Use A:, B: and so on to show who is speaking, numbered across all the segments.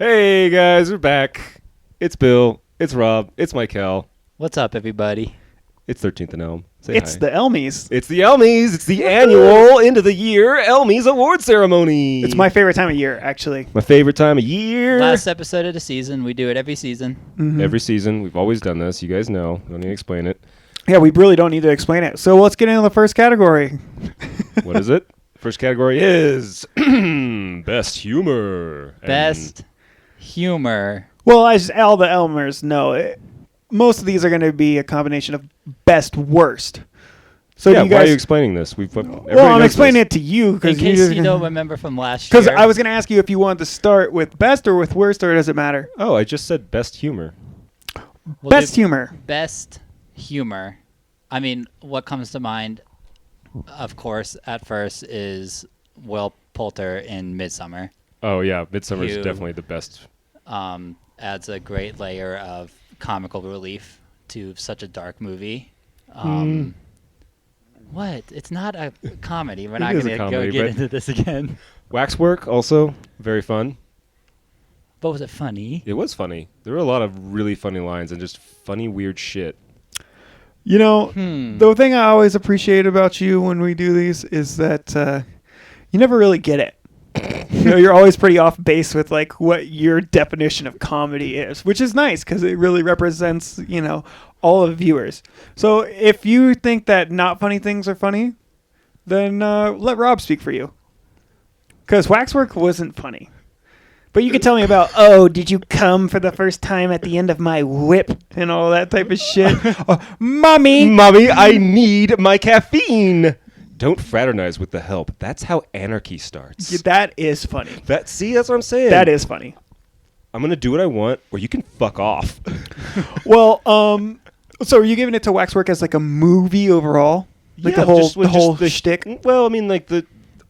A: Hey guys, we're back. It's Bill. It's Rob. It's Michael.
B: What's up, everybody?
A: It's 13th Elm. Say
C: It's
A: hi.
C: the Elmies.
A: It's the Elmies. It's the annual end of the year Elmies award ceremony.
C: It's my favorite time of year, actually.
A: my favorite time of year.
B: Last episode of the season. We do it every season.
C: Mhm.
A: Every season, we've always done this. You guys know. Don't need to explain it.
C: Yeah, we really don't need to explain it. So let's get into the first category.
A: What is it? First category is best humor.
B: Best humor.
C: Well, as all the Elmers know, most of these are going to be a combination of best worst. So
A: Yeah,
C: do you
A: why
C: guys?
A: are you explaining this?
C: Well, I'm explaining it to you
B: In
C: because
B: case you don't remember from last year.
C: Because I was going to ask you if you wanted to start with best or with worst, or does it matter?
A: Oh, I just said best humor.
B: We'll
C: Best
B: do
C: humor.
B: Best humor. I mean, what comes to mind, of course, at first is Will Poulter in Midsummer.
A: Oh, yeah. Midsummer is
B: You-
A: definitely the best.
B: Adds a great layer of comical relief to such a dark movie. What? It's not a comedy. We're not
A: is a
B: going to go
A: comedy,
B: get
A: but-
B: into this again.
A: Waxwork, also very fun.
B: But was it funny?
A: It was funny. There were a lot of really funny lines and just funny, weird shit.
C: You know,
B: Hmm.
C: the thing I always appreciate about you when we do these is that you never really get it. You know, you're always pretty off base with like what your definition of comedy is, which is nice because it really represents, you know, all of viewers. So if you think that not funny things are funny, then let Rob speak for you. Because Waxwork wasn't funny. But you could tell me about, oh, did you come for the first time at the end of my whip and all that type of shit? Oh, Mommy!
A: Mommy, I need my caffeine. Don't fraternize with the help. That's how anarchy starts.
C: Yeah, that is funny.
A: That's what I'm saying.
C: That is funny.
A: I'm going to do what I want, or you can fuck off.
C: Well, so are you giving it to Waxwork as like a movie overall? Like
A: Yeah,
C: the
A: just with
C: whole
A: the
C: shtick?
A: Well, I mean, like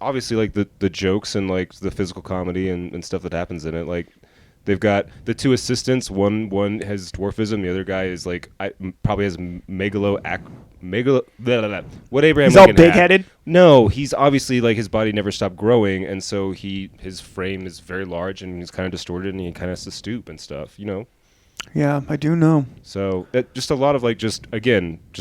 A: obviously like the jokes and like the physical comedy and stuff that happens in it. Like they've got the two assistants. One has dwarfism. The other guy is like probably has what Abraham
C: He's all
A: Lincoln had.
C: big-headed?
A: No, he's obviously like his body never stopped growing, and so his frame is very large and he's kind of distorted and he kind of has to stoop and stuff. You know.
C: Yeah, I do know.
A: So just a lot of like just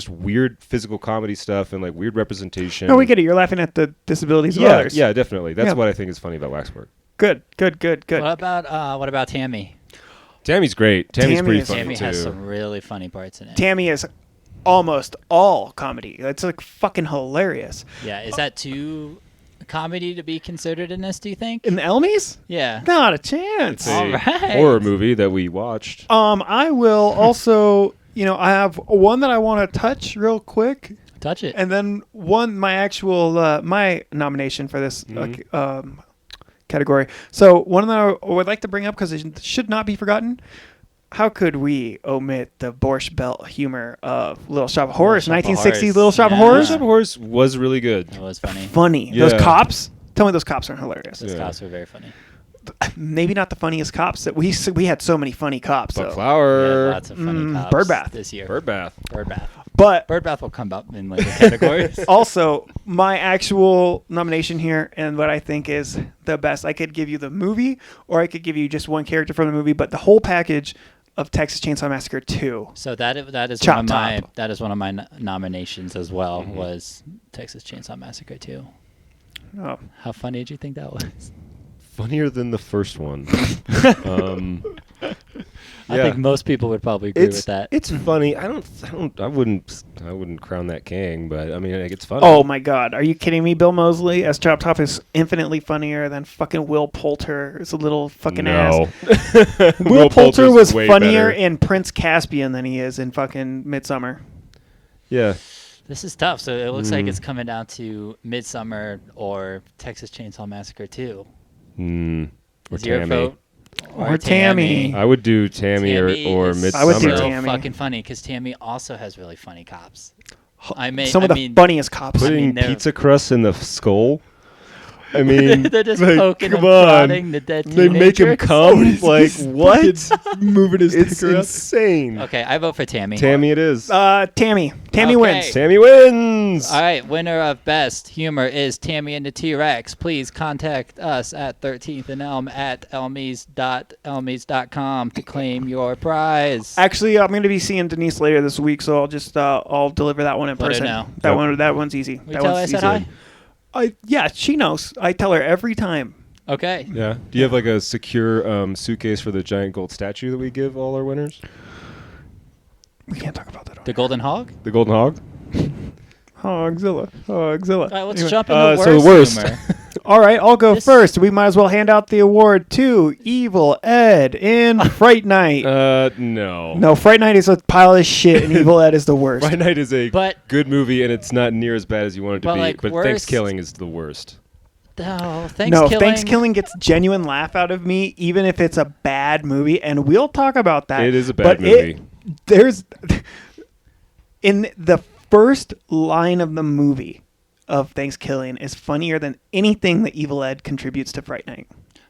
A: weird physical comedy stuff and like weird representation.
C: No, we get it. You're laughing at the disabilities of
A: Yeah,
C: others.
A: yeah, definitely. That's
C: Yeah.
A: what I think is funny about Waxwork.
C: Good.
B: What about Tammy?
A: Tammy's great. Tammy's
C: Tammy
A: pretty
C: is-
A: funny
B: Tammy
A: too.
B: has some really funny parts in it.
C: Tammy is almost all comedy. It's like fucking hilarious.
B: Yeah, is that too comedy to be considered in this, do you think?
C: In the Elmies?
B: Yeah.
C: Not a chance.
A: It's a
B: All right.
A: horror movie that we watched.
C: I will also, I have one that I want to touch real quick.
B: Touch it.
C: And then my actual my nomination for this category. So one that I would like to bring up because it should not be forgotten. How could we omit the Borscht Belt humor of Little Shop of Horrors,
B: Shop of
C: 1960
B: Horrors.
C: Little Shop of
B: Yeah.
C: Horrors?
A: Shop of Horrors was really good.
B: That was funny.
C: Funny.
A: Yeah.
C: Those cops. Tell me those cops aren't hilarious.
B: Those
A: Yeah.
B: cops were very funny.
C: Maybe not the funniest cops that we had so many funny cops.
A: Buck
C: So.
A: Flower.
B: Yeah, lots of funny cops
C: Birdbath.
B: this year.
A: Birdbath.
B: Birdbath.
C: But
B: Birdbath will come up in later categories.
C: also, my actual nomination here and what I think is the best, I could give you the movie or I could give you just one character from the movie, but the whole package of Texas Chainsaw Massacre 2.
B: So that is
C: Chop
B: one of my
C: top.
B: nominations as well.
A: Mhm.
B: Was Texas Chainsaw Massacre 2.
C: Oh.
B: How funny did you think that was?
A: Funnier than the first one.
B: I
A: Yeah.
B: think most people would probably agree with that.
A: It's funny. I wouldn't crown that king, but I mean, like, it's funny.
C: Oh my God. Are you kidding me? Bill Moseley as Chop Top is infinitely funnier than fucking Will Poulter as a little fucking ass.
A: no.
C: Will Poulter
A: Poulter's
C: was
A: way
C: funnier
A: better.
C: in Prince Caspian than he is in fucking Midsummer.
A: Yeah.
B: This is tough. So it looks like
A: Mm.
B: it's coming down to Midsummer or Texas Chainsaw Massacre 2.
A: Or
B: Is your
A: Tammy.
B: vote?
C: Or Tammy.
A: I would do Tammy, or
B: is
A: Midsummer.
C: I would do
B: so
C: Tammy.
B: fucking funny because Tammy also has really funny cops.
C: Some of the funniest cops.
A: Putting
B: they're-
A: pizza crusts in the skull. I mean,
B: They're just
A: like,
B: poking and
A: come on.
B: prodding the dead
A: They make him
B: teenager.
A: come. Like what?
C: Moving his
A: It's
C: dick around.
A: insane.
B: Okay, I vote for Tammy.
A: Tammy, it is.
C: Tammy. Tammy
B: Okay.
C: wins.
A: Tammy wins.
B: All right, winner of best humor is Tammy and the T-Rex. Please contact us at 13th and Elm at elmies.com to claim your prize.
C: Actually, I'm going to be seeing Denise later this week, so I'll just I'll deliver that one in
B: Let her
C: person.
B: know.
C: That one's easy.
B: We
C: That
B: tell her I
C: one's
B: said
C: easy.
B: hi.
C: Yeah, she knows. I tell her every time.
B: Okay.
A: Yeah. Do you have like a secure suitcase for the giant gold statue that we give all our winners?
C: We can't talk about that.
B: The Golden Hog?
A: The golden hog.
C: Hogzilla. Hogzilla.
B: All right, let's
C: Anyway.
B: jump into
A: so the
B: worst
A: worst.
B: humor.
C: All right, I'll go
B: This-
C: first. We might as well hand out the award to Evil Ed in Fright Night.
A: No.
C: No, Fright Night is a pile of shit, and Evil Ed is the worst.
A: Friday Night is a
B: But-
A: good movie, and it's not near as bad as you want it to
B: But,
A: be.
B: like,
A: but
B: worst-
A: Thanksgiving is the worst.
B: Oh,
C: No,
B: Thanksgiving.
C: Thanksgiving gets genuine laugh out of me, even if it's a bad movie, and we'll talk about that.
A: It is a bad
C: but
A: movie.
C: There's in the first line of the movie of Thanksgiving is funnier than anything that Evil Ed contributes to Fright Night.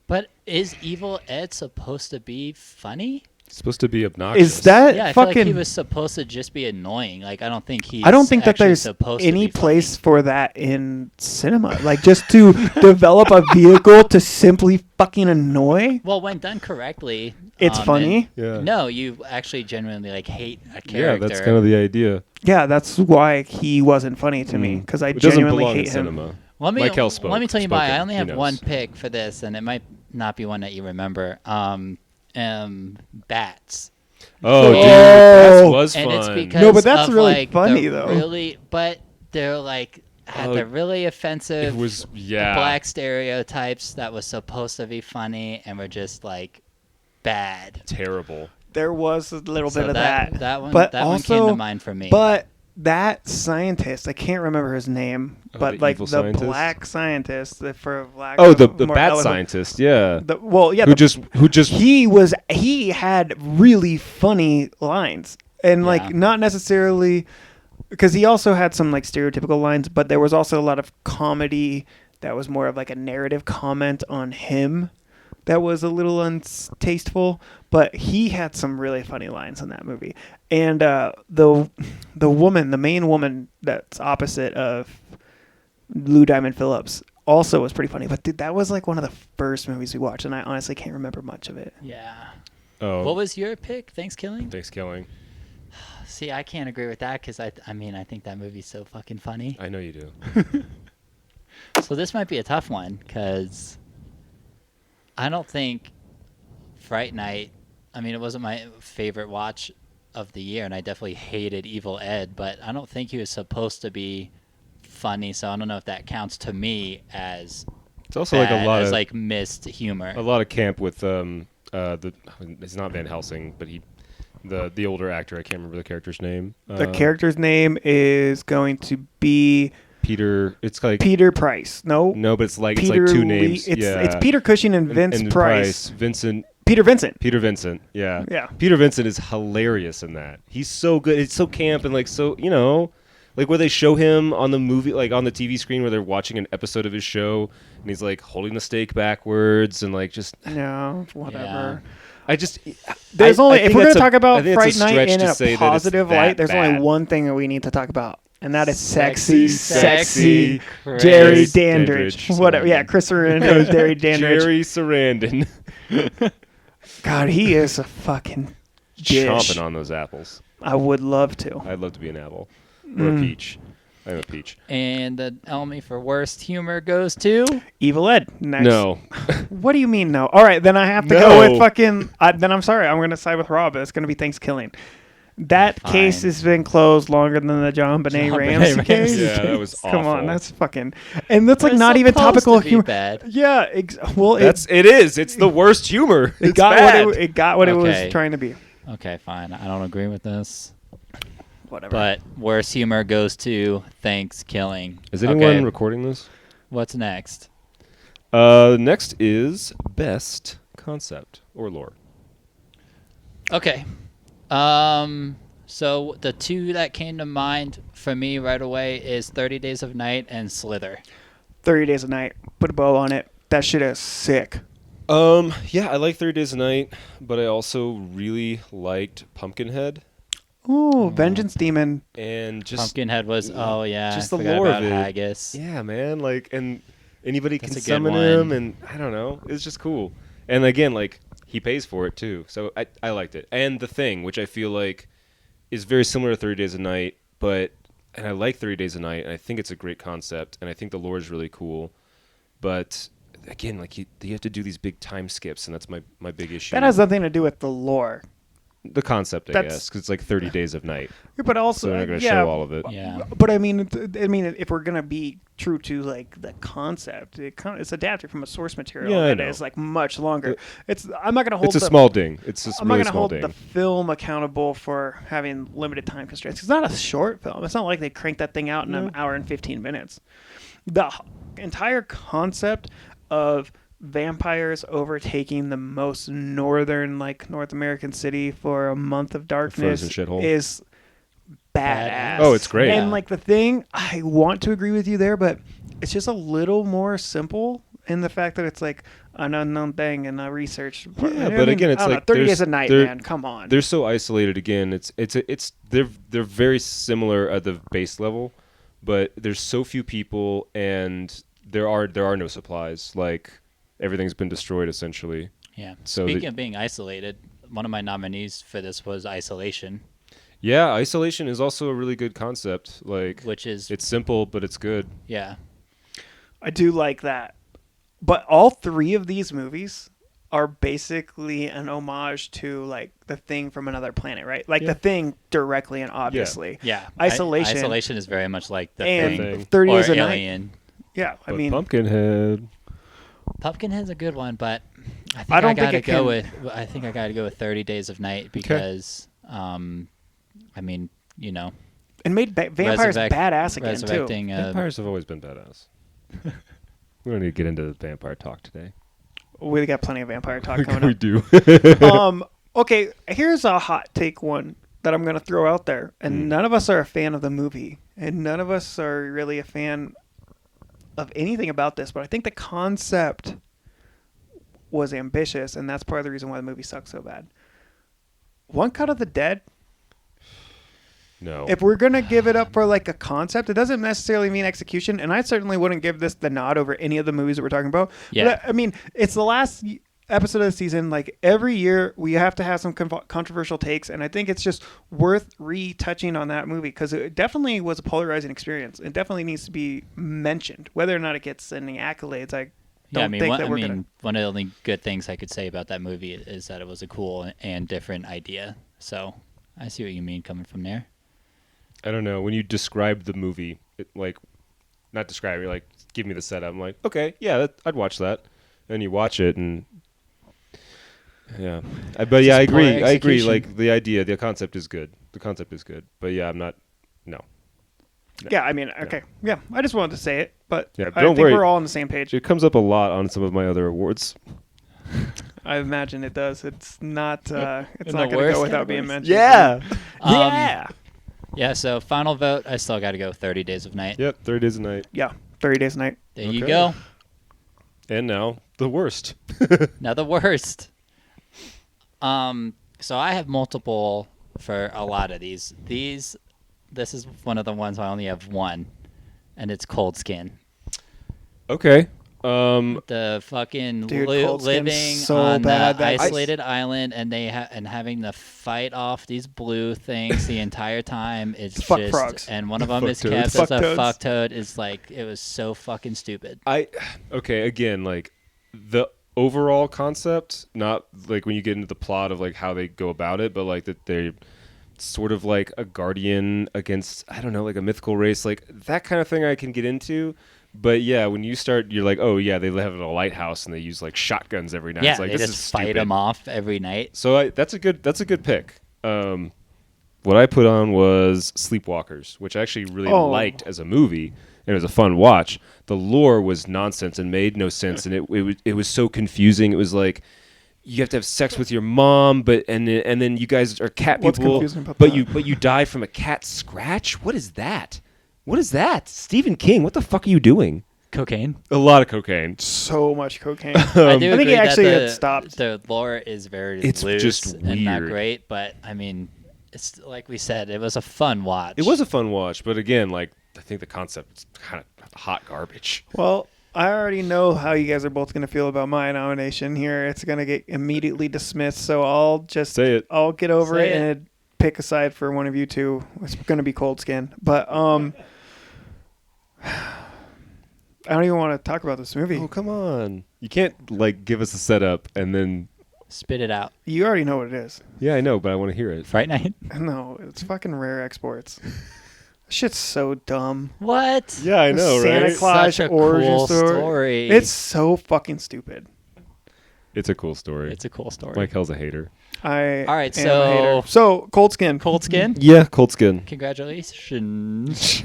B: But is Evil Ed supposed to be funny?
A: It's supposed to be obnoxious.
C: Is that
B: Yeah, I feel
C: fucking?
B: like he was supposed to just be annoying. Like I don't think he's
C: I don't think that
B: actually
C: there's
B: supposed to
C: any
B: be
C: place
B: funny.
C: for that in cinema. Like just to develop a vehicle to simply fucking annoy.
B: Well, when done correctly,
C: It's funny.
A: Yeah.
B: No, you actually genuinely like hate a character.
A: Yeah, that's kind of the idea.
C: Yeah, that's why he wasn't funny to me because I
A: It doesn't
C: genuinely
A: belong
C: hate
A: in
C: him.
A: cinema.
B: Let me
A: Michael spoke.
B: Let me tell you
A: spoke
B: why.
A: it.
B: I only
A: He
B: have
A: knows.
B: one pick for this, and it might not be one that you remember. Bats.
A: Oh, dude,
C: Oh.
A: that was
B: And
A: fun.
B: it's because
C: No, but that's
B: of,
C: really
B: like,
C: funny,
B: the
C: though.
B: Really, but they're like had
A: Oh,
B: the really offensive
A: it was yeah.
B: black stereotypes that was supposed to be funny and were just like bad.
A: terrible.
C: There was a little
B: So
C: bit of
B: that
C: that.
B: one
C: but
B: that
C: also,
B: one came to mind for me.
C: But that scientist, I can't remember his name,
A: Oh,
C: but
A: the
C: like
A: evil
C: the
A: scientist?
C: black scientist, for lack
A: Oh,
C: of
A: the
C: more
A: bat
C: eloquent-
A: scientist. Yeah.
C: Well, yeah,
A: who just
C: he had really funny lines and
B: Yeah.
C: like not necessarily because he also had some like stereotypical lines, but there was also a lot of comedy that was more of like a narrative comment on him that was a little untasteful, but he had some really funny lines in that movie. And the main woman that's opposite of Lou Diamond Phillips also was pretty funny. But dude, that was like one of the first movies we watched, and I honestly can't remember much of it.
B: yeah.
A: oh
B: What was your pick? Thanksgiving?
A: Thanksgiving.
B: See, I can't agree with that because I mean, I think that movie's so fucking funny.
A: I know you do.
B: So this might be a tough one because I don't think Fright Night. I mean, it wasn't my favorite watch of the year, and I definitely hated Evil Ed. But I don't think he was supposed to be funny, so I don't know if that counts to me as
A: It's also like a
B: bad,
A: lot
B: as
A: of
B: like missed humor.
A: a lot of camp with the it's not Van Helsing, but the older actor. I can't remember the character's name.
C: The character's name is going to be
A: Peter. It's like
C: Peter Price. No,
A: no, but it's like
C: Peter
A: two
C: Lee-
A: names.
C: It's
A: yeah.
C: it's Peter Cushing and Vince
A: and
C: Price.
A: Vincent.
C: Peter Vincent.
A: Peter Vincent. Yeah.
C: Yeah.
A: Peter Vincent is hilarious in that. He's so good. It's so camp and like so like where they show him on the movie, like on the TV screen, where they're watching an episode of his show, and he's like holding the steak backwards and like just.
C: No, whatever.
A: I just.
C: There's
A: I
C: only if
A: think
C: we're
A: that's
C: gonna talk
A: I
C: about
A: think it's
C: Fright Night
A: stretch
C: in
A: to
C: a
A: say that it's
C: positive
A: that
C: light, there's only
A: bad.
C: one thing that we need to talk about, and that is
B: Sexy,
C: sexy
B: Chris
C: Jerry
A: Dandridge.
C: Dandridge. Whatever. Yeah, Chris Sarandon, Jerry Dandridge.
A: Jerry Sarandon.
C: God, he is a fucking dish.
A: Chomping on those apples.
C: I would love to.
A: I'd love to be an apple or a peach. I'm a peach.
B: And the Elmy for worst humor goes to
C: Evil Ed next.
A: No.
C: What do you mean no? All right, then I have to
A: No.
C: go with fucking. Then I'm sorry. I'm going to side with Rob. It's going to be Thanksgiving. That
B: Fine.
C: case has been closed longer than the John Benet
B: John
C: Ramsey
B: Benet
C: case.
B: Ramsey
A: Yeah, that was
C: Come on,
A: awful.
C: that's fucking. And that's like
B: It's
C: not even
B: supposed
C: topical
B: to be
C: humor.
B: bad.
C: Yeah, well,
A: It is. It's the worst humor.
C: it
A: It's
C: got
A: bad.
C: what it got what it
B: Okay.
C: was trying to be.
B: Okay, fine. I don't agree with this.
C: Whatever.
B: But worst humor goes to Thanksgiving.
A: Is anyone
B: Okay,
A: recording this?
B: what's next?
A: Next is best concept or lore.
B: Okay. So the two that came to mind for me right away is 30 Days of Night and Slither.
C: 30 Days a Night. Put a bow on it. That shit is sick.
A: Yeah, I like 30 Days a Night, but I also really liked Pumpkinhead.
C: Ooh, Vengeance Demon.
A: And just
B: Pumpkinhead was
A: just
B: I
A: the
B: forgot
A: lore
B: about
A: of it.
B: Haggis.
A: Yeah, man, like, and anybody
B: That's
A: can
B: a good
A: summon
B: one.
A: him, and I don't know, it's just cool. And again, like, he pays for it too, so I liked it. And The Thing, which I feel like is very similar to 30 Days a Night, and I like 30 Days a Night, and I think it's a great concept, and I think the lore is really cool, but again, like, you have to do these big time skips, and that's my big issue.
C: That has nothing to do with the lore.
A: The concept, I
C: That's-
A: guess, because it's like 30 Days of Night,
C: But also,
A: so they're not going to
C: yeah,
A: show all of it.
B: Yeah.
C: But I mean, if we're gonna be true to like the concept, it's adapted from a source material
A: Yeah, I
C: that
A: know.
C: is like much longer. I'm not gonna hold.
A: It's a
C: the,
A: small ding. It's a
C: I'm not
A: really
C: gonna
A: small
C: hold
A: ding.
C: the film accountable for having limited time constraints. It's not a short film. It's not like they cranked that thing out in an hour and 15 minutes. The entire concept of vampires overtaking the most northern, like North American city for a month of darkness
A: frozen shithole.
C: is badass.
A: Oh, it's great.
C: And
B: Yeah.
C: like the thing, I want to agree with you there, but it's just a little more simple in the fact that it's like an unknown thing and a research.
A: Yeah, but again, it's
C: I don't know,
A: like
C: 30
A: there's-
C: Days a Night,
A: they're-
C: man. Come on.
A: They're so isolated. Again, they're very similar at the base level, but there's so few people, and there are no supplies. Like, everything's been destroyed essentially.
B: Yeah.
A: So
B: Speaking
A: the-
B: of being isolated, one of my nominees for this was Isolation,
A: Yeah, isolation is also a really good concept. Like,
B: which is
A: it's simple, but it's good.
B: yeah.
C: I do like that. But all three of these movies are basically an homage to like The Thing from Another Planet, right? Like
A: Yeah.
C: The Thing directly and obviously.
B: Yeah.
C: Isolation.
B: Isolation is very much like the
C: And
B: thing.
C: 30
B: Or
C: Days a Night.
B: Alien.
C: Yeah, I
A: But
C: mean,
A: Pumpkinhead.
B: Pumpkinhead's a good one, but I think
C: I
B: I,
C: don't think
B: gotta
C: it
B: go
C: can-
B: with. I think I gotta go with 30 Days of Night because, I mean, you know,
C: and made vampires
B: resurrect-
C: badass again too.
B: resurrecting.
A: Vampires have always been badass. We don't need to get into vampire talk today.
C: We got plenty of vampire talk coming
A: We
C: up.
A: do.
C: Okay, here's a hot take one that I'm going to throw out there. And none of us are a fan of the movie. And none of us are really a fan of anything about this. But I think the concept was ambitious. And that's part of the reason why the movie sucks so bad. One Cut of the Dead.
A: No.
C: If we're going to give it up for like a concept, it doesn't necessarily mean execution. And I certainly wouldn't give this the nod over any of the movies that we're talking about.
B: Yeah.
C: But, I mean, it's the last episode of the season. Like every year we have to have some controversial takes. And I think it's just worth retouching on that movie because it definitely was a polarizing experience. It definitely needs to be mentioned. Whether or not it gets any accolades, I don't think that we're going to.
B: One of the only good things I could say about that movie is that it was a cool and different idea. So I see what you mean coming from there.
A: I don't know. When you describe the movie, not describe it, like, give me the setup. I'm like, okay, yeah, I'd watch that. And you watch it, and yeah. But yeah, I
B: Just poor
A: agree. I agree.
B: execution.
A: Like, the concept is good. But yeah, I'm not, no.
C: Yeah, I mean, okay. Yeah, I just wanted to say it. But
A: Yeah,
C: I
A: don't
C: think
A: worry.
C: we're all on the same page.
A: It comes up a lot on some of my other awards.
C: I imagine it does. It's not. It's
B: In
C: not
B: the
C: going to
B: worst
C: go without being
B: categories?
C: mentioned.
B: Um,
C: Yeah.
B: Yeah, so final vote, I still got to go 30 Days of Night.
A: Yep, 30 Days a Night.
C: Yeah. 30 Days a Night.
B: There you
A: Okay.
B: go.
A: And now, the worst.
B: Now the worst. So I have multiple for a lot of these. This is one of the ones I only have one, and it's Cold Skin.
A: Okay.
B: The fucking
C: Dude, Cold Skin's
B: living
C: so
B: on
C: bad.
B: the
C: That's-
B: isolated island, and and having to fight off these blue things the entire time. It's
C: Fuck
B: just,
C: frogs.
B: and one of them is
A: Fuck
B: kept
A: toads.
B: as
C: Fuck
B: a
C: toads.
B: fuck toad. Is like it was so fucking stupid.
A: Okay, again, like, the overall concept, not like when you get into the plot of like how they go about it, but like that they're sort of like a guardian against, I don't know, like a mythical race, like that kind of thing I can get into. But yeah, when you start, you're like, oh yeah, they live in a lighthouse and they use like shotguns every night.
B: Yeah,
A: It's like,
B: they
A: this
B: just
A: is
B: fight
A: stupid.
B: them off every night.
A: So that's a good pick. What I put on was Sleepwalkers, which I actually really liked as a movie. It was a fun watch. The lore was nonsense and made no sense, and it was so confusing. It was like you have to have sex with your mom, and then you guys are cat
C: What's
A: people,
C: confusing about
A: but
C: that?
A: you die from a cat scratch. What is that? What is that? Stephen King, what the fuck are you doing?
B: Cocaine.
A: A lot of cocaine.
C: So much cocaine.
B: I do
C: I think
B: agree
C: he actually
B: that
C: had stopped.
B: the lore is very
A: It's
B: loose
A: just
B: and not
A: weird.
B: great, but I mean, it's like we said, it was a fun watch.
A: It was a fun watch, but again, like I think the concept is kind of hot garbage.
C: Well, I already know how you guys are both going to feel about my nomination here. It's going to get immediately dismissed, so I'll just
A: Say it.
C: I'll get over
B: Say
C: it
B: it.
C: and pick a side for one of you two. It's going to be Cold Skin, but I don't even want to talk about this movie.
A: Oh, come on. You can't like give us a setup and then
B: Spit it out.
C: You already know what it is.
A: yeah, I know, but I want to hear it.
B: Fright Night.
C: No, it's fucking Rare Exports. Shit's so dumb.
B: What?
A: Yeah, I know,
C: Santa
A: right?
C: Claus
B: Such a
C: origin
B: cool
C: story.
B: story.
C: It's so fucking stupid.
A: It's a cool story.
B: It's a cool story.
A: Mike Hell's a hater.
C: I
B: All right,
C: am
B: so-
C: a hater. So Cold Skin.
B: Cold Skin.
A: Yeah, Cold Skin.
B: Congratulations.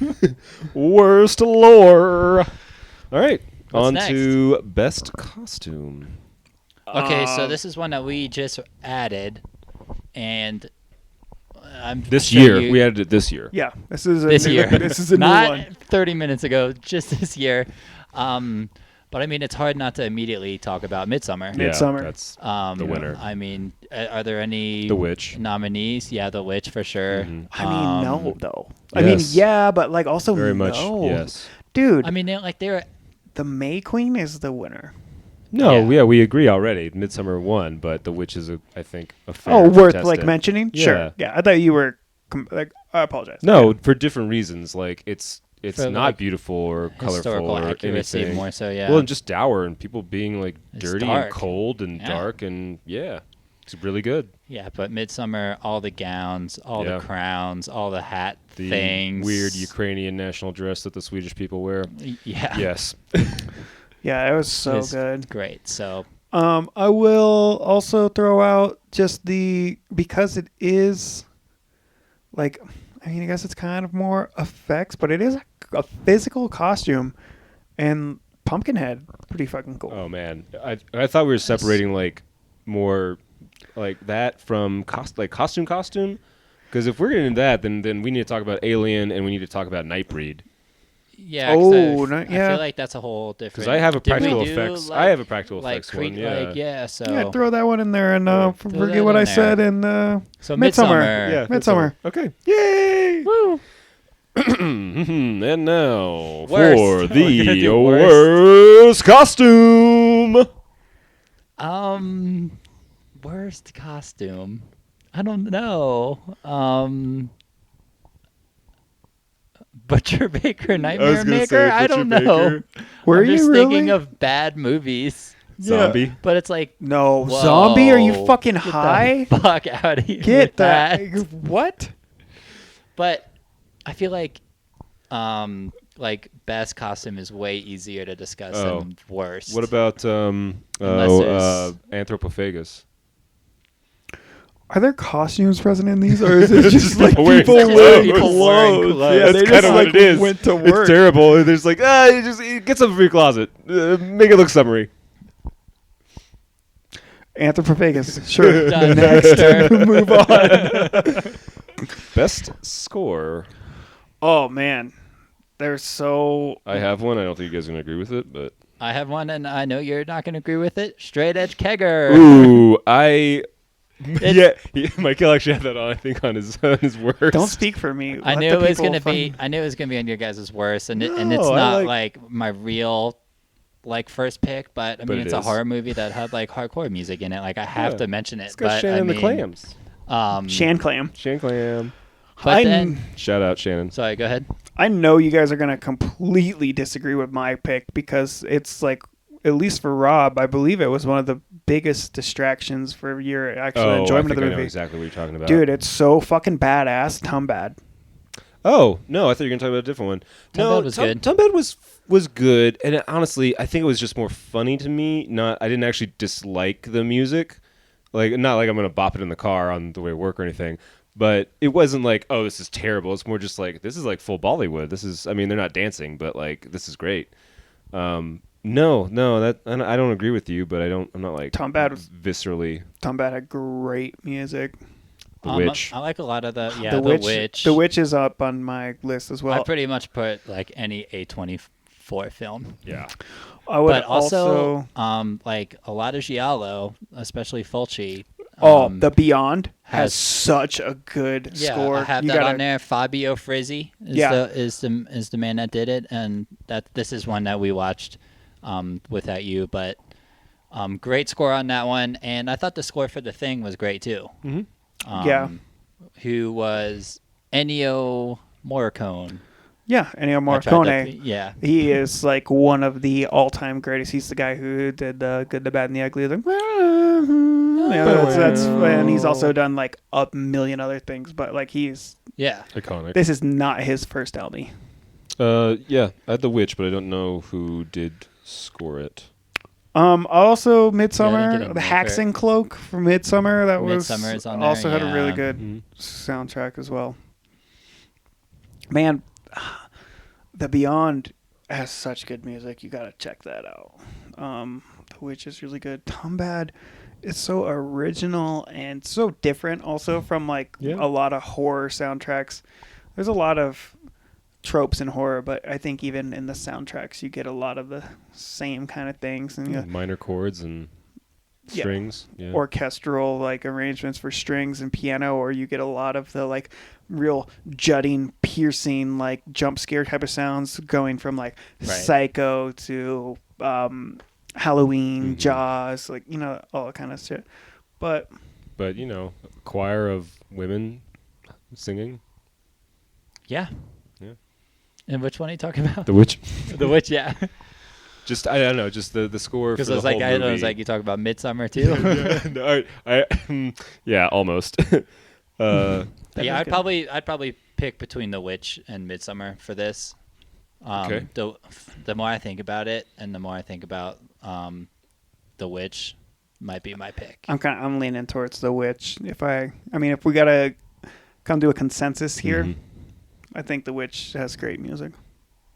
A: Worst lore. All right,
B: What's
A: on
B: next?
A: to best costume.
B: Okay, so this is one that we just added, and
A: This
B: sure
A: year,
B: you-
A: we added it this year.
C: Yeah, this is a
B: this
C: new,
B: year.
C: This is a new
B: Not
C: one.
B: 30 minutes ago, just this year. But I mean, it's hard not to immediately talk about Midsummer.
C: Yeah. Midsummer.
A: That's
B: The
A: winner.
B: I mean, are there any
A: The Witch.
B: nominees? Yeah, The Witch for sure.
A: Mhm.
C: I mean, no, though. I mean,
A: Yes.
C: yeah, but like also
A: Very
C: no.
A: much. Yes.
C: Dude,
B: I mean, they were.
C: the May Queen is the winner.
A: No,
B: Yeah.
A: yeah, we agree already. Midsummer won, but The Witch is, I think, a fair
C: Oh, worth like
A: contestant.
C: mentioning?
A: Yeah.
C: Sure. Yeah, I thought you were like. I apologize.
A: No, for different reasons. Like it's
B: For,
A: not
B: like,
A: beautiful or colorful
B: Historical
A: or
B: accuracy
A: anything.
B: more so, yeah.
A: Well, and just dour and people being like
B: It's
A: dirty
B: dark.
A: and cold and
B: Yeah.
A: dark and yeah, it's really good.
B: Yeah, but Midsummer, all the gowns, all
A: Yeah.
B: the crowns, all the hat
A: The
B: things.
A: weird Ukrainian national dress that the Swedish people wear.
B: Yeah.
A: Yes.
C: Yeah, it was so
B: It's
C: good.
B: Great. So,
C: I will also throw out just because it is like, I mean, I guess it's kind of more effects, but it is a physical costume, and Pumpkinhead, pretty fucking cool.
A: Oh man, I thought we were separating like more like that from costume, because if we're getting into that, then we need to talk about Alien and we need to talk about Nightbreed.
B: yeah. 'cause I
C: yeah.
B: feel like that's a whole different.
A: Because I have a
B: Did we
A: practical
B: do,
A: effects.
B: like-
A: I have a practical
B: like
A: effects one.
B: Creed,
A: Yeah.
B: like, yeah. So,
C: Yeah, throw that one in there and
B: Throw
C: forget
B: that
C: what
B: in
C: I
B: there.
C: said in
B: so
C: Midsummer.
A: Yeah,
C: Midsummer.
A: Okay. Yay!
B: Woo.
A: And now
B: Worst.
A: for
B: We're gonna
A: the
B: do
A: worst costume.
B: Worst costume. I don't know. Butcher Baker, Nightmare Maker. I don't know.
C: Were
B: I'm
C: you
B: just
C: really?
B: thinking of bad movies,
A: Zombie.
B: but it's like,
C: No,
B: whoa,
C: zombie? Are you fucking
B: get the
C: high?
B: fuck out of here!
C: Get
B: with
C: that.
B: that.
C: What?
B: But I feel like best costume is way easier to discuss
A: Oh.
B: than worst.
A: What about
B: there's-
A: Anthropophagus?
C: Are there costumes present in these, or is it just like
A: Wearing
C: people
A: clothes.
C: wearing
B: People
C: clothes?
B: wearing clothes.
C: Yeah,
A: That's
C: they
A: kind
C: just
A: of
C: like
A: what it is.
C: went to
A: It's
C: work.
A: terrible. There's like, get something from your closet. Make it look summery.
C: Anthropophagus. Sure.
B: Done.
C: Next. Move on.
A: Best score.
C: Oh man, they're so.
A: I have one. I don't think you guys are gonna agree with it, but
B: I have one, and I know you're not going to agree with it. Straight Edge Kegger.
A: ooh,
B: It's-
A: Michael actually had that on. I think on his worst.
C: Don't speak for me.
B: I
C: Let
B: knew
C: the
B: it was
C: people
B: going to be.
C: fucking-
B: I knew it was going to be on your guys' worst, and it's
A: No, I
B: not
A: like-
B: like my real first pick. But I
A: But
B: mean,
A: it
B: it's a
A: is.
B: horror movie that had like hardcore music in it. Like I have
A: Yeah.
B: to mention it.
A: It's got
B: But
A: Shannon
B: I
A: and the
B: mean,
A: Clams.
C: Shan Clam.
A: Shan Clam.
B: But then,
A: Shout out Shannon.
B: sorry, go ahead.
C: I know you guys are gonna completely disagree with my pick because it's like, at least for Rob, I believe it was one of the biggest distractions for your actual
A: I
C: enjoyment of
A: think
C: the
A: I know
C: movie.
A: exactly what you're talking about.
C: Dude, it's so fucking badass. Tom Bad.
A: Oh no, I thought you were gonna talk about a different one.
B: Tom Bad was good.
A: Tom Bad was good, and honestly, I think it was just more funny to me. I didn't actually dislike the music, not like I'm gonna bop it in the car on the way to work or anything. But it wasn't like, oh, this is terrible. It's more just like, this is like full Bollywood. This is, I mean, they're not dancing, but like, this is great. No, that I don't agree with you, but I'm not like
C: Tom Bad was-
A: viscerally
C: Tom Bad had great music.
A: The Witch.
B: I like a lot of the
C: The Witch. The Witch is up on my list as well.
B: I pretty much put like any A24 for film.
A: Yeah.
C: I would
B: But also, like a lot of Giallo, especially Fulci.
C: The Beyond has
B: has-
C: such a good
B: Yeah,
C: score.
B: I have
C: You
B: that
C: gotta-
B: on there. Fabio Frizzi is the man that did it, and this is one that we watched without you, but great score on that one, and I thought the score for The Thing was great too.
C: Yeah.
B: Who was Ennio Morricone?
C: Yeah, Ennio
B: I tried to-
C: Morricone.
B: yeah,
C: He is like one of the all-time greatest. He's the guy who did the Good, the Bad, and the Ugly. Like, that's and he's also done like a million other things. But like
B: yeah.
A: Iconic.
C: this is not his first Elmy.
A: Yeah, I had The Witch, but I don't know who did score it.
C: Also
B: Yeah, I
C: Midsummer,
B: didn't get
C: the
B: a name
C: Haxing Cloak from Midsummer. That was
B: Midsummer is on there,
C: also had a really
B: yeah.
C: good soundtrack as well. Man, The Beyond has such good music. You gotta check that out. The Witch is really good. Tombad is so original and so different also from like
A: Yeah.
C: a lot of horror soundtracks. There's a lot of tropes in horror, but I think even in the soundtracks you get a lot of the same kind of things and
A: Minor chords and
C: Yeah.
A: strings. Yeah.
C: orchestral like arrangements for strings and piano, or you get a lot of the like real jutting, piercing, like jump scare type of sounds going from like
B: Right.
C: Psycho to Halloween,
A: Mhm.
C: Jaws, like all that kind of shit. But
A: But choir of women singing.
B: Yeah.
A: Yeah.
B: And which one are you talking about?
A: The Witch.
B: The Witch, yeah.
A: Just I don't know, just the score for
B: Because
A: the
B: I was like,
A: whole
B: I
A: movie.
B: know, it was like you talk about Midsummer too.
A: No, yeah, almost.
C: That
B: Yeah,
C: is
B: I'd
C: good.
B: probably pick between The Witch and Midsummer for this.
A: Okay.
B: The more I think about it, and the more I think about The Witch, might be my pick.
C: I'm leaning towards The Witch. If we gotta come to a consensus here,
A: Mhm.
C: I think The Witch has great music.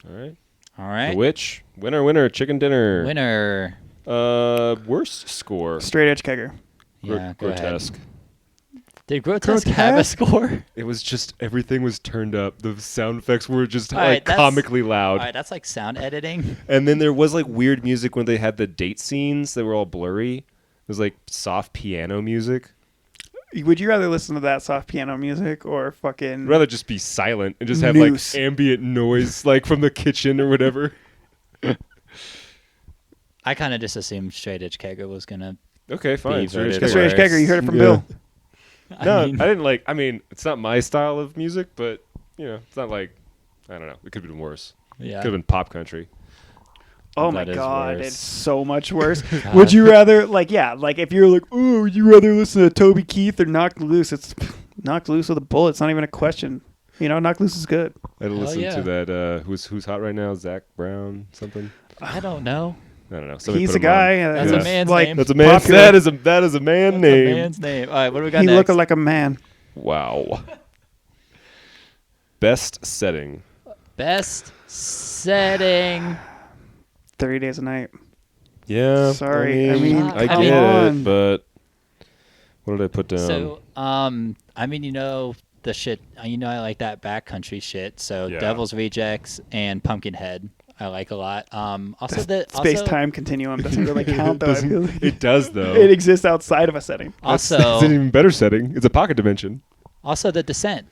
A: All right.
B: All right.
A: The Witch. Winner, chicken dinner.
B: Winner.
A: Worst score.
C: Straight Edge Kegger.
B: Yeah, go ahead.
A: Grotesque.
B: Did Grotesque have a
C: Grotesque?
B: score?
A: It was just everything was turned up. The sound effects were just
B: All right,
A: like
B: that's-
A: comically loud.
B: All right, that's like sound editing.
A: And then there was like weird music when they had the date scenes that were all blurry. It was like soft piano music.
C: Would you rather listen to that soft piano music or fucking
A: I'd rather just be silent and just have
C: Noose.
A: like ambient noise like from the kitchen or whatever.
B: I kind of just assumed Straight Edge Kegger was gonna.
A: Okay, fine.
B: Be
A: Straight
B: voted
A: Edge
C: Straight Edge
A: Kegger.
C: Kegger? You heard it from
A: Yeah.
C: Bill.
A: No,
B: mean-
A: I didn't like. I mean, it's not my style of music, but it's not like I don't know. It could have been worse.
B: Yeah.
A: Could have been pop country.
C: Oh my
B: That is
C: god,
B: worse.
C: it's so much worse.
B: God.
C: Would you rather like if you're like, oh, would you rather listen to Toby Keith or Knocked Loose? It's Knocked Loose with a bullet. It's not even a question. Knocked Loose is good.
A: I had to listen
B: yeah.
A: to that. Who's hot right now? Zach Brown something.
B: I don't know.
A: I don't know. Somebody
C: He's
A: put
C: a
A: him on.
C: guy.
B: That's
A: a
B: man's
C: like,
B: name.
A: That's a man.
C: Popular.
A: That is a man
B: What's
A: name.
B: the man's name? All right, what do we got
C: He
B: next?
C: looking like a man.
A: Wow. Best setting.
B: Best setting.
C: 30 Days a Night.
A: Yeah.
C: Sorry,
A: I
C: I
A: mean,
C: mean,
A: I
C: come
A: get
C: on.
A: it, but what did I put down?
B: So, I mean, the shit. I like that backcountry shit. So,
A: Yeah.
B: Devil's Rejects and Pumpkinhead, I like a lot. Also
C: Space time continuum doesn't really count though. I feel like.
A: It does though.
C: It exists outside of a setting.
A: That's
B: Also,
A: an even better setting. It's a pocket dimension.
B: also the Descent.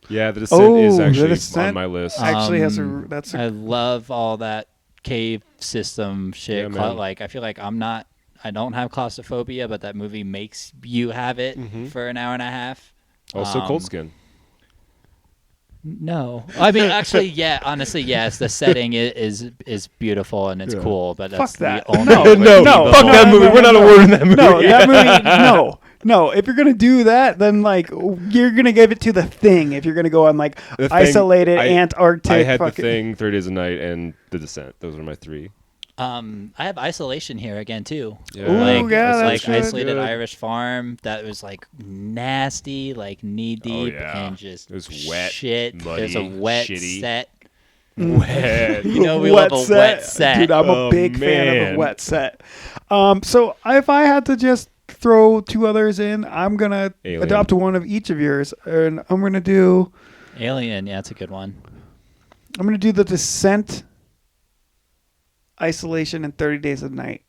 A: Yeah, the Descent is
C: The
A: actually
C: Descent
A: on my list.
C: Actually,
B: I love all that cave system shit.
A: Yeah, man.
B: I feel like I don't have claustrophobia, but that movie makes you have it
A: Mhm.
B: for an hour and a half.
A: Also, Cold Skin.
B: No, I mean actually, yeah. Honestly, yes. The setting is beautiful and it's
A: Yeah.
B: cool, but
C: Fuck
B: that's
C: that.
B: the only.
C: No,
B: way
C: no,
B: people-
A: fuck that
C: no,
A: movie.
C: no,
A: We're not
C: no.
A: awarding that movie.
C: No, that movie. No. If you're gonna do that, then you're gonna give it to The Thing. If you're gonna go on
A: The Thing,
C: isolated
A: I
C: Antarctic.
A: had The
C: fucking-
A: Thing, 30 Days a Night, and The Descent. Those are my three.
B: I have Isolation here again too.
A: Yeah.
C: Ooh, yeah,
B: it's
C: that's
B: like
C: good.
B: Isolated
A: Good.
B: Irish Farm that was like nasty, like knee deep,
A: yeah.
B: and just
A: It was wet,
B: shit. There's a
A: muddy,
B: wet
A: shitty.
B: set.
A: Wet.
B: You know we love a wet set.
C: Dude, I'm
A: Oh,
C: a big fan of a
A: man.
C: wet set. So if I had to just throw two others in, I'm gonna
A: Alien.
C: adopt one of each of yours, and I'm gonna do
B: Alien, yeah, that's a good one.
C: The Descent Isolation, and 30 Days of Night.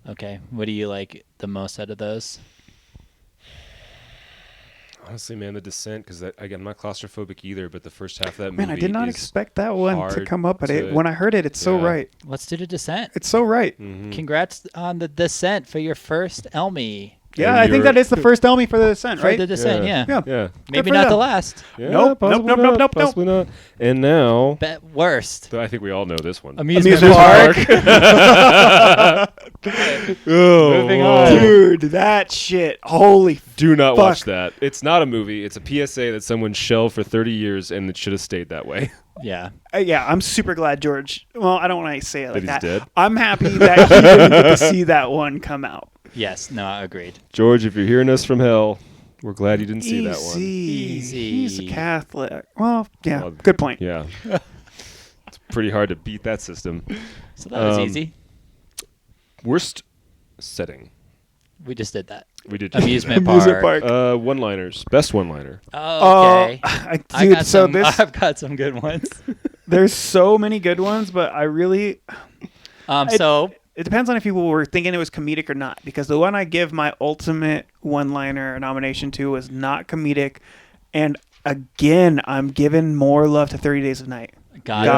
B: Okay. What do you like the most out of those?
A: Honestly, man, The Descent, because I'm not claustrophobic either, but the first half of that movie
C: Man, I did not
A: is
C: expect that one to
A: hard
C: come up, but
A: to-
C: when I heard it, it's so
A: yeah.
C: right.
B: Let's do The Descent.
C: It's so right.
A: Mhm.
B: Congrats on The Descent for your first Elmy.
C: Yeah,
A: And
C: I think
A: you're-
C: that is the first Elmy for The Descent,
B: For
C: right?
B: The Descent, yeah.
C: Yeah.
A: Yeah.
B: Maybe
C: for
B: not the
C: them.
B: last.
A: Yeah,
C: Nope,
A: possibly
C: nope,
A: not,
C: nope, nope, nope.
A: possibly not. And now,
B: Bet worst.
A: I think we all know this one.
B: Amusement
C: Park.
A: Oh,
B: Moving on.
C: Dude, that shit. Holy
A: do not watch
C: Fuck.
A: that. It's not a movie. It's a PSA that someone shelved for 30 years, and it should have stayed that way.
B: Yeah.
C: Yeah, I'm super glad George. Well, I don't want to say it like
A: That he's
C: that.
A: dead?
C: I'm happy that he didn't get to see that one come out.
B: Yes. No, agreed.
A: George, if you're hearing us from hell, we're glad you didn't see that one.
B: Easy.
C: He's a Catholic. Well, yeah,
A: Well,
C: good point.
A: Yeah. It's pretty hard to beat that system.
B: So that was
A: Um,
B: easy.
A: Worst setting.
B: We just did that.
A: We did just do
B: Amusement
C: Amusement
B: park.
C: park.
A: One-liners. Best one-liner.
B: Oh, okay.
C: Dude,
B: got
C: so
B: some, I've got some good ones.
C: there's so many good ones, but I really
B: So
C: it depends on if people were thinking it was comedic or not. Because the one I give my ultimate one-liner nomination to was not comedic, and again, I'm giving more love to 30 Days of Night.
B: God,
C: no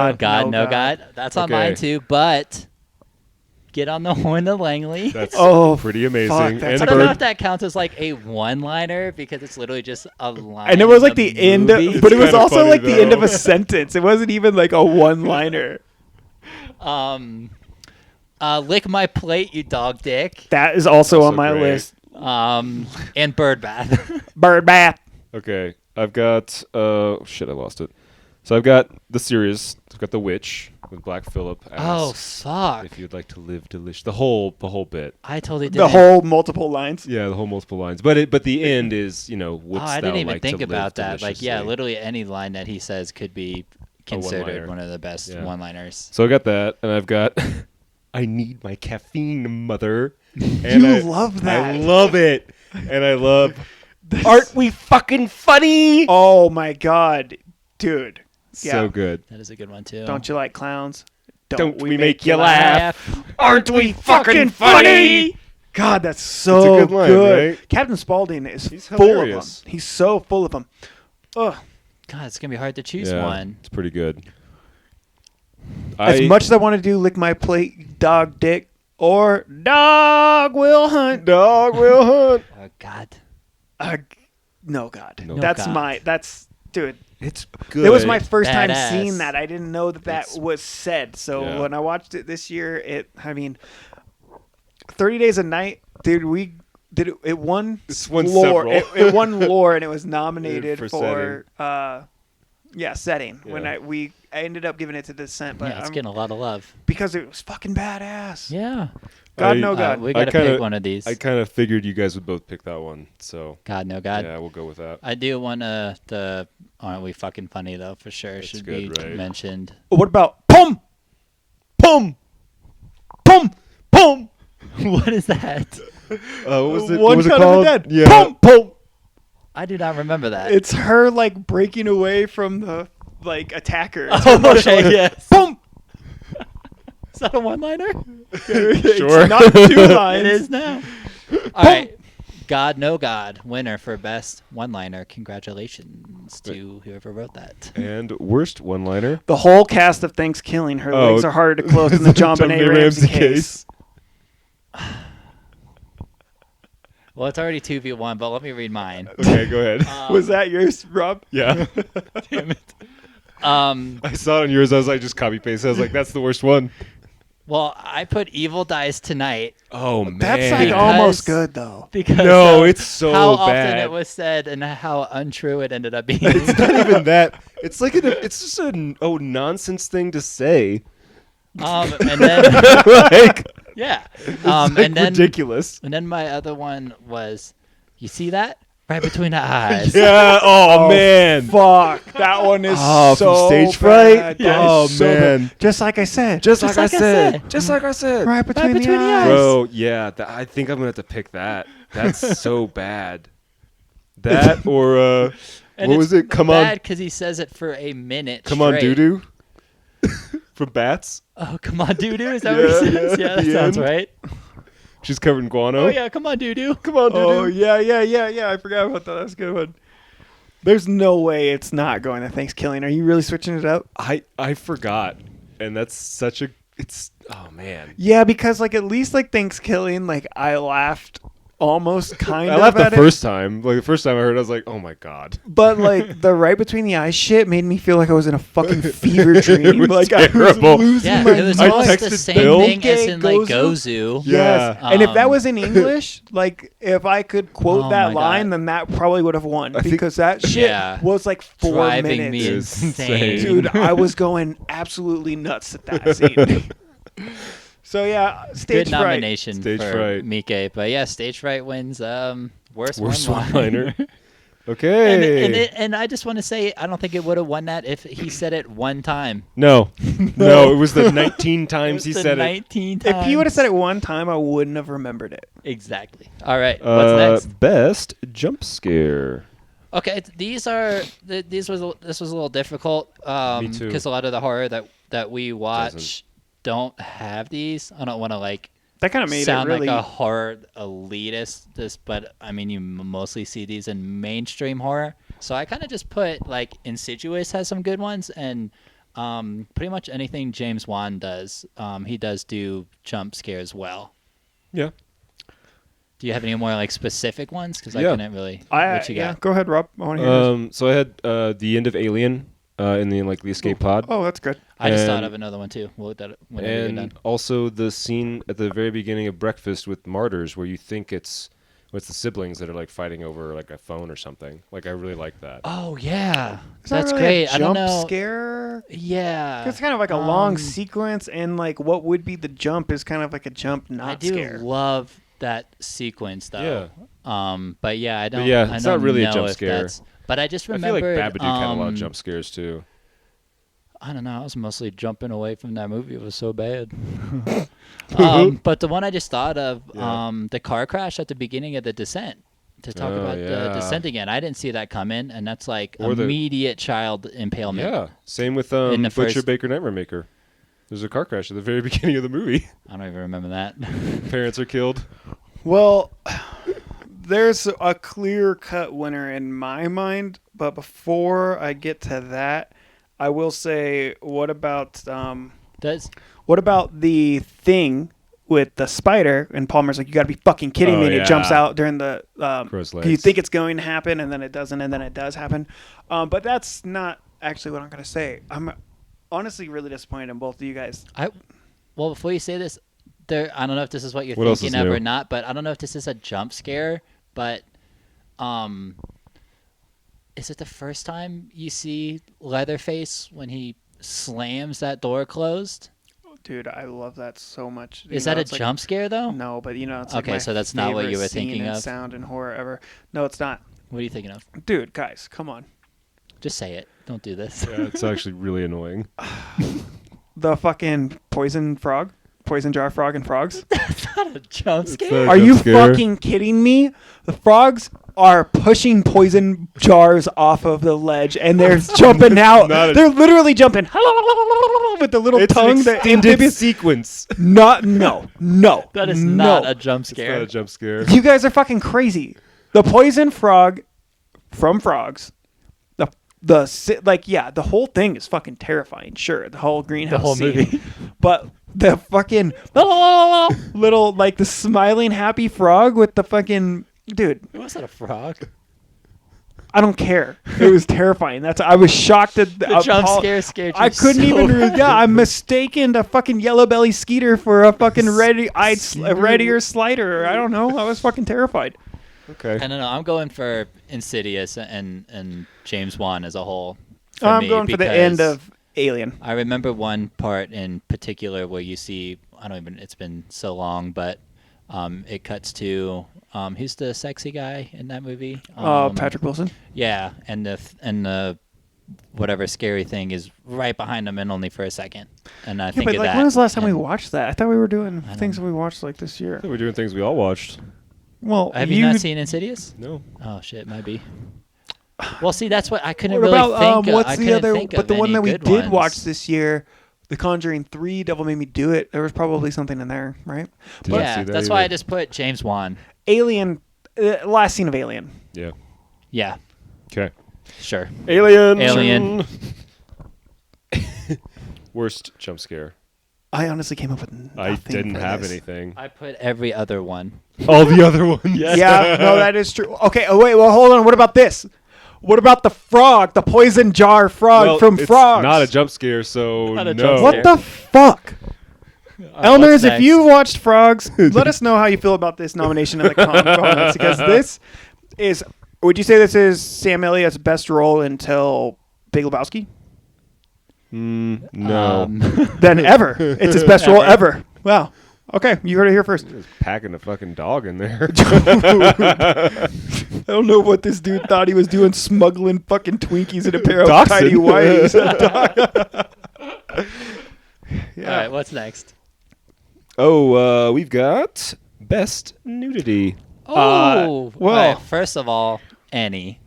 B: no
C: God.
B: God. That's on
A: Okay.
B: mine too. But get on the horn of Langley.
A: That's
C: Oh,
A: pretty amazing.
C: fuck,
A: And
C: that's
B: I don't know
A: Bird-
B: if that counts as like a one-liner because it's literally just a line.
C: And it was
B: in
C: like the end,
B: movie.
C: but it was
A: kinda
C: also
A: funny,
C: like the end of
A: though.
C: a sentence. It wasn't even like a one-liner.
B: Lick my plate, you dog dick.
C: That is also
A: Also
C: on my
A: great.
C: list.
B: And bird bath.
C: Bird bath.
A: Okay, I've got shit, I lost it. So I've got the series. I've got The Witch with Black Phillip.
B: Oh
A: asks
B: fuck!
A: if you'd like to live delicious. The whole bit.
B: I totally did.
C: The whole multiple lines.
A: Yeah, the whole multiple lines. But the end is, wouldst
B: I
A: thou
B: didn't even
A: like
B: think
A: to live
B: about that. Like, yeah,
A: deliciously?
B: literally any line that he says could be considered
A: one-liner.
B: one of the best
A: Yeah.
B: one-liners.
A: So I got that, and I've got I need my caffeine, mother. And
C: You
A: I
C: love that.
A: I love it, and I love. Aren't we fucking funny?
C: Oh my god, dude. Yeah.
A: So good.
B: That is a good one too.
C: Don't you like clowns?
A: Don't we make you laugh? Aren't we
C: Fucking funny? God, that's so
A: It's a good line, right?
C: Captain Spaulding is
A: He's
C: full
A: hilarious.
C: of them. He's so full of them. Ugh.
B: God, it's gonna be hard to choose
A: Yeah,
B: one.
A: it's pretty good.
C: As much as I want to do lick my plate, dog dick, or dog will hunt.
A: dog will hunt.
B: Oh God.
C: No, God.
A: No
C: That's
B: God.
C: dude.
A: It's good.
C: It was my first time
B: Badass.
C: seeing that. I didn't know that
A: It's-
C: was said. So
A: Yeah.
C: when I watched it this year, 30 Days a Night, dude, it won
A: It's won
C: lore.
A: several.
C: It won lore, and it was nominated
A: For
C: for setting.
A: Yeah.
C: When I ended up giving it to Descent, but
B: Yeah, it's getting a lot of love.
C: because it was fucking badass.
B: Yeah.
C: God,
A: I-
C: no God.
B: We gotta
A: kinda-
B: pick one of these.
A: I kind of figured you guys would both pick that one, so
B: God, no God.
A: yeah, we'll go with that.
B: I do want the Aren't We Fucking Funny though, for sure.
A: That's
B: Should
A: good,
B: be
A: right?
B: mentioned.
C: What about pum,
A: Pum,
C: pum?
A: pum.
B: What is that?
A: What was it?
C: One
A: what was it
C: Cut of the
A: called?
C: Dead.
A: Yeah.
C: Pum,
A: pum.
B: I do not remember that.
C: It's her like breaking away from the attacker. It's
B: Oh,
C: her
B: okay,
C: shoulder.
B: yes.
C: Pum.
B: Is that a one-liner?
A: Sure.
C: It's not two lines.
B: It is now. All right. God, no God, winner for best one-liner. Congratulations to whoever wrote that.
A: And worst one-liner.
C: The whole cast of Thanksgiving. Her
A: Oh.
C: legs are harder to close than the John Benet Ramsey case.
B: Well, it's already 2v1, but let me read mine.
A: Okay, go ahead.
C: Was that yours, Rob?
A: yeah.
B: Damn it.
A: I saw it on yours. I was like, just copy paste. I was like, that's the worst one.
B: Well, I put Evil Dies Tonight
A: Oh man.
C: That's like
B: Because-
C: almost good though.
B: because
A: No,
B: of
A: it's so
B: how
A: bad.
B: often it was said and how untrue it ended up being.
A: It's not even that. It's like it's just a nonsense thing to say.
B: And then
A: like,
B: yeah,
A: it's like
B: and then
A: ridiculous.
B: and then my other one was, you see that right between the eyes.
A: Yeah. Oh, man.
C: Fuck, that one is
A: Oh,
C: so
A: from stage
C: bad.
A: fright.
C: That
A: Oh
C: is so bad.
A: man.
C: Just like I said.
A: Just
B: Just
A: like I
B: like I
A: said.
B: said.
A: Just like I said.
C: right between,
B: between the
C: the eyes.
A: Bro, yeah. I think I'm gonna have to pick that. That's so bad. That or
B: And
A: what
B: it's
A: was it? Come
B: bad
A: on,
B: because he says it for a minute.
A: come on,
B: straight.
A: doo doo. from Bats.
B: Oh, come on, doo-doo. Is that what he says? Yeah, that
A: the
B: sounds
A: end.
B: right.
A: She's covered in guano.
B: Oh, yeah, come on, doo-doo.
A: Come on, dude.
C: Oh yeah. I forgot about that. That's a good one. There's no way it's not going to Thanksgiving. Are you really switching it up?
A: I forgot, and that's such a. It's oh man.
C: Yeah, because like at least like Thanksgiving, like I laughed almost kind
A: I
C: of
A: laughed
C: at
A: the first time. Like the first time I heard, it, I was like, "Oh my god!"
C: but like the right between the eyes shit made me feel like I was in a fucking fever dream.
A: was
C: like I
A: terrible.
C: was losing
B: Yeah,
C: my
B: it was
C: mind.
B: almost the
A: texted
B: same
A: Bill.
B: thing as in like
C: Gozu.
B: Gozu.
C: Yes,
A: Yeah.
C: and if that
B: Um,
C: was in English, like if I could quote
B: Oh
C: that
B: my
C: line,
B: God.
C: then that probably would have won
A: I think-
C: because that shit
B: Yeah.
C: was like 4
B: Driving
C: minutes.
B: me
A: It was
B: insane.
A: insane.
C: Dude, I was going absolutely nuts at that scene. So yeah, stage
B: Good
C: fright.
B: nomination
A: Stage
B: for
A: fright.
B: Mike, but yeah, stage fright wins. Worst
A: Worst
B: one-liner.
A: one-liner. Okay.
B: And I just want to say, I don't think it would have won that if he said it one time.
A: No, it was the 19 times he
B: It was
A: said
B: the
A: it.
B: 19 times.
C: If he would have said it one time, I wouldn't have remembered it.
B: Exactly. All right. What's next?
A: Best jump scare.
B: Okay, this was a little difficult.
A: Me too.
B: Because a lot of the horror that we watch don't have these. I don't want to like
C: That kind of made
B: sound
C: it really.
B: like a horror elitist, but I mean you mostly see these in mainstream horror. So I kind of just put like Insidious has some good ones, and pretty much anything James Wan does, he does do jump scares well.
A: Yeah.
B: Do you have any more like specific ones? Because I
A: Yeah.
B: couldn't really. What you got?
C: Go ahead, Rob. I want to hear yours.
A: So I had the end of Alien in the escape pod.
C: Oh, that's good.
B: I just thought
A: and-
B: of another one too. We'll look at it whenever you're
A: And
B: done.
A: also the scene at the very beginning of Breakfast with Martyrs, where you think it's the siblings that are like fighting over like a phone or something. Like I really like that.
B: Oh yeah,
C: It's not
B: that's
C: really
B: great.
C: A
B: I don't
C: jump
B: know.
C: scare.
B: Yeah,
C: It's kind of like a long
B: Um,
C: sequence, and like what would be the jump is kind of like a jump, not
B: I do
C: scare.
B: love that sequence though. But yeah, I don't.
A: yeah,
B: I
A: it's
B: don't
A: not really a
B: know
A: jump
B: if
A: scare.
B: that's- But I just
A: I feel like
B: remembered.
A: Babadook had a lot of jump scares too.
B: I don't know. I was mostly jumping away from that movie. It was so bad. But the one I just thought of,
A: Yeah.
B: the car crash at the beginning of The Descent. To talk
A: Oh,
B: about the
A: yeah.
B: Descent again, I didn't see that come in, and that's like
A: Or the-
B: immediate child impalement.
A: Yeah. Same with
B: In the
A: Butcher
B: first-
A: Baker Nightmare Maker. There's a car crash at the very beginning of the movie.
B: I don't even remember that.
A: Parents are killed.
C: Well, there's a clear-cut winner in my mind, but before I get to that, I will say, what about the Thing with the spider? And Palmer's like, "You got to be fucking kidding
A: Oh,
C: me!" And it jumps
A: yeah.
C: out during the.
A: Crow's
C: You
A: legs.
C: think it's going to happen, and then it doesn't, and then it does happen. But that's not actually what I'm going to say. I'm honestly really disappointed in both of you guys.
B: Well, before you say this, I don't know if this is what you're
A: What else
B: thinking
A: is
B: of
A: new?
B: or not, but I don't know if this is a jump scare, but is it the first time you see Leatherface when he slams that door closed?
C: Dude, I love that so much.
B: Is that a jump scare though?
C: No, but it's like
B: Okay,
C: my
B: so that's not what you
C: favorite
B: were
C: scene
B: thinking
C: in
B: of?
C: sound and horror ever. No, it's not.
B: What are you thinking of?
C: Dude, guys, come on.
B: Just say it. Don't do this.
A: Yeah, it's actually really annoying.
C: The fucking poison jar frog and frogs.
B: That's not a jump scare.
A: not-
C: Are
A: jump
C: you
A: scare.
C: fucking kidding me? The frogs are pushing poison jars off of the ledge and they're jumping out.
A: not a-
C: They're literally jumping with the little
A: It's
C: tongue.
A: an
C: The
A: extended
C: amphibious.
A: sequence.
C: No.
B: That is
C: no.
B: not a jump
A: It's
B: scare.
A: not a jump scare.
C: You guys are fucking crazy. The poison frog from Frogs. The whole thing is fucking terrifying. Sure, the whole greenhouse
B: whole
C: scene.
B: movie.
C: But the fucking little like the smiling happy frog with the fucking dude.
B: Was that a frog?
C: I don't care. It was terrifying. I was shocked at
B: The jump scare scared you
C: I couldn't
B: so
C: even.
B: bad.
C: Yeah, I'm mistaken a fucking yellow belly skeeter for a fucking red-ear slider. I don't know. I was fucking terrified.
A: Okay.
B: I don't know. I'm going for Insidious and James Wan as a whole.
C: I'm going for the end of Alien.
B: I remember one part in particular where you see, it's been so long, but it cuts to, who's the sexy guy in that movie?
C: Patrick Wilson.
B: Yeah, and the whatever scary thing is right behind him and only for a second. And I think
C: But
B: of
C: like,
B: that.
C: when was the last time we
B: and-
C: watched that? I thought we were doing
B: I
C: things
B: don't
C: that we watched like this year.
A: We're doing things we all watched.
C: Well,
B: Have you not seen Insidious?
A: No.
B: Oh shit, might be. Well, see, that's what I couldn't
C: What
B: really
C: about
B: think.
C: what's
B: I
C: the
B: couldn't
C: other?
B: think
C: But
B: of
C: the one
B: any
C: that we
B: good
C: did
B: ones.
C: watch this year The Conjuring 3, Devil Made Me Do It. There was probably something in there, right?
A: Did not see
B: Yeah,
A: that
B: that's why I
A: either.
B: just put James Wan.
C: Alien, last scene of Alien.
A: Yeah.
B: Yeah,
A: Okay.
B: sure.
A: Alien. Worst jump scare.
C: I honestly came up with nothing.
A: I didn't
C: for
A: have
C: this.
A: anything.
B: I put every other one.
A: All the other ones.
C: Yeah, no, that is true. Okay, oh wait, well, hold on. What about this? What about the frog, the poison jar frog
A: Well,
C: from
A: it's
C: Frogs?
A: not a jump scare, so
B: Not a
A: no.
B: jump
C: What
B: scare.
C: the fuck? Elners,
B: what's
C: if you
B: next?
C: watched Frogs, let us know how you feel about this nomination in the comments, because this is. Would you say this is Sam Elliott's best role until Big Lebowski?
A: No.
C: Then ever. It's his best role ever. Wow. Okay, you heard it here first.
A: He was packing a fucking dog in there.
C: I don't know what this dude thought he was doing, smuggling fucking Twinkies in a pair of
A: Dachshund.
C: tidy whities.
B: All right, what's next?
A: Oh, we've got best nudity.
B: Oh,
C: well-
B: all right, first of all, any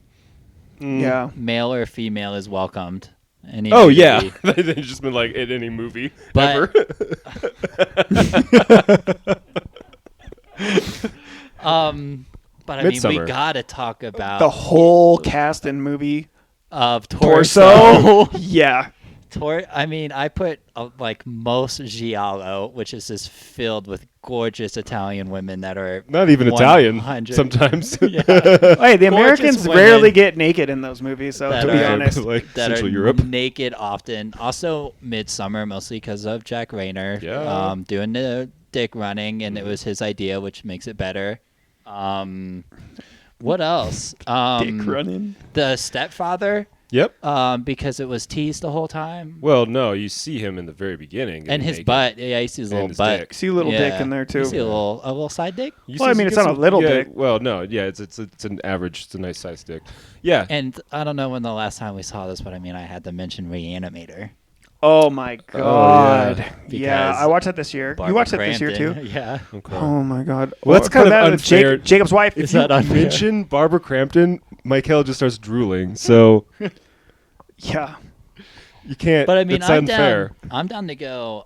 C: Yeah.
B: male or female is welcomed. Any
A: Oh yeah,
B: nudity.
A: they've just been like in any movie
B: But-
A: ever.
B: But I mean,
A: Midsummer.
B: we gotta talk about
C: The whole cast and movie
B: of
C: torso. Yeah.
B: I mean, I put like most giallo, which is just filled with gorgeous Italian women that are
A: Not even Italian
B: 100
C: Hey,
A: sometimes.
C: the
B: Gorgeous
C: Americans
B: women
C: rarely get naked in those movies, so
B: that
C: to be
B: are-
C: honest.
A: like
B: that
A: Central
B: are
A: Europe.
B: naked often. Also, Midsummer, mostly because of Jack Rayner
A: Yeah.
B: doing the dick running, and it was his idea, which makes it better. What else?
C: Dick running.
B: The stepfather,
A: Yep.
B: because it was teased the whole time.
A: Well, no, you see him in the very beginning,
B: And his
A: naked.
B: butt. Yeah, you see his
A: And
B: little
A: his
B: butt.
A: dick.
C: See a little dick
B: Yeah.
C: in there, too.
B: You see a little side dick.
A: You
C: Well, I mean,
A: you
C: it's
A: get
C: not a little
A: yeah,
C: dick.
A: Well, no, yeah, it's an average, it's a nice size dick. Yeah.
B: And I don't know when the last time we saw this, but I mean, I had to mention Reanimator.
C: Oh, my God.
A: yeah.
C: Yeah,
B: Because
C: I watched that this year.
B: Barbara
C: You watched it this year,
B: Crampton,
C: too?
B: Yeah.
A: Okay.
C: Oh, my God.
A: Well, that's
C: What
A: kind of
C: about
A: unfair.
C: Jacob's wife.
B: Is that unfair?
A: Mention Barbara Crampton, Michael just starts drooling. So
C: Yeah.
A: you can't.
B: But I mean,
A: that's
B: I'm
A: unfair.
B: down. I'm down to go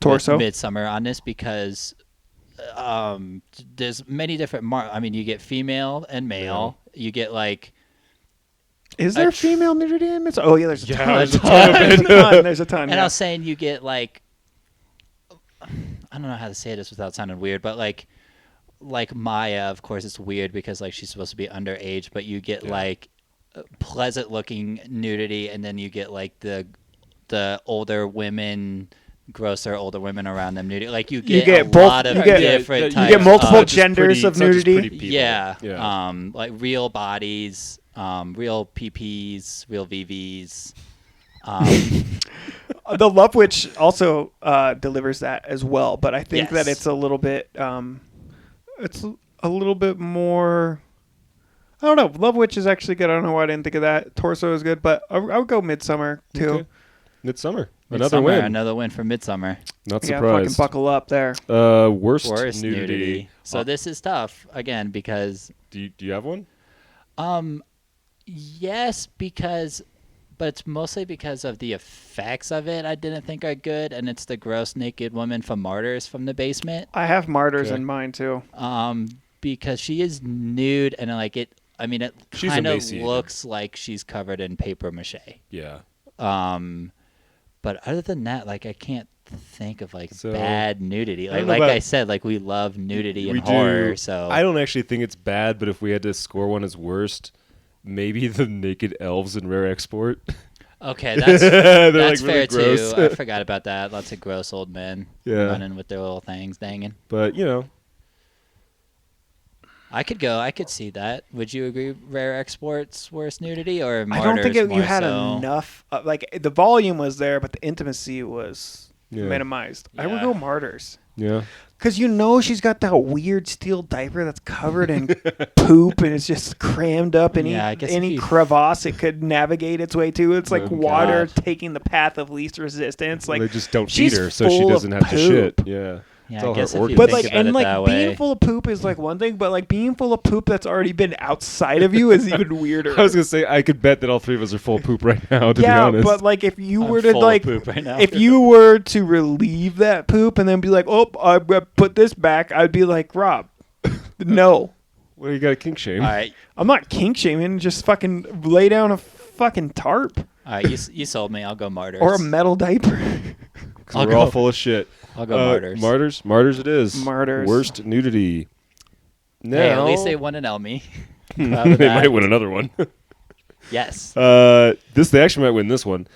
C: Torso?
B: Midsummer on this because there's many different. I mean, you get female and male. You get like
C: Is there female nudity in it? Oh, yeah, there's a
A: Yeah,
C: ton.
A: there's a ton of
C: There's a
A: it.
C: ton. There's a ton.
B: And
C: Yeah.
B: I was saying you get like I don't know how to say this without sounding weird, but like Maya, of course, it's weird because like she's supposed to be underage, but you get like pleasant looking nudity, and then you get like the older women. Grosser older women around them nudity. Like you get a
C: both-
B: lot of
C: you get-
B: different
C: you
B: types.
C: get multiple
B: of,
A: Just
C: genders
A: pretty-
C: of
A: it's not just
C: nudity.
A: pretty people.
B: yeah, like real bodies, real PPs, real VVs.
C: The Love Witch also delivers that as well, but I think that
B: Yes.
C: it's a little bit more. I don't know. Love Witch is actually good. I don't know why I didn't think of that. Torso is good, but I would go Midsummer too.
A: Okay. Midsummer.
B: Midsummer, another win for Midsummer.
A: Not
C: Yeah, fucking
A: surprised.
C: buckle up there.
A: Worst
B: Worst
A: nudity.
B: nudity. So this is tough again because
A: Do you have one?
B: yes, but it's mostly because of the effects of it. I didn't think are good, and it's the gross naked woman from Martyrs from the basement.
C: I have Martyrs
A: Okay.
C: in mind too.
B: Because she is nude and like it. I mean, it
A: She's
B: kind of
A: emaciated.
B: looks like she's covered in paper mache.
A: Yeah.
B: But other than that, like I can't think of like
A: So,
B: bad nudity.
A: I don't
B: Like
A: know about-
B: I said, like we love nudity
A: We
B: and horror.
A: do.
B: So
A: I don't actually think it's bad, but if we had to score one as worst, maybe the naked elves in Rare Export.
B: okay, that's
A: They're
B: that's
A: like really
B: fair
A: gross.
B: too. I forgot about that. Lots of gross old men
A: Yeah.
B: running with their little things, danging.
A: But you know,
B: I could see that. Would you agree? Rare Export's worst nudity or
C: I
B: Martyrs
C: don't think you
B: more
C: had
B: so?
C: enough. Like the volume was there, but the intimacy was
A: Yeah.
C: minimized. I would
B: Yeah.
C: go Martyrs.
A: yeah.
C: Because she's got that weird steel diaper that's covered in poop and it's just crammed up any
B: Yeah, I guess if
C: any
B: you-
C: crevasse it could navigate its way to. It's like
A: Oh,
C: water
B: God.
C: taking the path of least resistance. Like
A: they just don't
C: she's
A: feed her, so she
C: full of
A: doesn't have to
C: poop.
A: shit. Yeah.
B: Yeah,
A: all
B: I guess
A: her
B: if you
C: But
B: think
C: like,
B: about
C: and
B: it
C: like
B: that
C: being
B: way.
C: full of poop is like one thing, but like being full of poop that's already been outside of you is even weirder.
A: I was gonna say I could bet that all three of us are full of poop right now. To be
C: Yeah,
A: honest,
C: but like if you
B: I'm
C: were to
B: full of
C: like,
B: poop right now.
C: if you were to relieve that poop and then be like, oh, I put this back, I'd be like, Rob, no,
A: well, you got a kink shame.
B: All right,
C: I'm not kink shaming. Just fucking lay down a fucking tarp
B: all right. You sold me. I'll go martyrs.
C: or a metal diaper.
A: 'Cause
B: I'll
A: we're all
B: go-
A: full of shit.
B: I'll go martyrs.
A: Martyrs. It is.
C: Martyrs.
A: Worst nudity. Now,
B: Hey, at least they won an Elmy. Proud
A: they
B: of that.
A: might win another one.
B: Yes.
A: They actually might win this one.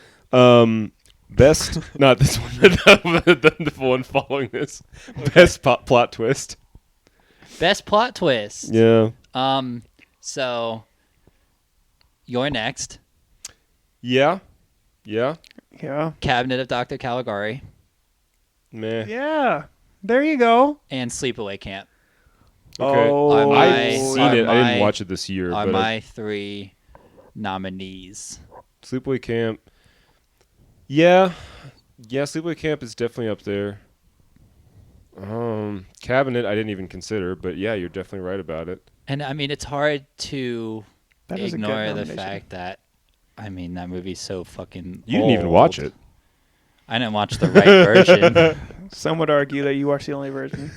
A: Best, not this one, the one following this. Best plot twist.
B: Best plot twist.
A: Yeah.
B: So you're next.
A: Yeah. Yeah.
C: Yeah,
B: Cabinet of Dr. Caligari
A: Meh.
C: yeah. There you go.
B: and Sleepaway Camp
A: Okay.
C: Oh,
A: I've seen
B: are
A: it. I didn't
B: my-
A: watch it this year.
B: are
A: But
B: my 3 nominees.
A: Sleepaway Camp. Yeah. Yeah, Sleepaway Camp is definitely up there. Cabinet I didn't even consider, but yeah, you're definitely right about it.
B: And I mean, it's hard to
C: That is a good
B: ignore the
C: nomination.
B: fact that, I mean, that movie's so fucking
A: You didn't even watch
B: old.
A: it.
B: I didn't watch the right version.
C: Some would argue that you watched the only version.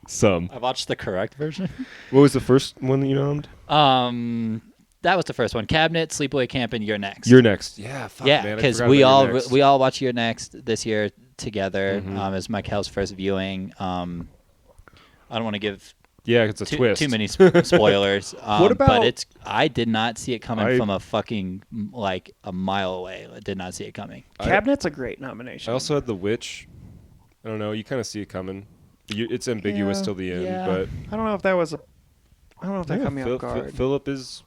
A: Some.
B: I watched the correct version.
A: What was the first one that you nommed?
B: That was the first one. Cabinet, Sleepaway Camp, and You're Next.
A: You're Next. Yeah, fuck,
B: Yeah,
A: man, I
B: because
A: forgot
B: we
A: about
B: all
A: You're Next.
B: we all watched You're Next this year together.
A: Mhm.
B: As Michael's first viewing. I don't want to give
A: Yeah, it's a twist.
B: too many spoilers.
C: What about-
B: But it's I did not see it coming
A: I-
B: from a fucking like a mile away. I did not see it coming.
C: Cabinet's a great nomination.
A: I also had The Witch. I don't know. You kind of see it coming. It's ambiguous
C: Yeah,
A: till the end,
C: yeah.
A: but
C: I don't know if that was a. I don't know if that
A: yeah,
C: caught me off guard.
A: Philip is,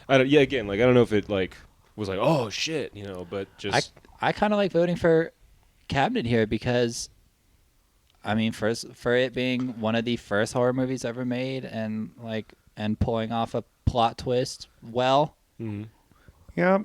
A: I don't. Yeah, again, like I don't know if it like was like, oh shit, but just
B: I kind of like voting for Cabinet here because, I mean, for it being one of the first horror movies ever made and pulling off a plot twist well.
A: Mhm.
C: Yeah.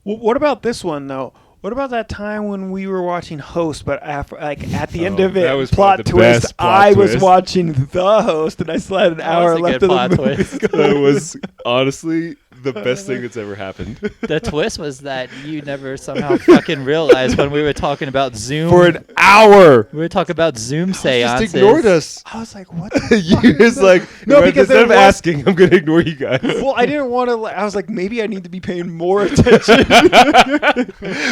C: What about this one though? What about that time when we were watching Host, but after, at the end
A: Oh,
C: of it,
A: that was
C: plot
A: probably the
C: twist,
A: best plot
C: I was
A: twist.
C: watching The Host, and I still had an
B: That
C: hour
B: was a
C: left
B: good
C: of
B: plot
C: the movie.
B: twist.
A: that was honestly the best thing that's ever happened.
B: The twist was that you never somehow fucking realized when we were talking about Zoom.
A: For an hour,
B: We were talking about Zoom seances.
A: just ignored us.
C: I was like, what the
A: You just like
C: No, because
A: instead
C: there
A: of
C: was-
A: asking, I'm gonna ignore you guys.
C: Well, I didn't want to. I was like, maybe I need to be paying more attention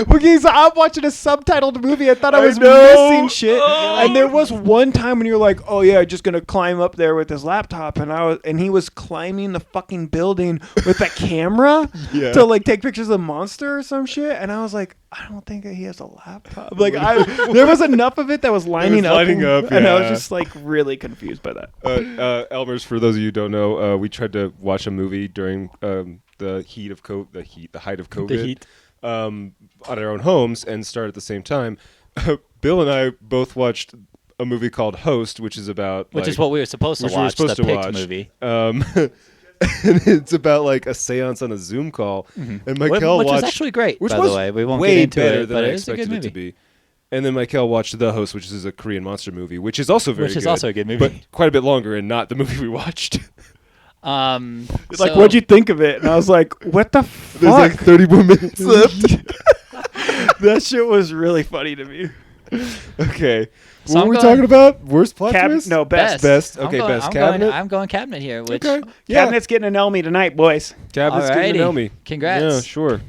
C: because I'm watching a subtitled movie. I thought I
A: I
C: was
A: know.
C: missing shit. And there was one time when you're like, "Oh yeah, just gonna climb up there with his laptop," and he was climbing the fucking building with a camera
A: Yeah.
C: to like take pictures of the monster or some shit. And I was like, I don't think he has a laptop. Like, there was enough of it that was lining up,
A: lining up,
C: and I was
A: yeah.
C: just like really confused by that.
A: Elmers, for those of you who don't know, we tried to watch a movie during the height of COVID.
B: The heat.
A: On our own homes and start at the same time. Bill and I both watched a movie called Host, which is about
B: Which is what we were supposed to
A: which we were
B: watch.
A: supposed
B: The
A: to
B: picked
A: watch.
B: movie.
A: And it's about like a seance on a Zoom call. And Michael
B: Which
A: watched,
B: was actually great,
A: which
B: by
A: was
B: the way. We won't
A: way
B: get into
A: better
B: it,
A: than
B: but
A: I
B: it is a
A: expected
B: good
A: it to
B: movie.
A: be. And then Michael watched The Host, which is a Korean monster movie, which is also very
B: Which
A: good.
B: is also a good movie.
A: but quite a bit longer and not the movie we watched.
C: It's like, what'd you think of it? And I was like, what the
A: There's
C: fuck?
A: like 30 more minutes left.
C: That shit was really funny to me.
A: Okay.
B: So
A: What
B: I'm
A: were we
B: going-
A: talking about? Worst plot twist?
C: No, best.
A: Best.
B: I'm
A: Okay,
B: going,
A: best
B: I'm
A: cabinet.
B: Going, I'm going cabinet here. Which
A: Okay. Yeah.
C: Cabinet's getting an Elmy tonight, boys.
A: Cabinet's getting an
B: Alrighty.
A: Elmy.
B: Congrats.
A: Yeah, sure.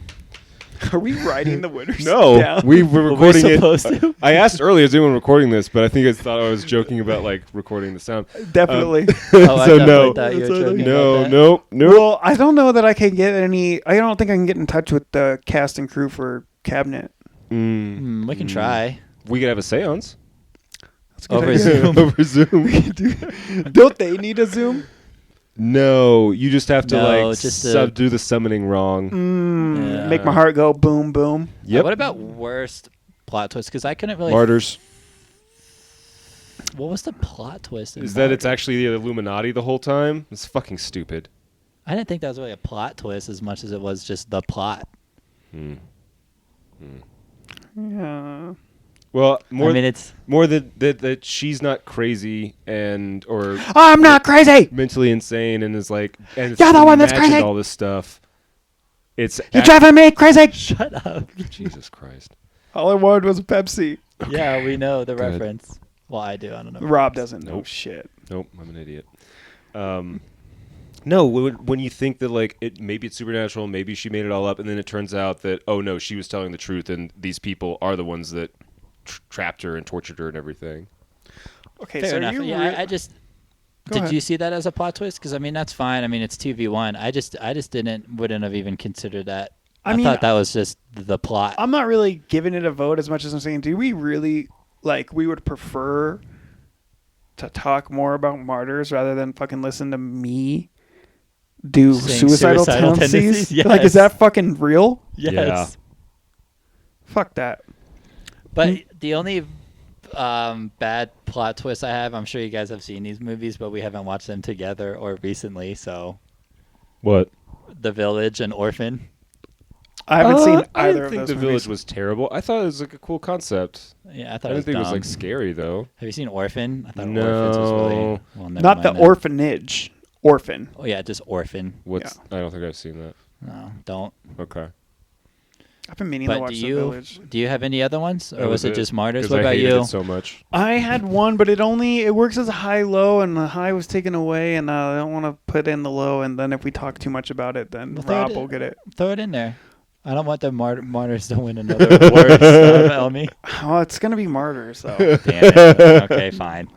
C: Are we writing the winners?
A: No,
C: down?
A: we were
B: Were we
A: recording it.
B: supposed to?
A: I asked earlier, is anyone recording this? But I think I thought I was joking about like recording the sound.
C: Definitely.
B: Oh, I
A: So
B: definitely
A: no.
B: thought you were
C: That's
B: joking
A: No,
B: about that.
A: no.
C: Well, I don't know that I can get any. I don't think I can get in touch with the cast and crew for Cabinet.
B: We can try.
A: We could have a seance
C: That's a good
B: Over
C: idea.
B: Zoom.
A: over Zoom.
C: Don't they need a Zoom?
A: No, you just have to
B: No,
A: like
B: just to-
A: do the summoning wrong.
B: Yeah.
C: Make my heart go boom, boom.
A: Yep.
B: What about worst plot twist? Because I couldn't really.
A: Martyrs?
B: What was the plot twist? In
A: Is that it's
B: Martyrs?
A: actually the Illuminati the whole time? It's fucking stupid.
B: I didn't think that was really a plot twist as much as it was just the plot.
C: Yeah.
A: Well, more.
B: I mean, it's
A: more that she's not crazy or
C: I'm not crazy.
A: mentally insane and is like and
C: You're the one that's
A: imagined
C: crazy.
A: all this stuff. It's
C: You're driving me crazy.
B: shut up.
A: Jesus Christ.
C: All I wanted was Pepsi.
B: Yeah, we know the
A: Go ahead.
B: reference. Well, I do. I don't know.
C: Rob doesn't know
A: Nope.
C: shit.
A: Nope, I'm an idiot. No, when you think that like maybe it's supernatural, maybe she made it all up, and then it turns out that oh no, she was telling the truth, and these people are the ones that trapped her and tortured her and everything.
C: Okay,
B: Fair
C: so
B: enough.
C: you
B: Yeah, I just
C: Go
B: did.
C: ahead.
B: You see that as a plot twist? Because I mean, that's fine. I mean, it's 2v1. I just wouldn't have even considered that. I
C: mean,
B: thought that was just the plot.
C: I'm not really giving it a vote as much as I'm saying, do we really we would prefer to talk more about martyrs rather than fucking listen to me do
B: Saying
C: suicidal
B: suicidal
C: tendencies?
B: tendencies?
C: Like, is
B: Yes.
C: that fucking real?
B: Yes.
A: Yeah.
C: Fuck that.
B: But the only bad plot twist I have, I'm sure you guys have seen these movies, but we haven't watched them together or recently. So,
A: What?
B: The Village and Orphan.
C: I haven't seen
A: I
C: either
A: didn't
C: of
A: think
C: those
A: The
C: movies.
A: Village was terrible. I thought it was like a cool concept.
B: Yeah, I
A: I
B: thought it
A: didn't
B: was
A: think it was
B: dumb.
A: like scary though.
B: Have you seen Orphan? I thought
A: No.
B: Orphans was really well, never
C: Not the
B: mind then.
C: orphanage. Orphan.
B: Oh yeah, just Orphan.
A: What's? I don't think I've seen that.
B: No, don't.
A: Okay.
C: I've been meaning to
B: But
C: watch
B: do
C: The
B: you
C: Village.
B: do you have any other ones, or
A: That
B: was it
A: it.
B: just Martyrs?
A: 'Cause
B: What
A: I
B: about
A: hated
B: you?
A: it so much.
C: I had one, but it works as a high-low, and the high was taken away, and I don't want to put in the low, and then if we talk too much about it, then
B: Well, throw
C: Rob
B: it
C: will
B: in.
C: get it.
B: Throw it in there. I don't want the Martyrs to win another award. Elmy.
C: Oh, it's going to be Martyrs, though.
B: Damn it. Okay, fine.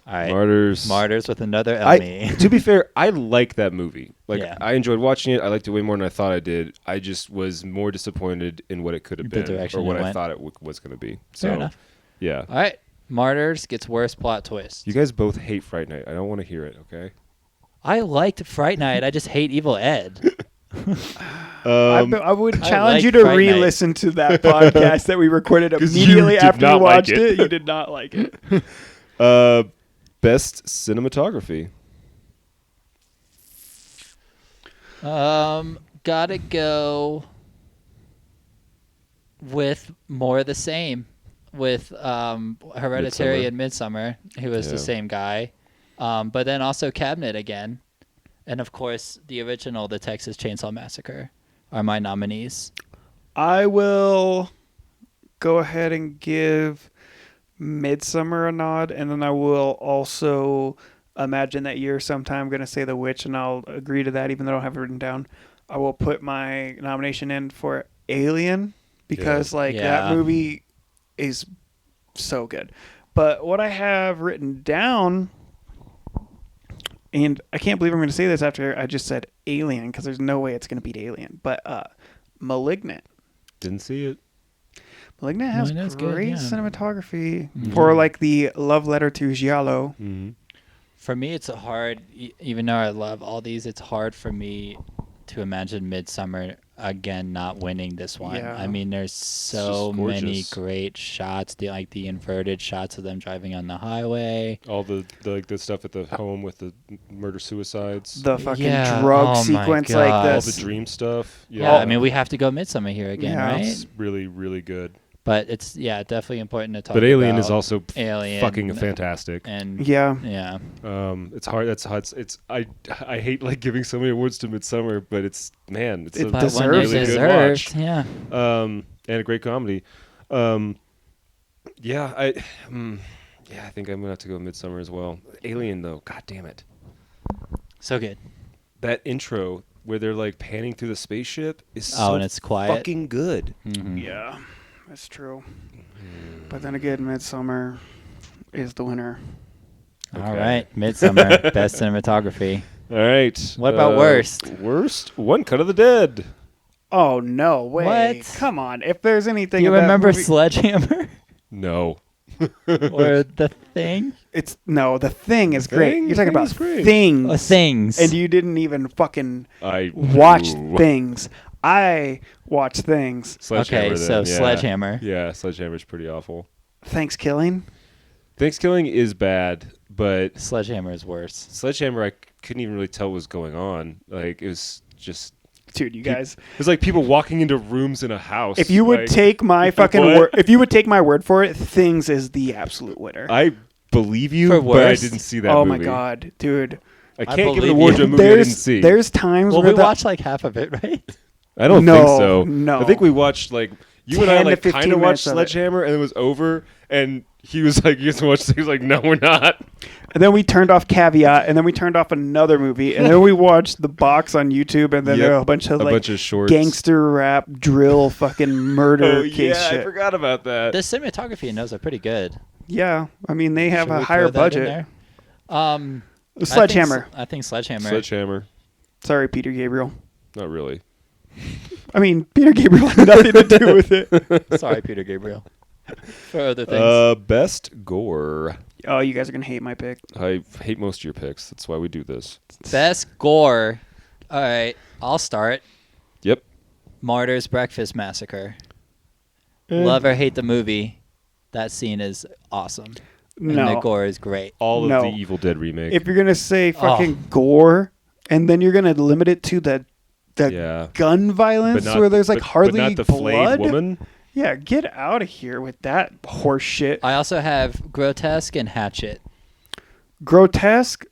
B: All right.
A: Martyrs.
B: Martyrs with another
A: I,
B: Elmy.
A: to be fair, I like that movie. Like
B: Yeah.
A: I enjoyed watching it. I liked it way more than I thought I did. I just was more disappointed in what it could have
B: The
A: been
B: direction
A: or what
B: it
A: I
B: went.
A: thought it was going to be. So,
B: Fair enough.
A: yeah.
B: All right. Martyrs gets worse plot twist.
A: You guys both hate Fright Night. I don't want to hear it, okay?
B: I liked Fright Night. I just hate Evil Ed.
C: I would
B: I
C: challenge
B: like
C: you to
B: Fright Night.
C: re-listen to that podcast that we recorded
A: 'Cause you
C: immediately
A: did
C: after you
A: not like
C: watched
A: it.
C: it. You did not like it.
A: Best cinematography.
B: Gotta go with more of the same with Hereditary
A: Midsommar.
B: and Midsummer, who was
A: Yeah.
B: the same guy. But then also Cabinet again. And of course, the original, The Texas Chainsaw Massacre, are my nominees.
C: I will go ahead and give Midsummer a nod, and then I will also imagine that you're sometime going to say The Witch, and I'll agree to that, even though I don't have it written down. I will put my nomination in for Alien, because
A: Yeah.
C: that movie is so good. But what I have written down, and I can't believe I'm going to say this after I just said Alien, because there's no way it's going to beat Alien, but Malignant.
A: Didn't see it.
C: Malignant has
B: Malignant's
C: great
B: good, yeah.
C: cinematography
B: Mhm.
C: for like the love letter to Giallo.
A: Mm-hmm.
B: For me, it's hard, even though I love all these, it's hard for me to imagine Midsummer again not winning this one.
C: Yeah.
B: I mean, there's so
A: just
B: many
A: gorgeous.
B: great shots, the inverted shots of them driving on the highway.
A: All the stuff at the home with the murder suicides.
C: The fucking
B: Yeah,
C: drug
B: oh my
C: sequence
B: God.
C: like
A: all
C: this.
A: the dream stuff.
B: Yeah, I mean, we have to go Midsummer here again,
C: Yeah.
B: right?
A: It's really, really good.
B: But it's definitely important to talk
A: But Alien
B: about
A: is also
B: Alien
A: fucking fantastic.
B: and
C: Yeah.
B: yeah.
A: It's hard. That's hard. I hate like giving so many awards to Midsummer, but it's
C: It
A: a
B: But
C: deserves
B: when
C: it.
B: they
A: really good
B: deserved,
A: watch.
B: yeah.
A: And a great comedy. Yeah, I think I'm gonna have to go Midsummer as well. Alien though, god damn it,
B: So good.
A: that intro where they're like panning through the spaceship is
B: Oh,
A: so
B: and it's quiet.
A: fucking good.
B: Mhm.
C: Yeah, that's true. But then again, Midsummer is the winner.
B: All
A: Okay.
B: right, Midsummer, best cinematography.
A: All right.
B: What about worst?
A: Worst? One Cut of the Dead.
C: Oh no way!
B: What?
C: Come on! If there's anything,
B: Do you
C: in that
B: remember
C: movie-
B: Sledgehammer
A: No.
B: or The Thing?
C: It's no. The Thing is
A: The
C: great.
A: Thing?
C: You're talking
A: The
C: about
A: Thing's great.
C: things,
B: Things.
C: and you didn't even fucking
A: I
C: watch
A: Ooh.
C: things. I watch things.
A: Sledgehammer.
B: Okay,
A: then,
B: so
A: yeah.
B: Sledgehammer.
A: Yeah, Sledgehammer's pretty awful.
C: Thanksgiving.
A: Thanksgiving is bad, but
B: Sledgehammer is worse.
A: Sledgehammer I couldn't even really tell what was going on. Like it was just
C: dude, you guys.
A: It's like people walking into rooms in a house.
C: If you would
A: like,
C: take my fucking
A: what?
C: word, if you would take my word for it, Things is the absolute winner.
A: I believe you,
B: For
A: but I
B: worst?
A: didn't see that
C: Oh
A: movie.
C: my god, dude.
A: I
B: I
A: can't give an
B: believe
A: award
B: you.
A: to a movie I didn't see.
C: There's times
B: Well,
C: where
B: we watched like half of it, right?
A: I don't
C: No,
A: think so.
C: no.
A: I think we watched like you and I
C: 10 to
A: like
C: 15
A: kind of watched
C: minutes of it.
A: Sledgehammer, and it was over. And he was like, "You guys watch?" He was like, "No, we're not."
C: And then we turned off Caveat, and then we turned off another movie, and then we watched The Box on YouTube, and then
A: Yep.
C: there are a bunch of
A: A
C: like
A: bunch of shorts.
C: gangster rap, drill, fucking murder
A: Oh
C: case
A: yeah,
C: shit.
A: I forgot about that.
B: The cinematography in those are pretty good.
C: Yeah, I mean they have
B: Should
C: a
B: we
C: higher
B: throw that in
C: budget.
B: there?
C: Sledgehammer.
B: I think Sledgehammer.
A: Sledgehammer.
C: Sorry, Peter Gabriel.
A: Not really.
C: I mean, Peter Gabriel had nothing to do with it.
B: Sorry, Peter Gabriel. For other things.
A: Best gore.
C: Oh, you guys are gonna hate my pick.
A: I hate most of your picks. That's why we do this.
B: Best gore. All right, I'll start.
A: Yep.
B: Martyrs Breakfast Massacre.
A: Eh.
B: Love or hate the movie. That scene is awesome. And the
C: No,
B: gore is great.
A: All
C: No.
A: of the Evil Dead remake.
C: if you're gonna say
B: Oh.
C: fucking gore, and then you're gonna limit it to the
A: yeah.
C: gun violence
A: But not,
C: where there's like
A: but
C: hardly
A: not the
C: blood.
A: flayed woman.
C: Yeah, get out of here with that horse shit.
B: I also have Grotesque and Hatchet.
C: Grotesque.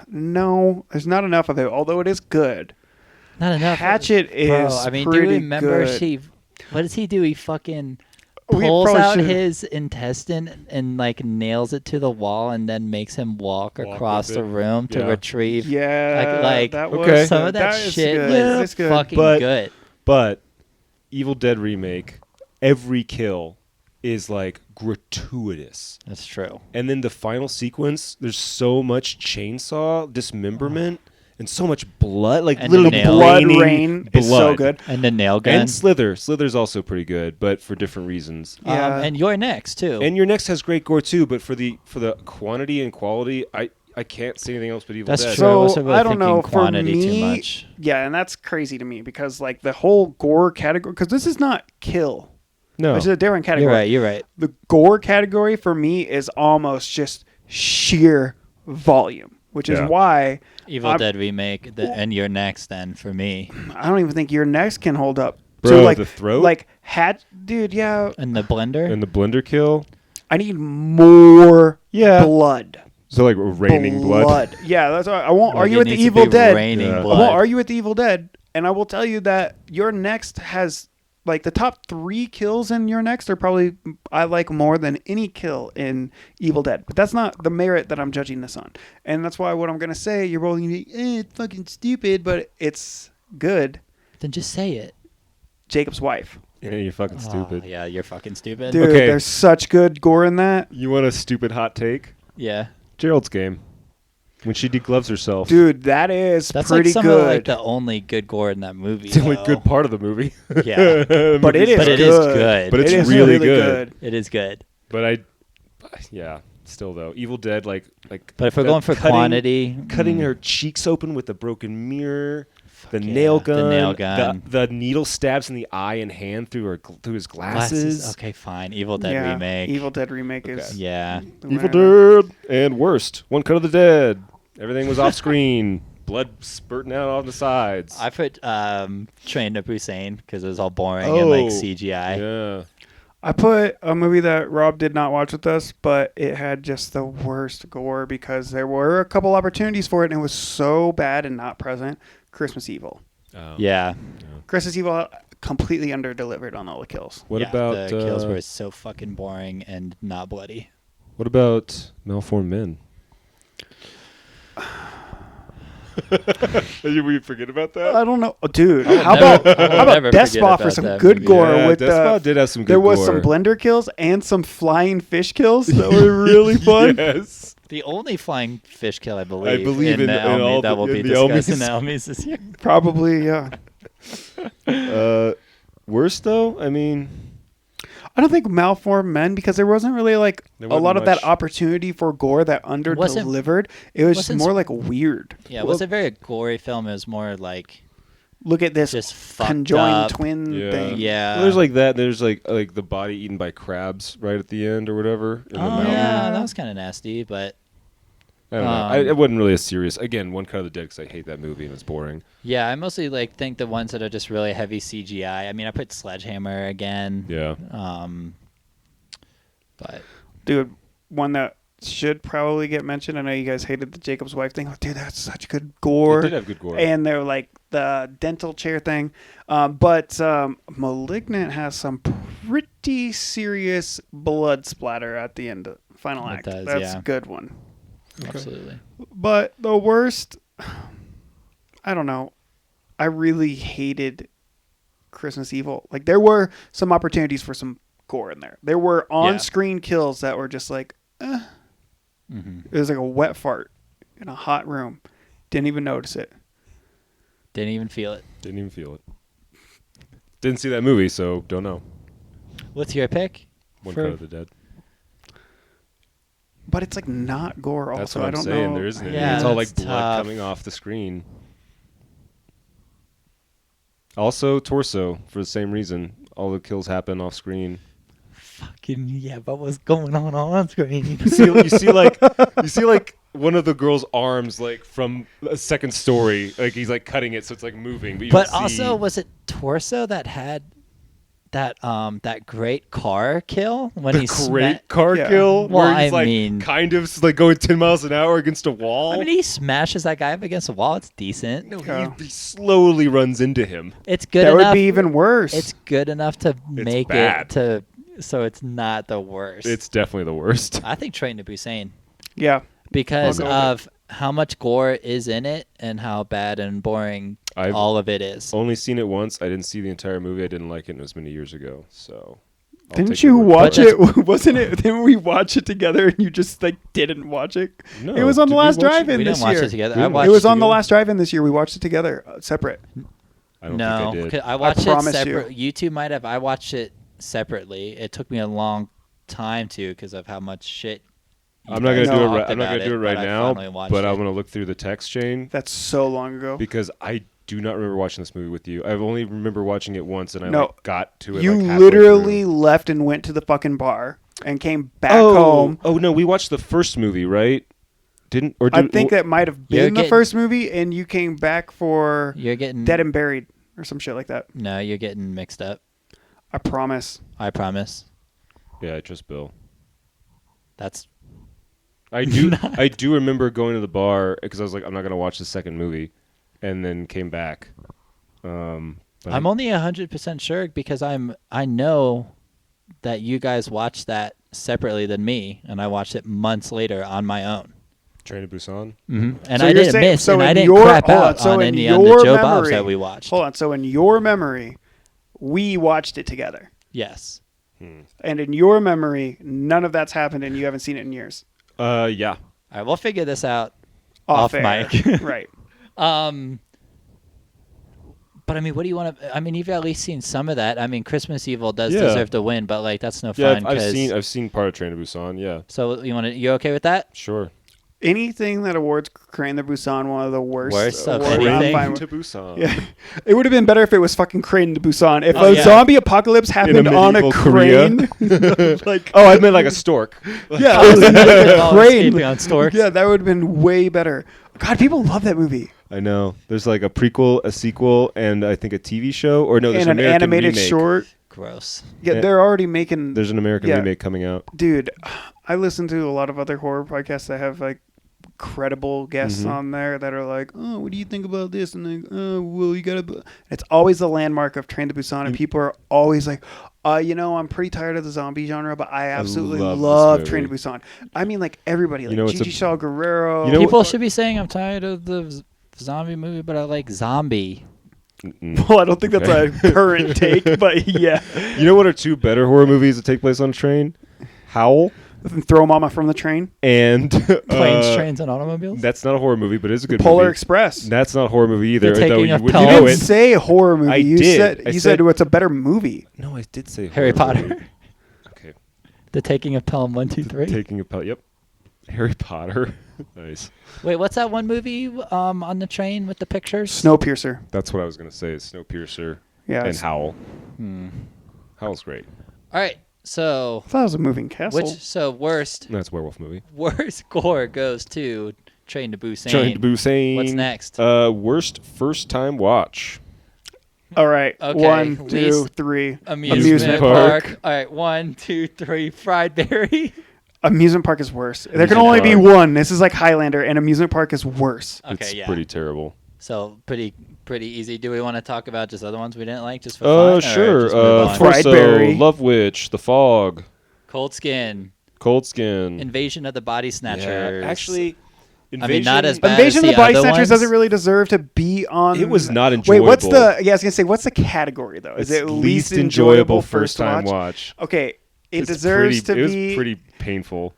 C: No, there's not enough of it. Although it is good.
B: Not enough.
C: Hatchet is
B: Bro, I mean, do you
C: pretty
B: remember
C: good.
B: what does he do? He fucking
C: We
B: pulls
C: probably
B: out
C: should-
B: his intestine and like nails it to the wall and then makes him walk across
A: with
B: the
A: it.
B: room to
A: Yeah.
B: retrieve.
C: Yeah,
B: like,
C: that
A: okay.
C: was
B: Some of that
C: is
B: shit
C: good.
B: was
C: It's good.
B: fucking
A: But-
B: good.
A: But Evil Dead remake, every kill is like gratuitous.
B: That's true.
A: And then the final sequence, there's so much chainsaw dismemberment and so much blood, like
B: And the
A: literally
B: nail.
C: Blood
A: raining
C: Rain is so
A: blood.
C: good.
B: And the nail gun.
A: And Slither. Slither's also pretty good, but for different reasons.
C: Yeah.
B: And You're Next too.
A: And your next has great gore too, but for the quantity and quality, I can't see anything else but Evil
B: That's
A: Dead.
B: true. I
C: So
B: wasn't really
C: I don't know.
B: thinking
C: For
B: quantity too
C: me,
B: much.
C: yeah, and that's crazy to me because like the whole gore category, because this is not kill,
A: No.
C: which is a different category.
B: You're right.
C: The gore category for me is almost just sheer volume, which is
A: Yeah.
C: why
B: Evil
C: I'm-
B: Dead remake and You're Next then for me.
C: I don't even think your next can hold up.
A: Bro,
C: so like
A: the throat?
C: like dude, yeah,
B: And the blender.
A: And the blender kill.
C: I need more
A: Yeah.
C: blood.
A: So like raining blood.
C: Yeah, that's why I won't
B: Like,
C: argue
B: it
C: with the
B: needs to
C: Evil
B: be
C: Dead.
B: raining
A: Yeah.
C: I
B: blood.
C: won't argue with the Evil Dead, and I will tell you that your next has like the top 3 kills in your next are probably I like more than any kill in Evil Dead. But that's not the merit that I'm judging this on, and that's why what I'm gonna say you're rolling me. It's fucking stupid, but it's good.
B: Then just say it.
C: Jacob's wife,
A: Yeah, you're fucking stupid.
B: Oh, yeah, you're fucking stupid.
C: dude.
A: Okay.
C: There's such good gore in that,
A: You want a stupid hot take?
B: Yeah.
A: Gerald's game. When she degloves herself.
C: dude. That is
B: That's
C: pretty
B: like some
C: good.
B: of like the only good gore in that movie.
A: It's the only
B: though.
A: good part of the movie.
B: Yeah.
C: But it is
B: But it
C: good.
B: is good.
A: But it's
C: It is
A: really good.
B: It is good.
A: But yeah, still though, Evil Dead like.
B: But if we're going for quantity,
A: cutting her cheeks open with a broken mirror, the
B: yeah,
A: nail
B: the
A: gun,
B: nail gun.
A: the needle stabs in the eye and hand through his glasses.
B: Okay, fine. Evil Dead
C: yeah,
B: remake.
C: Evil Dead remake is
B: Yeah.
C: the
A: Evil
C: winner.
A: Dead and worst. One cut of the dead. Everything was off screen. Blood spurting out on the sides.
B: I put Train to Busan because it was all boring and like
A: Oh,
B: CGI.
A: Yeah.
C: I put a movie that Rob did not watch with us, but it had just the worst gore because there were a couple opportunities for it and it was so bad and not present. Christmas Evil.
A: Oh.
B: Yeah.
C: Christmas Evil completely underdelivered on all the kills.
A: What
B: Yeah,
A: about
B: the kills were so fucking boring and not bloody.
A: what about malformed men? Did we forget about that?
C: I don't know, oh, dude.
B: will
C: How
B: never-
C: about
B: I will
C: how
B: never
C: about
B: forget
C: Despot for
B: about
C: some
B: that
C: good
B: movie.
C: gore?
A: Yeah,
C: with
A: Despot did have some good
C: there was
A: gore.
C: some blender kills and some flying fish kills that were really fun.
A: Yes.
B: The only flying fish kill, I believe,
A: believe in
B: the
A: all
B: Elmy
A: the-
B: that will be
A: in the
B: discussed in
A: Elmies.
B: Elmies this year.
C: Probably, yeah.
A: Worse though. I mean,
C: I don't think malformed men because there wasn't really like
A: There
C: a
A: wasn't
C: lot of that
A: much.
C: opportunity for gore that under
B: Wasn't-
C: delivered. It was just
B: wasn't
C: more
B: s-
C: like weird.
B: Yeah, it wasn't a very gory film. It was more like
C: Look at this
B: just fucked
C: conjoined
B: up.
C: twin
A: Yeah.
C: thing.
B: Yeah.
A: there's like that. There's like the body eaten by crabs right at the end or whatever. In the
B: Oh
A: mountain.
B: yeah, that was kind of nasty, but
A: I don't know. It wasn't really a serious. Again, One Cut of the Dead because I hate that movie and it's boring.
B: Yeah, I mostly think the ones that are just really heavy CGI. I mean, I put Sledgehammer again.
A: Yeah.
B: But
C: Dude, one that should probably get mentioned. I know you guys hated the Jacob's wife thing. Oh, dude, that's such good gore.
A: It did have good gore.
C: And they're like the dental chair thing. But Malignant has some pretty serious blood splatter at the end of final act.
B: does,
C: That's
B: yeah.
C: a good one.
B: absolutely.
C: But the worst, I don't know. I really hated Christmas Evil. Like, there were some opportunities for some gore in there. There were on-screen kills that were just like,
B: Mm-hmm.
C: It was like a wet fart in a hot room. Didn't even notice it.
B: Didn't even feel it.
A: Didn't even feel it. Didn't see that movie, so don't know.
B: What's your pick?
A: One
B: for-
A: Cut of the Dead.
C: But it's like not gore.
A: That's
C: Also,
A: what
C: I
A: I'm
C: don't
A: saying.
C: know.
A: There isn't any.
B: Yeah,
A: It's all like
B: that's
A: blood
B: tough.
A: coming off the screen. Also, torso for the same reason. All the kills happen off screen.
B: Fucking yeah, but what's going on screen?
A: You see like one of the girl's arms like from a second story, like he's like cutting it so it's like moving. But, you
B: But
A: don't see-
B: also, was it Torso that had that great car kill when
A: the
B: he
A: great car
C: Yeah.
A: kill
B: Well,
A: where he's
B: I
A: like
B: mean-
A: kind of like going 10 miles an hour against a wall.
B: I mean, he smashes that guy up against a wall. It's decent.
A: no,
C: Yeah.
A: he slowly runs into him.
B: It's good
C: That
B: enough.
C: would be even worse.
B: It's good enough to make
A: bad.
B: it to so it's not the worst.
A: It's definitely the worst.
B: I think Train to Busan
C: yeah.
B: because
C: I'll go with
B: of how much gore is in it and how bad and boring
A: I've
B: all of it is.
A: only seen it once. I didn't see the entire movie. I didn't like it. And it was many years ago. So I'll
C: Didn't
A: take your
C: you
A: word
C: watch
A: for
C: it? Wasn't it? Didn't we watch it together and you just like didn't watch it?
A: No,
C: it was on
A: did
C: the
A: we
C: last
A: watch it?
C: drive-in
B: We
C: this
B: didn't watch
C: year.
B: it together.
A: We
B: I
A: didn't
B: watched
C: It was on the
A: together?
C: last drive-in this year. We watched it together, separate.
A: I don't
B: No,
A: think I
B: 'cause
A: did.
B: I watched it
C: promise you.
B: separate. You two might have. I watched it separately. It took me a long time to because of how much shit. you
A: I'm not gonna
B: guys
A: do it.
B: talked
A: I'm not
B: about
A: gonna do it right
B: but I
A: now.
B: finally watched
A: But
B: it.
A: I'm gonna look through the text chain
C: That's so long ago.
A: because I do not remember watching this movie with you. I only remember watching it once, and I
C: No,
A: like, got to it.
C: You
A: like, halfway
C: literally
A: through.
C: left and went to the fucking bar and came back
A: oh,
C: home.
A: Oh no, we watched the first movie, right? Didn't or
C: I
A: did,
C: think that might have
B: You're
C: been the
B: getting-
C: first movie, and you came back for
B: You're getting
C: Dead and Buried or some shit like that.
B: No, you're getting mixed up.
C: I promise.
B: I promise.
A: Yeah, I trust Bill.
B: That's
A: I do. I do remember going to the bar because I was like, I'm not gonna watch the second movie, and then came back. But
B: I'm only 100% sure because I know that you guys watched that separately than me, and I watched it months later on my own.
A: Train to Busan.
B: Mm-hmm. And
C: So
B: I
C: you're
B: didn't
C: saying-
B: miss,
C: so
B: and
C: in
B: I didn't
C: your-
B: crap
C: hold on,
B: out
C: so
B: on
C: in
B: any on
C: your
B: the Joe Bobs
C: memory-
B: that we watched.
C: Hold on. So in your memory, we watched it together,
B: Yes.
C: and in your memory, none of that's happened, and you haven't seen it in years.
A: Yeah.
B: All right, we'll figure this out
C: Off
B: off
C: air.
B: mic.
C: Right.
B: But I mean, what do you want to? I mean, you've at least seen some of that. I mean, Christmas Evil does
A: Yeah.
B: deserve to win, but like that's no
A: Yeah,
B: fun.
A: I've seen part of Train to Busan. Yeah,
B: So you okay with that?
A: sure.
C: Anything that awards Train to Busan one of the worst.
B: Worst of
C: awards, I'm
B: anything?
C: fine
A: to
C: with.
A: Busan.
C: Yeah. It would have been better if it was fucking Crane to Busan. If
B: Oh,
C: a
B: yeah.
C: zombie apocalypse happened on a
A: medieval Korea.
C: crane, like
A: Oh, I meant like a stork.
C: yeah, it was like a
B: Oh,
C: crane.
B: escaping on storks.
C: Yeah, that would have been way better. God, people love that movie.
A: I know. There's like a prequel, a sequel, and I think a TV show. Or no, there's
C: And an
A: American
C: animated
A: remake.
C: short.
B: Gross.
C: Yeah,
A: Yeah.
C: they're already making.
A: There's an American
C: Yeah.
A: remake coming out.
C: Dude, I listen to a lot of other horror podcasts that have like credible guests
A: Mhm.
C: on there that are like, oh, what do you think about this? And like, oh, well, you gotta. It's always the landmark of Train to Busan, and people are always like, I'm pretty tired of the zombie genre, but I absolutely
A: love this
C: love
A: movie.
C: Train to Busan. I mean, like everybody, like
A: You know, it's
C: Gigi
A: a-
C: Shaw Guerrero.
A: You know
B: People
A: what-
B: should be saying I'm tired of the zombie movie, but I like zombie.
A: Mm-mm.
C: Well, I don't think that's
A: Okay.
C: a current take, but yeah.
A: You know what are two better horror movies that take place on a train? Howl
C: Throw Mama from the Train.
A: and
B: Planes, trains, and automobiles.
A: That's not a horror movie, but it is a good
C: Polar
A: movie.
C: Express.
A: That's not a horror movie either.
B: The
A: Though
B: Taking
A: you
B: of
A: would
B: Pelham.
C: You
A: know
C: didn't
A: it.
C: say horror movie.
A: I
C: you
A: did.
C: said
A: I
C: you
A: said-
C: said it's a better movie.
A: No, I did say
B: Harry
A: horror
B: Potter.
A: movie. Okay.
B: The Taking of Pelham 1, 2, 3.
A: Taking a Pel. Yep. Harry Potter. Nice.
B: Wait, what's that one movie on the train with the pictures?
C: Snowpiercer.
A: That's what I was gonna say. Is Snowpiercer
C: Yeah.
A: and
C: it's-
A: Howl.
B: Hmm.
A: Howl's great.
B: All right. So
C: I thought it was a moving castle.
B: worst
A: That's a werewolf movie.
B: gore goes to Train to Busan.
A: Train to Busan.
B: What's next?
A: Worst first time watch.
C: All right.
B: Okay,
C: 1, 2,
B: least
C: 3.
B: Amusement park. All right, 1, 2, 3. Fried berry.
C: Amusement park is worse. There can
A: Amusement
C: only be
A: park.
C: one. This is like Highlander, and amusement park is worse.
B: Okay,
A: It's
B: yeah.
A: pretty terrible.
B: So pretty easy. Do we want to talk about just other ones we didn't like, just for fun? or
A: Sure.
B: just move on?
C: Fried
A: Torso,
C: berry.
A: Love Witch, The Fog,
B: Cold Skin,
A: Cold Skin.
B: Invasion of the Body Snatchers.
A: Actually,
B: I mean, not as bad
C: Invasion
B: as
C: of the Body
B: other
C: Snatchers
B: ones.
C: doesn't really deserve to be on.
A: It was not
C: Wait,
A: enjoyable.
C: what's the? Yeah, I was gonna say, what's the category though? Is
A: It's
C: it
A: least enjoyable first time watch?
C: Okay, it
A: It's
C: deserves
A: pretty,
C: to
A: It was
C: be.
A: pretty painful.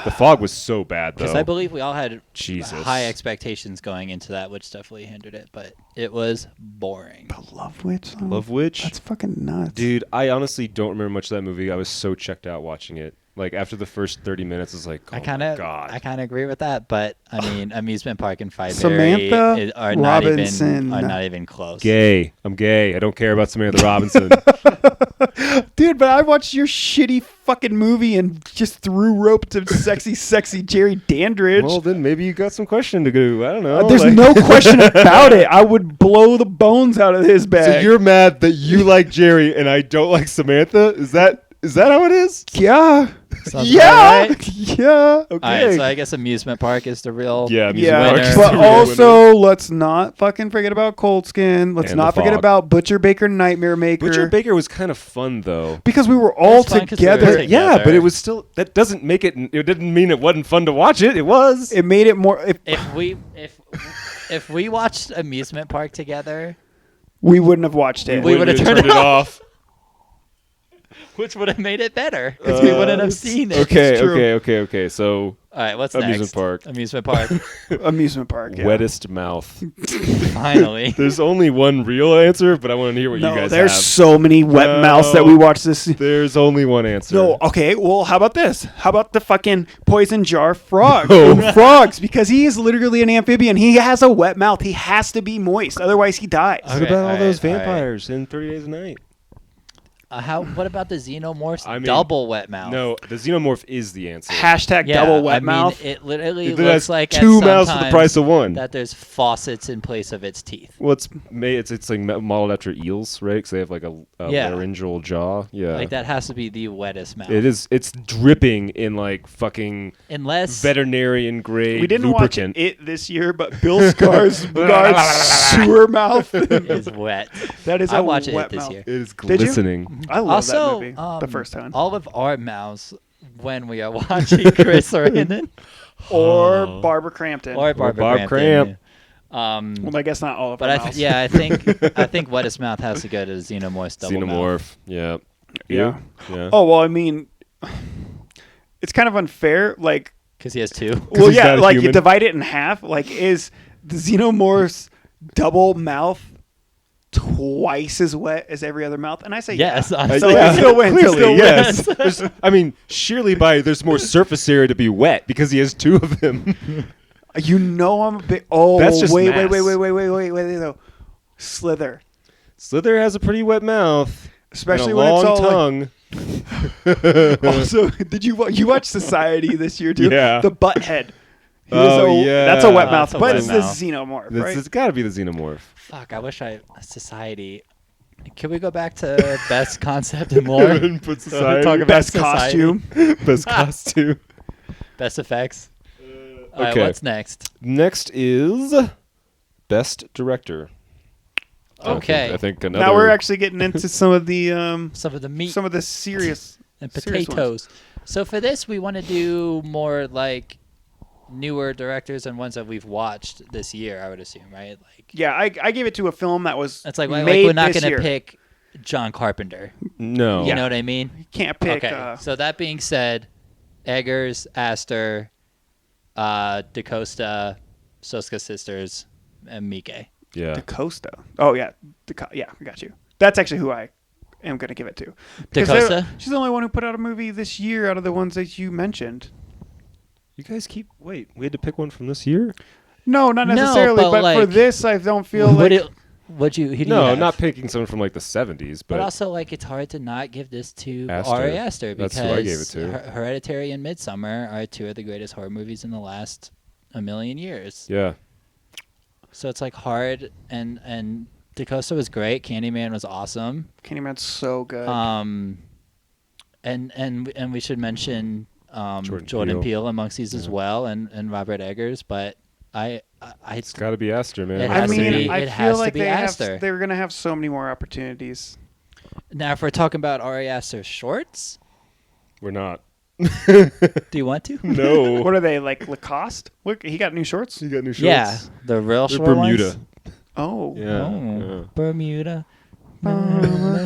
A: The Fog was so bad though.
B: Because I believe we all had
A: Jesus.
B: high expectations going into that, which definitely hindered it. But it was boring.
C: The Love Witch. Though?
A: Love Witch.
C: That's fucking nuts,
A: Dude, I honestly don't remember much of that movie. I was so checked out watching it. Like after the first 30 minutes, I was like, oh
B: I kind
A: my
B: of
A: god.
B: agree with that. But I mean, amusement park and Fried
C: Samantha
B: Berry are not
C: Robinson.
B: even close.
A: Gay. I'm gay. I don't care about Samantha Robinson.
C: dude. But I watched your shitty fucking movie and just threw rope to sexy Jerry Dandridge.
A: Well, then maybe you got some question to do. I don't know.
C: There's
A: like-
C: no question about it. I would blow the bones out of his
A: So
C: bag.
A: you're mad that you like Jerry and I don't like Samantha? Is that how it is?
C: yeah,
B: Sounds
C: yeah,
B: about right.
C: yeah. Okay.
B: All right, so I guess amusement park is the real.
A: Yeah,
C: Yeah,
A: Park is
C: but
A: the real
C: also let's not fucking forget about Cold Skin. Let's
A: And
C: not
A: The
C: forget
A: Fog.
C: about Butcher Baker Nightmare Maker.
A: Butcher Baker was kind of fun though.
C: because we were all
B: It's fun 'cause we were
C: together.
B: together.
A: Yeah, but it was still that doesn't make it. It didn't mean it wasn't fun to watch it. It was.
C: It made it more.
B: If we watched amusement park together,
C: We wouldn't have watched it.
B: We would've
A: would've
B: turned it
A: off.
B: which would have made it better because we wouldn't have seen it.
A: Okay,
C: true.
A: okay. So
B: All right, what's
A: Amusement
B: next?
A: park.
B: Amusement park.
C: Amusement park. Yeah.
A: wettest mouth.
B: Finally.
A: There's only one real answer, but I want to hear what
C: No,
A: you guys
C: there's
A: have.
C: so many wet mouths that we watched this.
A: There's only one answer.
C: No, okay. Well, how about this? How about the fucking poison jar frog?
A: Oh.
C: Frogs, because he is literally an amphibian. He has a wet mouth. He has to be moist, otherwise he dies.
A: What
B: Okay,
A: about all
B: all
A: those
B: right, all right.
A: vampires in 30 Days a Night?
B: What about the xenomorph's
A: I mean,
B: double wet mouth?
A: No, the xenomorph is the answer.
C: Hashtag
B: Yeah,
C: double wet
B: I mean,
C: mouth.
B: it literally
A: It
B: looks
A: has
B: like
A: two
B: at
A: mouths for the
B: sometimes
A: price of one.
B: that there's faucets in place of its teeth.
A: Well, it's like modeled after eels, right? Because they have like a
B: Yeah.
A: laryngeal jaw. Yeah,
B: Like that has to be the wettest mouth.
A: It is. It's dripping in like fucking
B: Unless
A: veterinarian grade
C: We didn't
A: lubricant.
C: watch it this year, but Bill Skarsgård's sewer mouth.
B: is wet.
C: That is
B: I
C: a
B: watched
C: wet
B: it this
C: mouth.
B: year.
A: It is
C: Did you?
A: glistening.
C: I love
B: Also,
C: that movie the first time.
B: all of our mouths when we are watching Chris Sarandon
C: Or Barbara Crampton.
B: or Barbara
A: Bob
B: Crampton.
C: Well, I guess not all of
B: But
C: our
B: I
C: mouths.
B: I think wettest mouth has to go to Xenomorph's double mouth.
A: Xenomorph. Yeah.
C: Yeah.
A: You? Yeah.
C: Oh, well, I mean, it's kind of unfair. Like,
B: Because he has two.
C: well,
A: he's
C: yeah,
A: not a
C: like you
A: human.
C: divide it in half. Like, is the Xenomorph's double mouth twice as wet as every other mouth? And I say
B: Yes,
C: yeah.
B: I'm
C: So
B: saying-
C: it still wins. It
A: Clearly,
C: still
A: yes.
C: wins.
A: I mean, surely there's more surface area to be wet because he has two of them.
C: You know I'm a bit. Oh,
A: That's just
C: wait,
A: mass.
C: wait, though. Slither,
A: Slither has a pretty wet mouth,
C: especially
A: and a
C: when
A: long
C: it's all
A: tongue.
C: Also, did you watch Society this year too?
A: Yeah.
C: The butt head.
A: Oh, yeah.
C: That's a wet mouth,
B: That's a
C: but
B: wet
C: it's
B: mouth.
C: the Xenomorph,
A: It's,
C: right?
A: it's got to be the Xenomorph.
B: Fuck, I wish Society. Can we go back to best concept and lore?
A: Put
B: Talk about
C: Best
B: Society.
C: costume.
A: Best costume.
B: Best effects. All right,
A: okay.
B: what's next?
A: Next is best director.
B: Okay.
A: I think another.
C: Now we're actually getting into some of the
B: Some of the meat
C: some of the serious
B: and
C: serious ones.
B: potatoes. So for this, we want to do more like newer directors and ones that we've watched this year. I would assume, right? Like
C: Yeah, I gave it to a film that was
B: it's like
C: made
B: we're not
C: this
B: going
C: year.
B: to pick John Carpenter.
A: No.
B: You know what I mean?
C: You can't pick.
B: Okay. So that being said, Eggers, Astor, DaCosta, Soska Sisters, and Mike.
A: Yeah.
C: DaCosta. Oh yeah, yeah, I got you. That's actually who I am going to give it to. Because
B: DaCosta?
C: she's the only one who put out a movie this year out of the ones that you mentioned.
A: You guys wait. We had to pick one from this year.
C: No, not
B: No,
C: necessarily.
B: but
C: but for
B: like,
C: this, I don't feel
B: Would
C: like.
B: Who do you
A: No,
B: have?
A: not picking someone from like the 70s,
B: But
A: but
B: also, like, it's hard to not give this to
A: Aster.
B: Ari Aster because
A: That's who I gave it to.
B: Hereditary and Midsummer are two of the greatest horror movies in the last a million years.
A: yeah.
B: So it's like hard, and DaCosta was great. Candyman was awesome.
C: Candyman's so good.
B: And we should mention Jordan
A: Peele.
B: Peele amongst these as well, and Robert Eggers. But
A: It's got to be Aster, man.
B: It
C: I
B: has to
C: mean,
B: be-
C: I
B: it has
C: feel
B: to
C: like
B: be Aster.
C: they're gonna have so many more opportunities.
B: Now, if we're talking about Ari Aster shorts,
A: We're not.
B: do you want to?
A: No.
C: What are they, like Lacoste? Look, he got new shorts.
A: You got new shorts?
B: Yeah, the real
A: They're
B: short
A: Bermuda.
B: ones.
C: Oh,
A: Yeah.
B: Oh, Bermuda.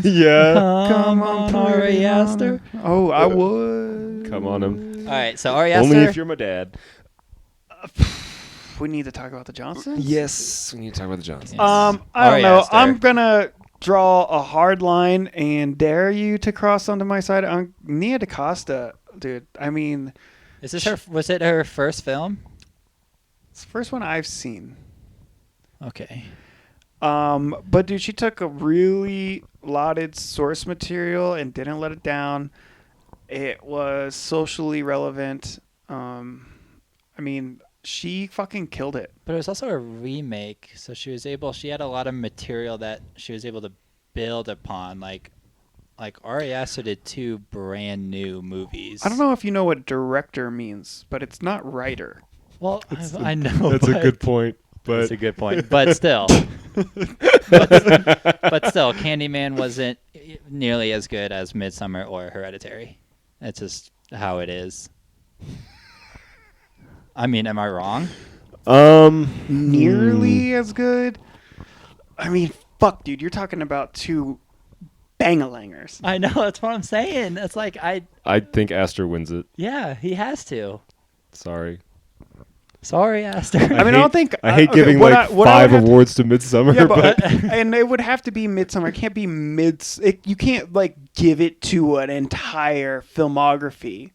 A: Yeah.
B: Come on, Ari Aster.
C: Oh, I would.
A: Come on him.
B: All right, so Ari Aster.
A: Only if you're my dad.
C: We need to talk about the Johnsons.
A: Yes. We need to talk about the Johnsons.
B: Yes.
C: I don't
B: Ari
C: know.
B: Aster.
C: I'm gonna draw a hard line and dare you to cross onto my side. Nia DaCosta, dude. I mean,
B: Is this her? Was it her first film?
C: it's the first one I've seen.
B: Okay.
C: But dude, she took a really lauded source material and didn't let it down. It was socially relevant. I mean, she fucking killed it.
B: But it was also a remake, so she had a lot of material that she was able to build upon. Like Ari Aster did 2 brand new movies.
C: I don't know if you know what director means, but it's not writer.
B: Well, I know.
A: That's a
B: but-
A: good point.
B: That's
A: But
B: a good point. But still. but still, Candyman wasn't nearly as good as Midsummer or Hereditary. That's just how it is. I mean, am I wrong?
C: Nearly as good. I mean, fuck, dude, you're talking about 2 bangalangers.
B: I know, that's what I'm saying. It's like
A: I think Aster wins it.
B: yeah, he has to.
A: Sorry.
B: Sorry, Aster.
C: I mean, I don't think
A: I hate
C: okay,
A: giving
C: what
A: like
C: I would
A: 5
C: have to-
A: awards to Midsummer,
C: Yeah,
A: but
C: but and it would have to be Midsummer. It can't be you can't like give it to an entire filmography.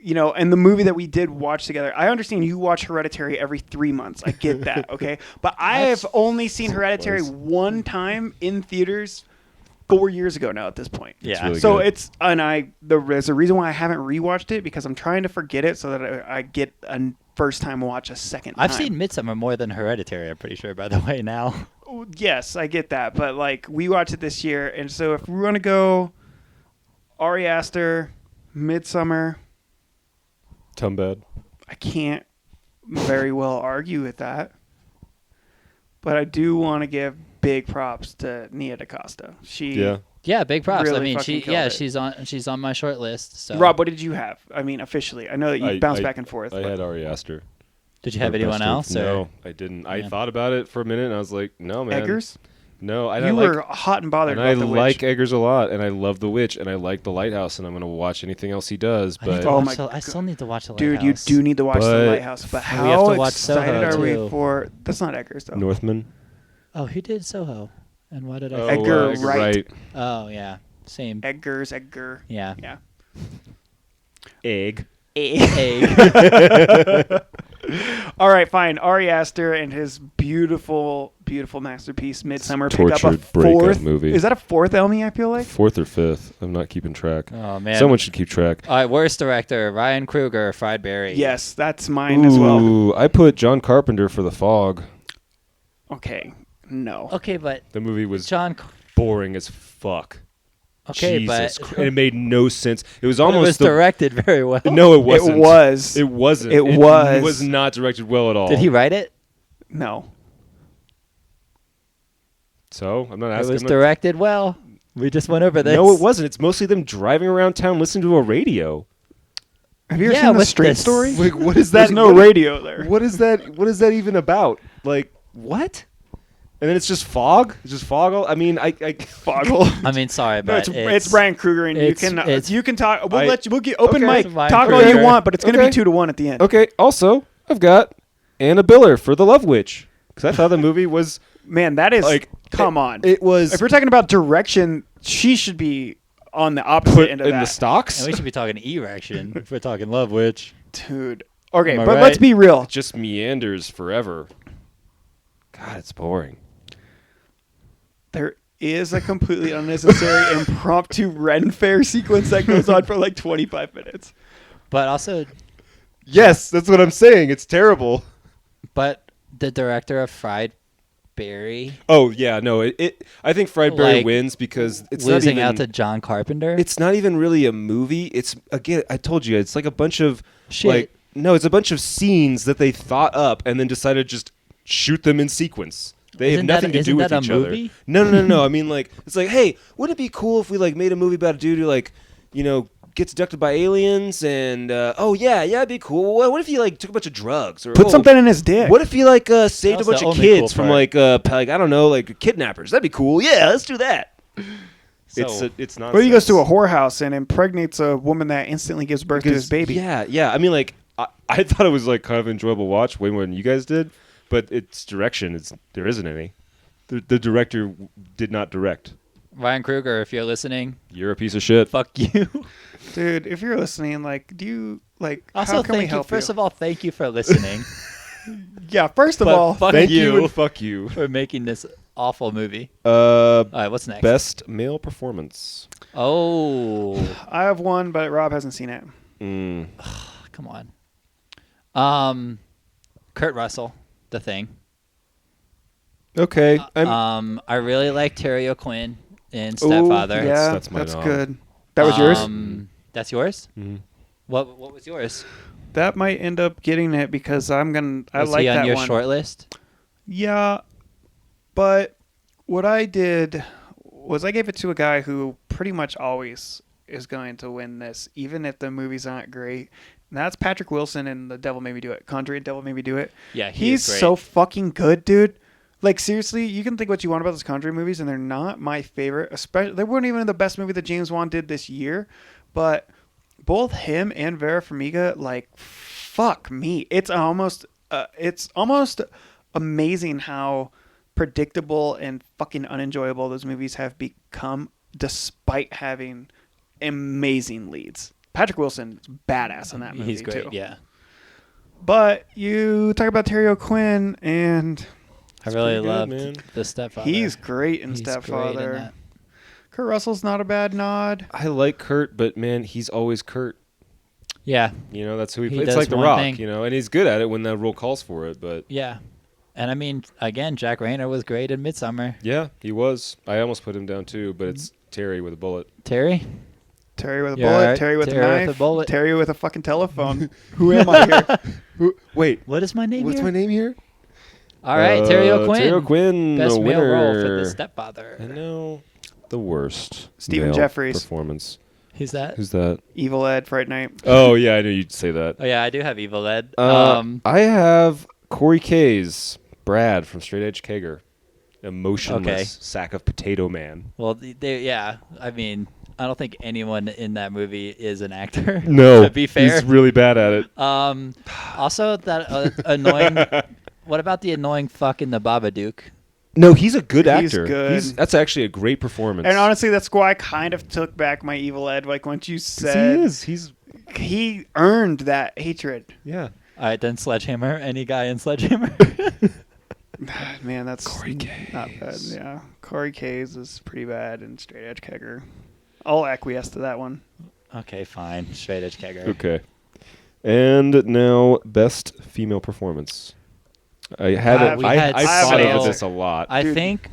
C: You know, and the movie that we did watch together, I understand you watch Hereditary every 3 months. I get that, okay? But I have only seen Hereditary
A: close.
C: one time in theaters 4 years ago now at this point.
B: Yeah.
A: really
C: So
A: good.
C: there's a reason why I haven't rewatched it because I'm trying to forget it so that I get a first time watch a second time.
B: I've seen Midsummer more than Hereditary, I'm pretty sure, by the way, now.
C: Yes, I get that, but like we watched it this year, and so if we want to go Ari Aster, Midsummer,
A: Tumbad.
C: I can't very well argue with that. But I do want to give big props to Nia DaCosta. She
A: Yeah.
B: Yeah, big props.
C: Really
B: I mean,
C: fucking killed it.
B: she's on my short list. So.
C: Rob, what did you have? I mean, officially. I know that you
A: I-
C: bounce
A: I-
C: back and forth.
A: I
C: but-
A: had Ari Aster.
B: Did you have
A: for
B: anyone
A: best
B: else?
A: of-
B: Or?
A: No, I didn't. I
B: Yeah.
A: thought about it for a minute, and I was like, no, man.
C: Eggers?
A: No, I
C: You
A: like,
C: were hot and bothered
A: and
C: about
A: I
C: the
A: like
C: witch.
A: Eggers a lot, and I love The Witch, and I like The Lighthouse, and I'm going to watch anything else he does.
B: I, need
A: But
B: to
C: Oh
B: watch
C: my
B: the- I
C: God.
B: still need to watch the
C: Dude, you
B: Lighthouse.
C: do need to watch The
A: But-
C: Lighthouse. But
B: We
C: how
B: have to watch
C: excited
B: Soho,
C: are we
B: too.
C: for... That's not Eggers, though.
A: Northman.
B: Oh, who did Soho? And what did I?
A: Oh,
C: Edgar
A: Edgar
C: Wright.
B: Oh yeah, same.
C: Edgar.
B: Yeah.
C: Yeah.
A: Egg.
B: Egg.
C: All right, fine. Ari Aster and his beautiful, beautiful masterpiece, Midsummer, pick up a
A: Tortured breakup
C: fourth
A: movie.
C: Is that a fourth Elmy? I feel like
A: 4th or 5th. I'm not keeping track.
B: Oh man.
A: Someone should keep track.
B: All right, worst director: Ryan Kruger, Fried Berry.
C: yes, that's mine as well.
A: Ooh, I put John Carpenter for The Fog.
C: Okay, no.
B: Okay, but
A: The movie was
B: John.
A: boring as fuck.
B: Okay,
A: Jesus
B: but
A: Christ. And it made no sense. It was
B: but it
A: almost
B: was directed very well.
A: No, it wasn't.
C: It was.
A: It wasn't.
C: It was.
A: It was not directed well at all.
B: Did he write it?
C: No.
A: So I'm not
B: It
A: asking.
B: was directed well. We just went over this.
A: No, it wasn't. It's mostly them driving around town listening to a radio.
C: Have you ever
B: Yeah,
C: seen The
B: with
C: Straight
B: this-
C: Story?
A: Like, what is that?
C: There's no
A: what-
C: radio there.
A: What is that? What is that even about? Like, what? And then it's just fog. It's just fog. I mean, I
C: Foggle.
B: I mean, sorry,
C: No,
B: but
C: it's Brian Kruger, and
B: it's-
C: you can talk. We'll
A: I-
C: let you. We'll get open
A: Okay.
C: mic.
B: Brian
C: Talk all
A: Kruger.
C: you want, but it's going to
A: Okay.
C: be 2-1 at the end.
A: Okay. Also, I've got Anna Biller for The Love Witch because I thought the movie was
C: Man, that is
A: like.
C: come on.
A: It was
C: If we're talking about direction, she should be on the opposite
A: put
C: end
A: in
C: of
A: the
C: that,
A: stocks.
B: And we should be talking erection if we're talking Love Witch.
C: dude. Okay,
B: Am I
C: but
B: right?
C: let's be real.
A: Just meanders forever. God, it's boring.
C: there is a completely unnecessary impromptu Ren Fair sequence that goes on for like 25 minutes.
B: But also,
A: Yes, that's what I'm saying. It's terrible.
B: but the director of Fried Berry
A: Oh yeah, no. I think Fried Berry
B: Like,
A: wins because it's
B: losing
A: not even,
B: out to John Carpenter.
A: It's not even really a movie. It's again, I told you, it's like a bunch of
B: Shit.
A: like no, it's a bunch of scenes that they thought up and then decided to just shoot them in sequence. They have
B: Isn't that-
A: nothing to do
B: isn't
A: with
B: that a
A: each other.
B: movie?
A: No. I mean, like, it's like, hey, wouldn't it be cool if we like made a movie about a dude who like, gets abducted by aliens and oh yeah, it'd be cool. What if he like took a bunch of drugs or
C: Put something in his dick.
A: What if he like saved a
B: That's
A: bunch
B: the
A: of
B: only
A: kids
B: cool
A: from
B: part.
A: like I don't know, like kidnappers? That'd be cool. Yeah, let's do that.
B: So-
A: It's not.
C: Or he goes to a whorehouse and impregnates a woman that instantly gives birth to his baby.
A: Yeah. I mean, like, I thought it was like kind of enjoyable watch way more than you guys did, but its direction, there isn't any. The director did not direct.
B: Ryan Kruger, if you're listening,
A: You're a piece of shit.
B: fuck you.
C: Dude, if you're listening, like, do you, like,
B: Also,
C: how can we
B: thank you.
C: help
B: First
C: you?
B: of all, thank you for listening.
C: Yeah, first of
B: But
C: all,
B: fuck
A: Thank
B: you,
A: you and fuck you.
B: for making this awful movie. All right, what's next?
A: Best male performance.
B: Oh,
C: I have one, but Rob hasn't seen it.
A: Mm.
B: come on. Kurt Russell, The Thing.
A: Okay.
B: I really like Terry O'Quinn in Stepfather.
C: Ooh, yeah,
A: That's my
C: that's
A: dog.
C: good. That was yours?
B: That's yours?
A: Mhm.
B: What was yours?
C: That might end up getting it because I
B: Was
C: like
B: he on
C: that
B: your
C: one.
B: short list?
C: Yeah, but what I did was I gave it to a guy who pretty much always is going to win this, even if the movies aren't great. And that's Patrick Wilson in The Devil Made Me Do It. Conjuring, Devil Made Me Do It.
B: Yeah,
C: He's
B: is great.
C: so fucking good, dude. Like, seriously, you can think what you want about those Conjuring movies, and they're not my favorite. Especially, they weren't even the best movie that James Wan did this year. But both him and Vera Farmiga, like, fuck me. It's almost amazing how predictable and fucking unenjoyable those movies have become, despite having amazing leads. Patrick Wilson's badass in that movie.
B: He's great,
C: too.
B: yeah.
C: But you talk about Terry O'Quinn, and
B: I really
A: pretty good,
B: loved
A: man.
B: The Stepfather.
C: he's great in
B: He's
C: Stepfather.
B: great in that.
C: Kurt Russell's not a bad nod.
A: I like Kurt, but man, he's always Kurt.
B: Yeah,
A: That's who he
B: He
A: plays. It's
B: does
A: like The
B: one
A: Rock,
B: thing.
A: and he's good at it when the role calls for it. But
B: yeah. And I mean, again, Jack Rayner was great in Midsummer.
A: yeah, he was. I almost put him down too, but it's Terry with a bullet.
B: Terry?
C: Terry with a
B: You're
C: bullet.
B: right.
C: Terry with
B: Terry
C: a
B: with
C: knife.
B: a bullet.
C: Terry with a fucking telephone. Who am I here?
A: Wait,
B: What is my name
A: what's
B: here?
A: my name here?
B: All right, Terry O'Quinn.
A: Terry O'Quinn,
B: Best
A: the
B: male
A: winner.
B: role for The Stepfather.
A: I know the worst.
C: Stephen
A: male
C: Jeffries.
A: performance.
B: Who's that?
A: Who's that?
C: Evil Ed, Fright Night.
A: Oh yeah, I knew you'd say that.
B: Oh, yeah, I do have Evil Ed.
A: I have Corey Kay's Brad from Straight Edge Kegger. Emotionless
B: Okay.
A: sack of potato man.
B: Well, yeah. I mean, I don't think anyone in that movie is an actor.
A: No,
B: to be fair.
A: he's really bad at it.
B: Also, that annoying. What about the annoying fuck in the Babadook?
A: No, he's a good
C: He's
A: actor.
C: good.
A: That's actually a great performance.
C: And honestly, that's why I kind of took back my Evil Ed. Like, once you
A: 'Cause
C: said
A: he is. He's
C: he earned that hatred.
A: yeah.
B: All right, then Sledgehammer. Any guy in Sledgehammer?
C: Man, that's
A: Corey
C: not bad.
A: Kay's.
C: Yeah, Corey Kay's is pretty bad in Straight Edge Kegger. I'll acquiesce to that one.
B: Okay, fine. Straight Edge Kegger.
A: Okay. And now best female performance. I had
C: I have-
A: it.
B: we
A: I
B: had
A: thought
B: several.
A: of this a lot.
B: I
C: Dude.
B: think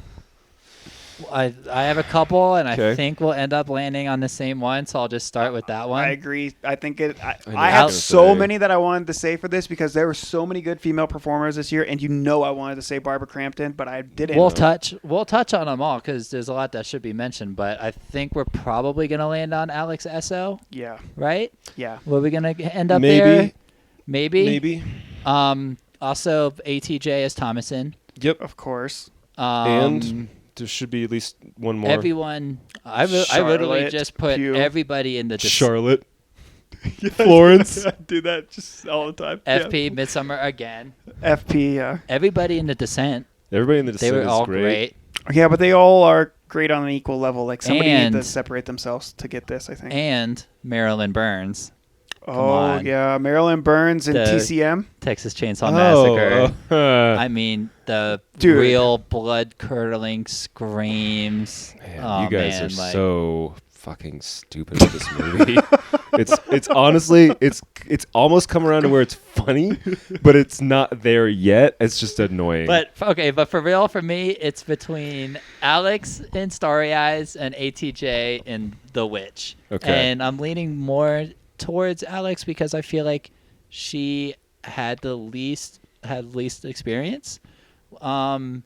B: I have a couple, and
A: Okay.
B: I think we'll end up landing on the same one. So I'll just start with that one.
C: I agree. I think it. I
A: know what
C: I
A: you're
C: have
A: gonna
C: so
A: say.
C: many that I wanted to say for this because there were so many good female performers this year, and I wanted to say Barbara Crampton, but I didn't.
B: We'll touch on them all because there's a lot that should be mentioned. But I think we're probably gonna land on Alex Esso,
C: Yeah,
B: right?
C: yeah.
B: Were we gonna end up
A: Maybe.
B: there? Maybe.
A: Maybe.
B: Also, ATJ as Thomason.
A: Yep.
C: Of course.
A: And there should be at least one more.
B: Everyone. I literally
C: Charlotte
B: just put
C: Pugh.
B: everybody in the
A: Charlotte. Florence.
C: I do that just all the time.
B: FP Midsummer again.
C: Yeah. FP. Yeah.
B: Everybody in the Descent.
A: Everybody in the
B: They
A: Descent
B: were
A: is
B: all
A: great.
B: great.
C: Yeah, but they all are great on an equal level. Like somebody needs to
B: And-
C: separate themselves to get this. I think.
B: And Marilyn Burns. on.
C: yeah, Marilyn Burns and
B: The-
C: TCM.
B: Texas Chainsaw Massacre.
A: Oh,
B: I mean, the
C: Dude.
B: real blood-curdling screams.
A: man,
B: Oh,
A: you guys
B: man,
A: are
B: like,
A: so fucking stupid with this movie. it's honestly it's almost come around to where it's funny, but it's not there yet. It's just annoying.
B: But for real, for me, it's between Alex in Starry Eyes and ATJ in The Witch.
A: Okay.
B: And I'm leaning more towards Alex because I feel like she had least experience. And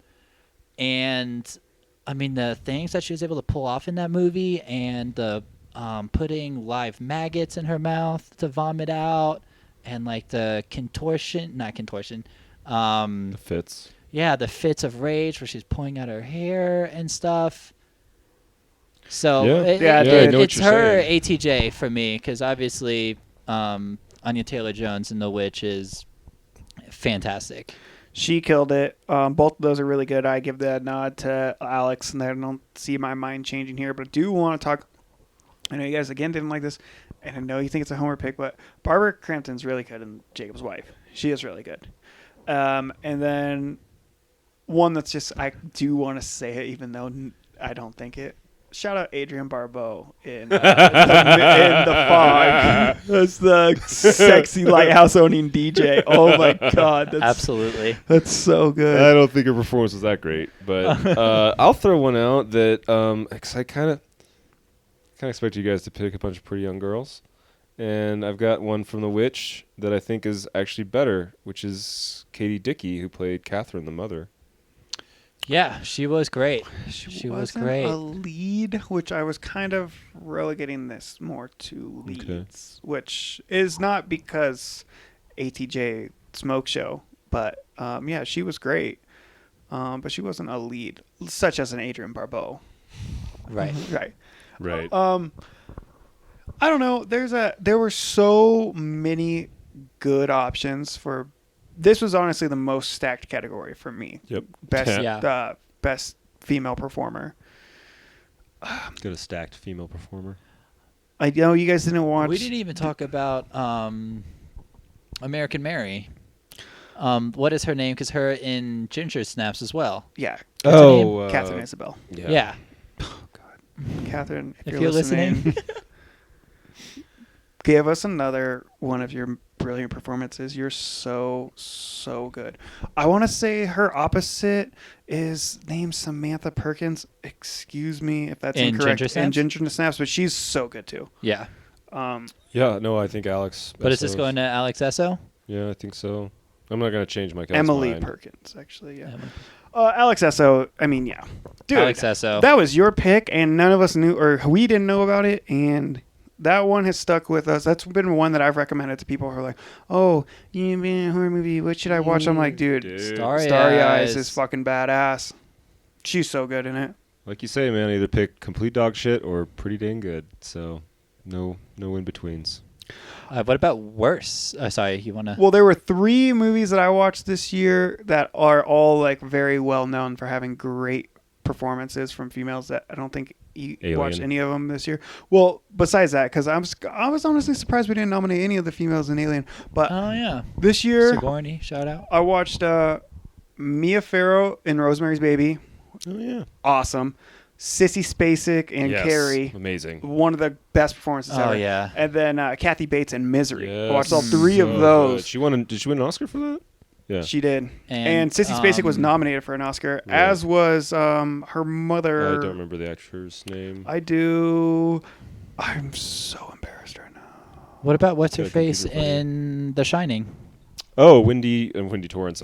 B: I mean, the things that she was able to pull off in that movie, and the putting live maggots in her mouth to vomit out, and like the not contortion,
A: the fits.
B: yeah, the fits of rage where she's pulling out her hair and stuff. So
A: Yeah.
C: Yeah, dude.
A: I know what
B: it's
A: you're
B: her
A: saying.
B: ATJ for me, because obviously Anya Taylor-Jones in The Witch is fantastic.
C: She killed it. Both of those are really good. I give the nod to Alex, and I don't see my mind changing here, but I do want to talk. I know you guys, again, didn't like this, and I know you think it's a homer pick, but Barbara Crampton's really good in Jacob's Wife. She is really good. And then one that's just, I do want to say it, even though I don't think it. Shout out Adrienne Barbeau in The Fog. That's the sexy lighthouse owning DJ. Oh my God. That's,
B: Absolutely.
C: That's so good.
A: I don't think her performance was that great, but I'll throw one out that cause I kind of expect you guys to pick a bunch of pretty young girls, and I've got one from The Witch that I think is actually better, which is Katie Dickey, who played Catherine, the mother.
B: Yeah, she was great. She was
C: wasn't
B: great.
C: a lead, which I was kind of relegating this more to leads, which is not because ATJ smoke show, but yeah, she was great. But she wasn't a lead, such as an Adrienne Barbeau.
B: Right.
C: Right.
A: Right.
C: I don't know. There were so many good options for. This was honestly the most stacked category for me.
A: Yep.
C: Best
B: Yeah.
C: best female performer.
A: Got a stacked female performer.
C: I know you guys didn't watch.
B: We didn't even talk about American Mary. What is her name? Because her in Ginger Snaps as well.
C: Yeah.
A: Oh,
C: Catherine Isabel.
B: Yeah.
C: Catherine,
B: If you're listening.
C: Give us another one of your brilliant performances. You're so good. I want to say her opposite is named Samantha Perkins. Excuse me if that's
B: In
C: incorrect.
B: Ginger Snaps?
C: In Ginger Snaps, but she's so good too.
B: Yeah.
A: Yeah, no, I think Alex.
B: But is this going to Alex Esso?
A: Yeah, I think so. I'm not going to change my cast
C: Emily
A: mind.
C: Perkins, actually. Yeah. Alex Esso. I mean, yeah, dude.
B: Alex Esso.
C: That was your pick, and none of us knew, or we didn't know about it, and that one has stuck with us. That's been one that I've recommended to people who are like, "Oh, you mean a horror movie? What should I watch?" I'm like, dude,
B: Starry
C: Eyes
B: Eyes
C: is fucking badass. She's so good in it.
A: Like you say, man, either pick complete dog shit or pretty dang good. So, no in betweens.
B: What about worse? Sorry, you want to...
C: Well, there were 3 movies that I watched this year that are all like very well known for having great performances from females that I don't think you watched any of them this year. Well, besides that, because I was honestly surprised we didn't nominate any of the females in Alien. But
B: Oh, yeah.
C: this year,
B: Sigourney, shout out.
C: I watched Mia Farrow in Rosemary's Baby.
A: Oh yeah.
C: Awesome. Sissy Spacek and
A: Yes,
C: Carrie.
A: amazing.
C: One of the best performances
B: Oh,
C: ever.
B: yeah.
C: And then Kathy Bates in Misery.
A: Yes.
C: I watched all 3
A: So
C: of those.
A: good. Did she win an Oscar for that? Yeah.
C: She did.
B: And,
C: Sissy Spacek was nominated for an Oscar,
A: Really?
C: as was her mother.
A: I don't remember the actress name.
C: I do. I'm so embarrassed right now.
B: What about what's her
A: Good
B: face
A: computer funny.
B: in The Shining?
A: Oh, Wendy Torrance.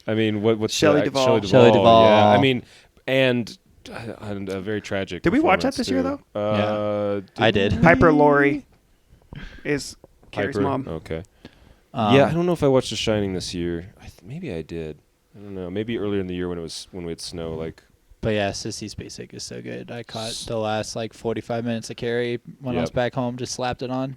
A: I mean, what's
C: Shelley
A: the-
C: Duvall.
B: Shelley Duvall.
A: Yeah, I mean, and a very tragic.
C: Did we watch that
A: performance,
C: this year,
A: too.
B: Yeah. I did.
A: we?
C: Piper Laurie is Carrie's
A: Piper?
C: mom.
A: Okay. Yeah, I don't know if I watched The Shining this year. Maybe I did. I don't know. Maybe earlier in the year when we had snow. Like,
B: But yeah, Sissy Spacek is so good. I caught the last 45 minutes of Carrie when I was
A: Yep.
B: back home. Just slapped it on.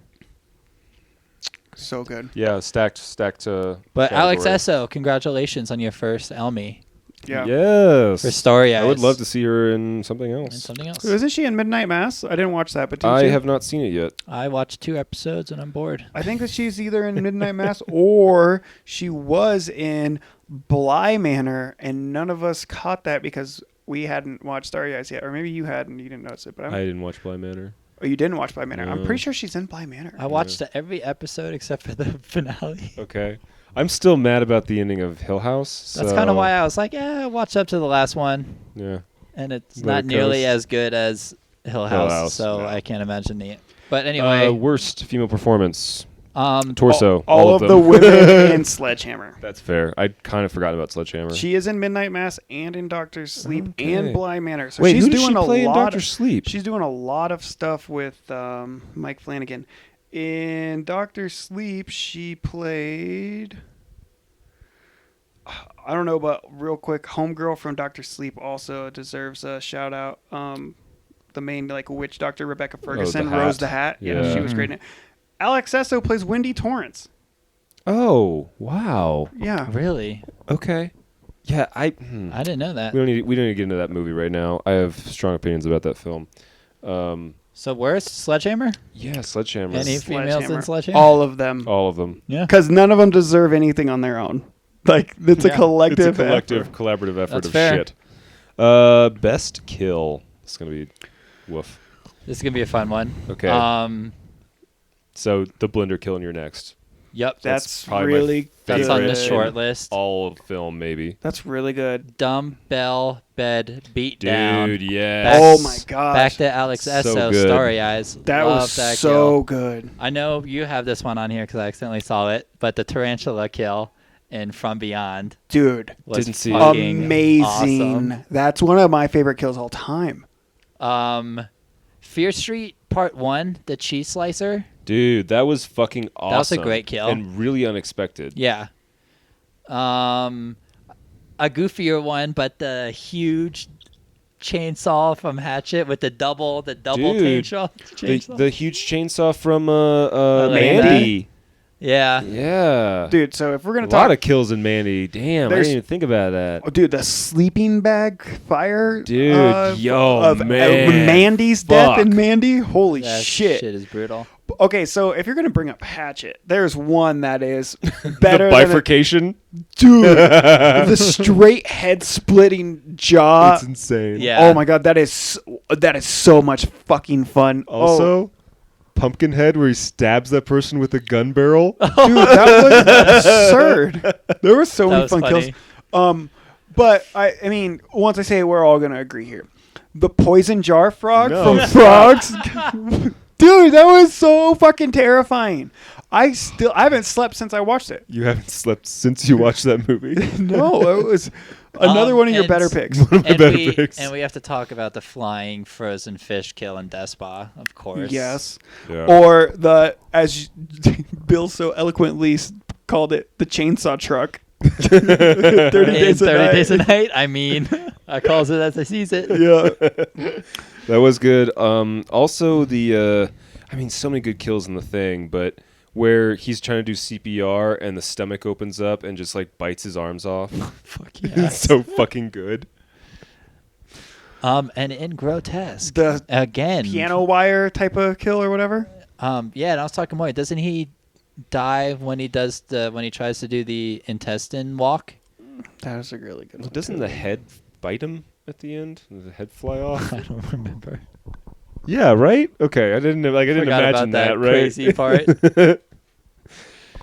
C: So good.
A: yeah, stacked.
B: But Alex
A: category.
B: Esso, congratulations on your first Elmy.
C: Yeah.
A: Yes.
B: For Story Eyes.
A: I would love to see her in something
B: And
A: else.
B: something else.
C: So isn't she in Midnight Mass? I didn't watch that, but did
A: I
C: you?
A: have not seen it yet.
B: I watched 2 episodes and I'm bored.
C: I think that she's either in Midnight Mass or she was in Bly Manor, and none of us caught that because we hadn't watched Starry Eyes yet, or maybe you had and you didn't notice it. But
A: I didn't watch Bly Manor.
C: oh, you didn't watch Bly Manor. I'm
A: No.
C: pretty sure she's in Bly Manor.
B: I watched every episode except for the finale.
A: Okay. I'm still mad about the ending of Hill House.
B: That's
A: so-
B: kind of why I was like, yeah, watch up to the last one.
A: Yeah.
B: And it's
A: Let
B: not
A: it
B: nearly
A: coast.
B: as good as Hill House,
A: House,
B: so
A: no.
B: I can't imagine the. But anyway,
A: Worst female performance.
B: um,
A: Torso.
C: all of
A: them.
C: the women in Sledgehammer.
A: That's fair. I'd kind of forgotten about Sledgehammer.
C: She is in Midnight Mass and in Doctor Sleep
A: Okay.
C: and Bly Manor. So
A: Wait,
C: she's
A: who does
C: doing
A: she
C: a
A: play in
C: lot
A: Doctor
C: of,
A: Sleep?
C: She's doing a lot of stuff with Mike Flanagan. In Doctor Sleep, she played. I don't know, but real quick, Homegirl from Doctor Sleep also deserves a shout out. The main witch doctor Rebecca Ferguson,
A: Hat.
C: Rose the Hat. Yeah, she was
B: Mhm.
C: great in it. Alex Esso plays Wendy Torrance.
A: Oh, wow.
C: Yeah.
B: really,
A: Okay. Yeah,
B: I didn't know that.
A: we don't need to get into that movie right now. I have strong opinions about that film.
B: So worst Sledgehammer?
A: Yeah, Sledgehammer.
B: Any females in Sledgehammer?
C: All of them.
A: All of them.
B: Yeah.
C: Because none of them deserve anything on their own. It's a
B: Yeah.
C: collective
A: It's a collective,
C: effort.
A: collaborative effort
B: That's
A: of
B: fair.
A: shit. Best kill. It's gonna be woof.
B: This is gonna be a fun one.
A: Okay. So the blender killing your next.
B: Yep.
C: That's
A: probably my
C: really
B: That's on the
C: good.
B: short list.
A: All of film, maybe.
C: That's really good.
B: Dumbbell bed beat
A: Dude,
B: down.
A: yes.
C: Oh my gosh.
B: Back to Alex
A: So
B: Esso,
A: good.
B: Starry Eyes.
C: That
B: Love
C: was
B: that
C: so
B: kill.
C: good.
B: I know you have this one on here because I accidentally saw it, but the tarantula kill in From Beyond
C: Dude.
B: was
A: Didn't see it.
B: fucking
C: Amazing.
B: awesome.
C: That's one of my favorite kills all time.
B: Fear Street Part 1, the cheese slicer.
A: Dude, that was fucking awesome.
B: was a great kill.
A: And really unexpected.
B: Yeah. A goofier one, but the huge chainsaw from Hatchet with the double
A: Dude,
B: chainsaw.
A: The huge chainsaw from
B: Mandy.
A: Mandy.
B: Yeah.
A: Yeah.
C: Dude, so if we're going
A: A
C: to
A: lot
C: talk.
A: of kills in Mandy. Damn, I
C: There's-
A: didn't even think about that.
C: Oh, dude, the sleeping bag fire.
A: Dude, yo, man.
C: Mandy's death
A: Fuck.
C: in Mandy. Holy
B: That
C: shit.
B: shit is brutal.
C: Okay, so if you're going to bring up Hatchet, there's one that is
A: The
C: better than
A: bifurcation.
C: dude, the straight head splitting jaw.
A: It's insane.
B: Yeah.
C: Oh my god, that is so much fucking fun.
A: Also, Pumpkinhead, where he stabs that person with a gun barrel.
C: Dude, that was absurd. There were so
B: That
C: many
B: was
C: fun
B: funny.
C: kills. But I mean, once I say it, we're all gonna agree here. The poison jar frog
A: No.
C: from Frogs. Dude, that was so fucking terrifying. I haven't slept since I watched it.
A: You haven't slept since you watched that movie.
C: No, it was another one of your
B: and-
C: better picks.
A: One of my better picks.
B: And we have to talk about the flying frozen fish kill in Despa, of course.
C: Yes.
A: Yeah.
C: Or Bill so eloquently called it, the chainsaw truck. 30
B: In 30
C: days a night.
B: Days a Night, I mean, I calls it as I sees it.
C: Yeah.
A: That was good. Also, so many good kills in the thing, but where he's trying to do CPR and the stomach opens up and just bites his arms off.
B: Fuck yeah.
A: It's so fucking good.
B: And in Grotesque,
C: The
B: again,
C: piano wire type of kill or whatever.
B: Yeah, and I was talking more. Doesn't he die when he tries to do the intestine walk?
C: That was a really good one.
A: Doesn't the head bite him at the end? Does the head fly off?
B: I don't remember.
A: Yeah, right? Okay, I didn't
B: Forgot
A: imagine
B: about
A: that, right?
B: crazy part.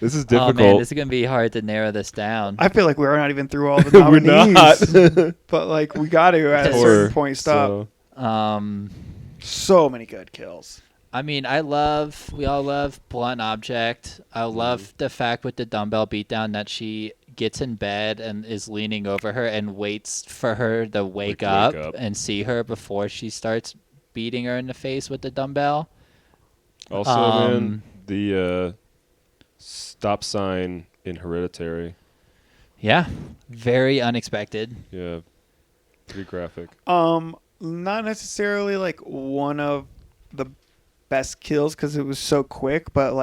A: This is
B: Oh
A: difficult.
B: man, this is gonna be hard to narrow this down.
C: I feel like we're not even through all the
A: We're
C: nominees.
A: not.
C: But we got to at a certain point stop.
A: So,
C: So many good kills.
B: I mean, we all love Blunt Object. I love the fact with the dumbbell beatdown that she gets in bed and is leaning over her and waits for her to wake up and see her before she starts beating her in the face with the dumbbell.
A: also, man, the stop sign in Hereditary.
B: Yeah, very unexpected.
A: Yeah, pretty graphic.
C: Not necessarily one of the best kills because it was so quick, but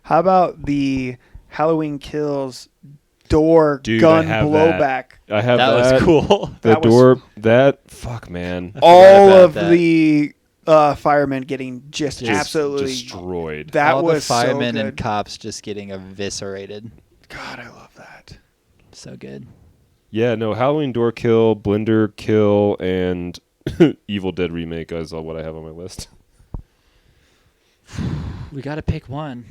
C: how about the Halloween Kills door
A: Dude,
C: gun
A: I have
C: blowback.
A: I have
B: That was cool.
A: The
C: That was-
A: door. That fuck, man.
C: All
B: about
C: of
B: that.
C: the firemen getting just absolutely
A: destroyed.
C: That
B: All
C: was
B: the firemen
C: so good.
B: and cops just getting eviscerated.
C: God, I love that.
B: So good.
A: Yeah, no, Halloween door kill, Blender kill, and Evil Dead remake is all what I have on my list.
B: We got to pick one.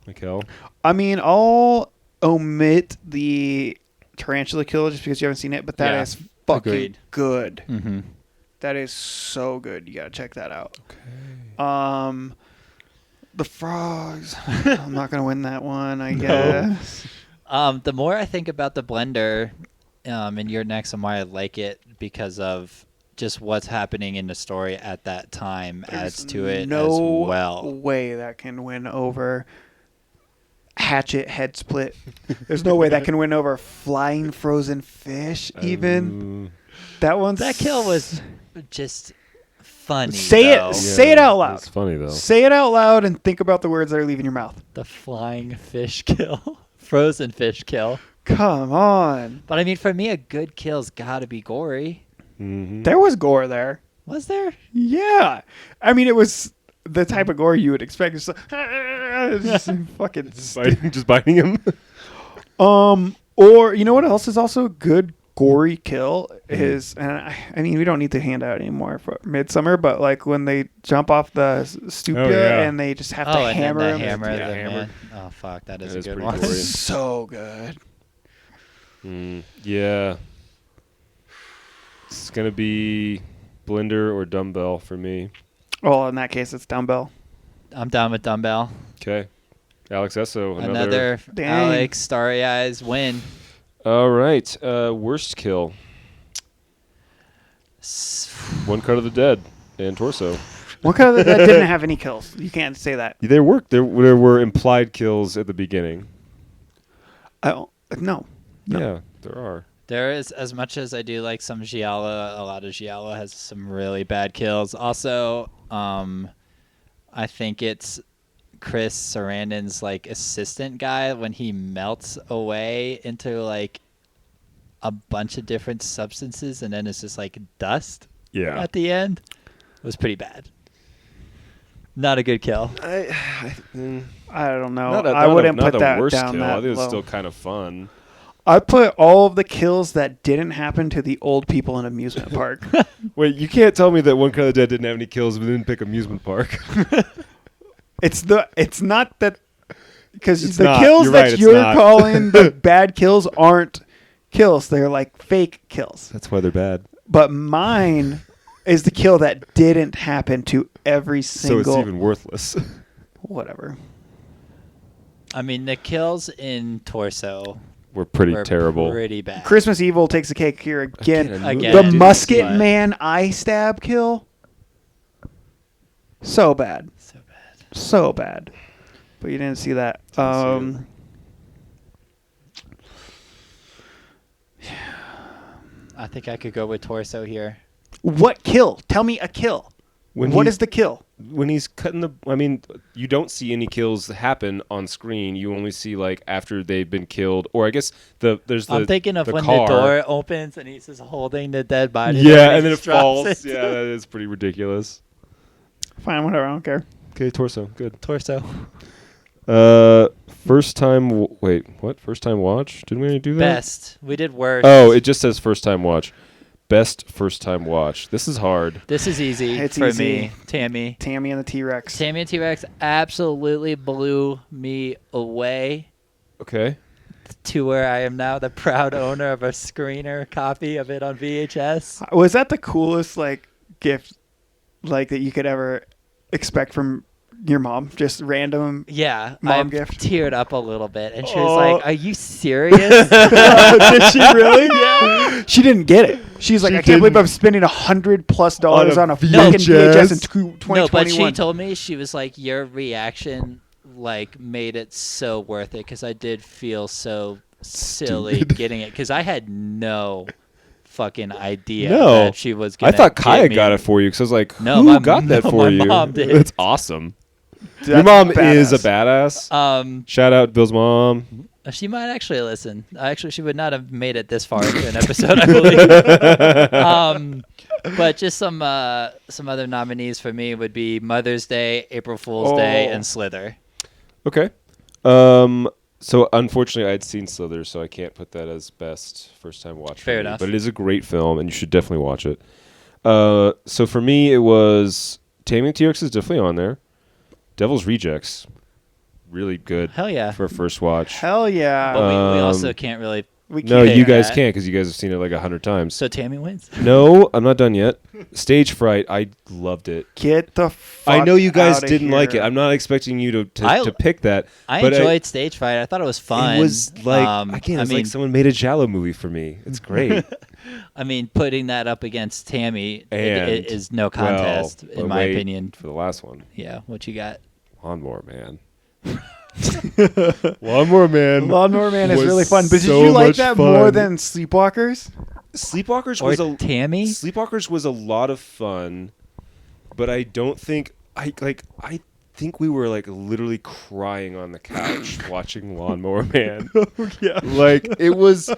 A: Mikkel.
C: I mean, I'll omit the tarantula kill just because you haven't seen it, but that is
B: Yeah,
C: fucking
B: agreed.
C: good.
B: Mm-hmm.
C: That is so good. You gotta check that out.
A: Okay.
C: The frogs. I'm not gonna win that one, I guess.
B: The more I think about the Blender, and You're Next and why I like it because of just what's happening in the story at that time adds to it
C: no
B: as well.
C: way that can win over Hatchet Head Split. There's no way that can win over Flying Frozen Fish. Even
B: That kill was just funny.
C: Say
B: though.
C: it. Say it out loud.
A: It's funny though.
C: Say it out loud and think about the words that are leaving your mouth.
B: The flying fish kill, frozen fish kill.
C: Come on.
B: But I mean, for me, a good kill's got to be gory.
A: Mm-hmm.
C: There was gore there.
B: Was there?
C: Yeah. I mean, it was the type of gore you would expect. It's like, it's just fucking
A: Just biting him.
C: Or you know what else is also a good gory kill is, and I mean, we don't need to hand out anymore for Midsummer, but like when they jump off the stupa and they just have to
B: and
C: hammer
B: then
C: him.
B: the hammer.
A: Yeah,
B: the
A: hammer.
B: man. Oh fuck, that is
A: That
B: a
A: is
B: good
A: pretty
B: one.
A: gory.
C: So good.
A: Yeah. It's gonna be Blender or Dumbbell for me.
C: Well, in that case, it's dumbbell.
B: I'm down with dumbbell.
A: Okay. Alex Esso,
B: Another
C: Dang.
B: Alex Starry Eyes win.
A: All right. Worst kill. One Cut of the Dead and Torso.
C: One kind of that didn't have any kills. You can't say that.
A: There were implied kills at the beginning.
C: I don't. No.
A: Yeah, there are.
B: There is, as much as I do like some Giallo, a lot of Giallo has some really bad kills. Also, I think it's Chris Sarandon's like assistant guy when he melts away into like a bunch of different substances and then it's just like dust
A: Yeah.
B: at the end. It was pretty bad. Not a good kill.
C: I don't know.
A: Not a,
C: I wouldn't
A: not
C: put
A: a
C: that
A: worst
C: down
A: kill. I
C: that
A: think it's
C: low.
A: still kind of fun.
C: I put all of the kills that didn't happen to the old people in amusement park.
A: Wait, you can't tell me that One Cut of the Dead didn't have any kills but didn't pick amusement park.
C: It's not that because
A: It's
C: the
A: not.
C: kills
A: You're
C: that
A: right, it's
C: you're
A: not.
C: calling the bad kills aren't kills. They're like fake kills.
A: That's why they're bad.
C: But mine is the kill that didn't happen to every
A: So
C: single
A: it's even worthless.
C: whatever.
B: I mean, the kills in Torso
A: We're pretty
B: were
A: terrible.
B: pretty bad.
C: Christmas Evil takes the cake here again.
B: Again.
C: The
B: Dude,
C: musket
B: but-
C: man eye stab kill. So bad.
B: So bad.
C: So bad. But you didn't see that.
A: Didn't
B: I think I could go with Torso here.
C: What kill? Tell me a kill. What is the kill?
A: When he's cutting the... I mean, you don't see any kills happen on screen. You only see, like, after they've been killed. Or I guess there's the
B: I'm thinking of
A: the
B: when
A: car.
B: the door opens and he's just holding the dead body.
A: Yeah, and then
B: he
A: it
B: drops
A: falls.
B: it.
A: Yeah, that is pretty ridiculous.
C: Fine, whatever. I don't care.
A: Okay, Torso. Good.
B: Torso.
A: First time... Wait, what? First time watch? Didn't we already do that?
B: Best. We did worst.
A: Oh, it just says first time watch. Best first time watch. This is hard.
B: This is easy
C: It's
B: for
C: easy.
B: me. Tammy.
C: Tammy and the T-Rex.
B: Tammy and T-Rex absolutely blew me away
A: Okay.
B: to where I am now the proud owner of a screener copy of it on VHS.
C: Was that the coolest like gift like that you could ever expect from your mom? Just random.
B: Yeah,
C: Mom
B: I
C: gift.
B: teared up a little bit, and she
C: Oh.
B: was like, "Are you serious?"
C: Did she really? Yeah. She didn't get it. She's like,
A: She
C: I can't believe
A: didn't.
C: I'm spending $100+ on a
A: VHS.
C: fucking VHS in 2021.
B: No, but she told me, she was like, your reaction like made it so worth it because I did feel so silly
A: Stupid.
B: getting it because I had no fucking idea
A: No.
B: that she was
A: I
B: gonna
A: thought
B: get
A: Kaya
B: me.
A: got it for you because I was like,
B: No,
A: who
B: my-
A: got that
B: no,
A: for
B: my
A: you?
B: mom did.
A: It's awesome.
C: That's
A: Your mom is a
C: badass.
A: badass. Shout out Bill's mom.
B: She might actually listen. She would not have made it this far into an episode, I believe. But just some other nominees for me would be Mother's Day, April Fool's Day, and Slither.
A: Okay. So unfortunately, I'd seen Slither, so I can't put that as best first time watch.
B: Fair
A: for me,
B: enough.
A: But it is a great film, and you should definitely watch it. So for me, it was Taming the T-Rex is definitely on there. Devil's Rejects, really good.
B: Hell yeah.
A: For a first watch.
C: Hell yeah.
B: But we also can't really.
C: We
A: No,
C: can't
A: you
C: do
A: guys
C: that.
A: can't because you guys have seen it like 100 times.
B: So Tammy wins.
A: No, I'm not done yet. Stage Fright, I loved it.
C: Get the fuck
A: I know you guys
C: outta
A: didn't like it.
C: here.
A: I'm not expecting you to pick that.
B: I
A: but
B: enjoyed Stage Fright. I thought it was fun.
A: It was like
B: I
A: like someone made a Giallo movie for me. It's great.
B: I mean, putting that up against Tammy
A: And,
B: it is no contest,
A: well,
B: in my
A: wait
B: opinion.
A: for the last one.
B: Yeah, what you got?
A: Lawnmower Man. Lawnmower Man.
C: Lawnmower Man is
A: was
C: really fun. But
A: so
C: did you like
A: much
C: that
A: fun.
C: more than Sleepwalkers?
A: Sleepwalkers
B: Or
A: was a
B: Tammy?
A: Sleepwalkers was a lot of fun, but I don't think I think we were like literally crying on the couch watching Lawnmower Man.
C: Yeah.
A: Like it was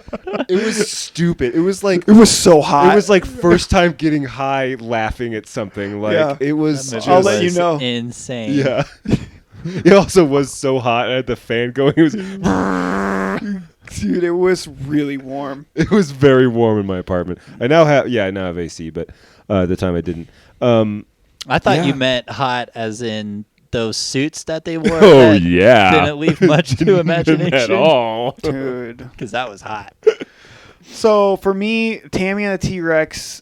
A: stupid. It was like
C: It was so hot.
A: it was like first time getting high laughing at something. Like
C: Yeah.
A: it was
B: That movie
A: just
C: I'll let you
B: was
C: know.
B: Insane.
A: Yeah. It also was so hot. I had the fan going. It was
C: Dude, it was really warm.
A: it was very warm in my apartment. I now have AC, but at the time I didn't.
B: I thought
A: Yeah.
B: you meant hot as in those suits that they wore.
A: Oh
B: that
A: yeah.
B: Didn't leave much to imagination.
A: At all.
C: Dude.
B: Because that was hot.
C: So for me, Tammy and the T-Rex,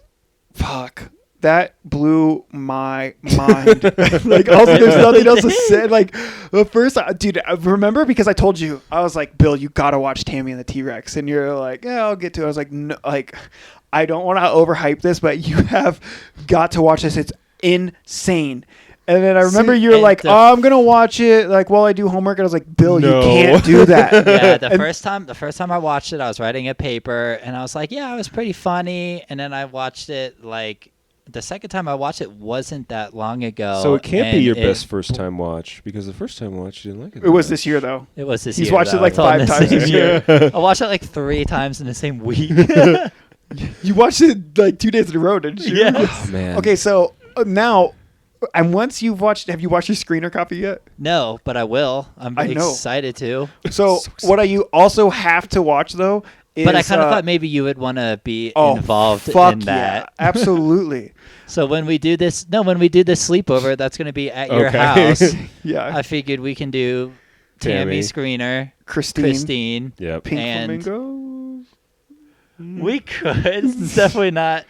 C: fuck. That blew my mind. Like, also, there's nothing else to say. Like, the first, dude, I remember because I told you, I was like, Bill, you gotta watch Tammy and the T-Rex, and you're like, yeah, I'll get to it. I was like, no, like, I don't want to overhype this, but you have got to watch this. It's insane. And then I remember
B: See,
C: you were
B: and
C: like,
B: the-
C: oh, I'm gonna watch it like while I do homework, and I was like, Bill,
A: No.
C: you can't do that.
B: Yeah, the
C: And-
B: first time I watched it, I was writing a paper, and I was like, yeah, it was pretty funny. And then I watched it like the second time I watched it wasn't that long ago.
A: So it can't be
B: and
A: your best first time watch because the first time watch you didn't like it.
C: It was
A: that
C: this year though.
B: It was this
C: He's
B: year.
C: watched it
B: though.
C: like
B: It's all in
C: 5
B: the
C: times
B: same
C: this
B: year.
C: year.
B: I watched it like 3 times in the same week.
C: You watched it like 2 days in a row, didn't you?
B: Yes.
A: Oh, man.
C: Okay, so now, and once you've watched, have you watched your screener copy yet?
B: No, but I will. I'm
C: I know.
B: excited to.
C: So,
A: So
C: what you also have to watch though is.
B: But I kind of thought maybe you would want to be
C: oh,
B: involved
C: fuck
B: in
C: yeah,
B: that.
C: absolutely.
B: So when we do this sleepover, that's going to be at your
A: Okay.
B: house.
C: Yeah,
B: I figured we can do Tammy
A: Tammy.
B: screener,
C: Christine,
B: Christine.
A: Yep.
C: Pink
B: and-
C: Flamingos.
B: We could. It's definitely not.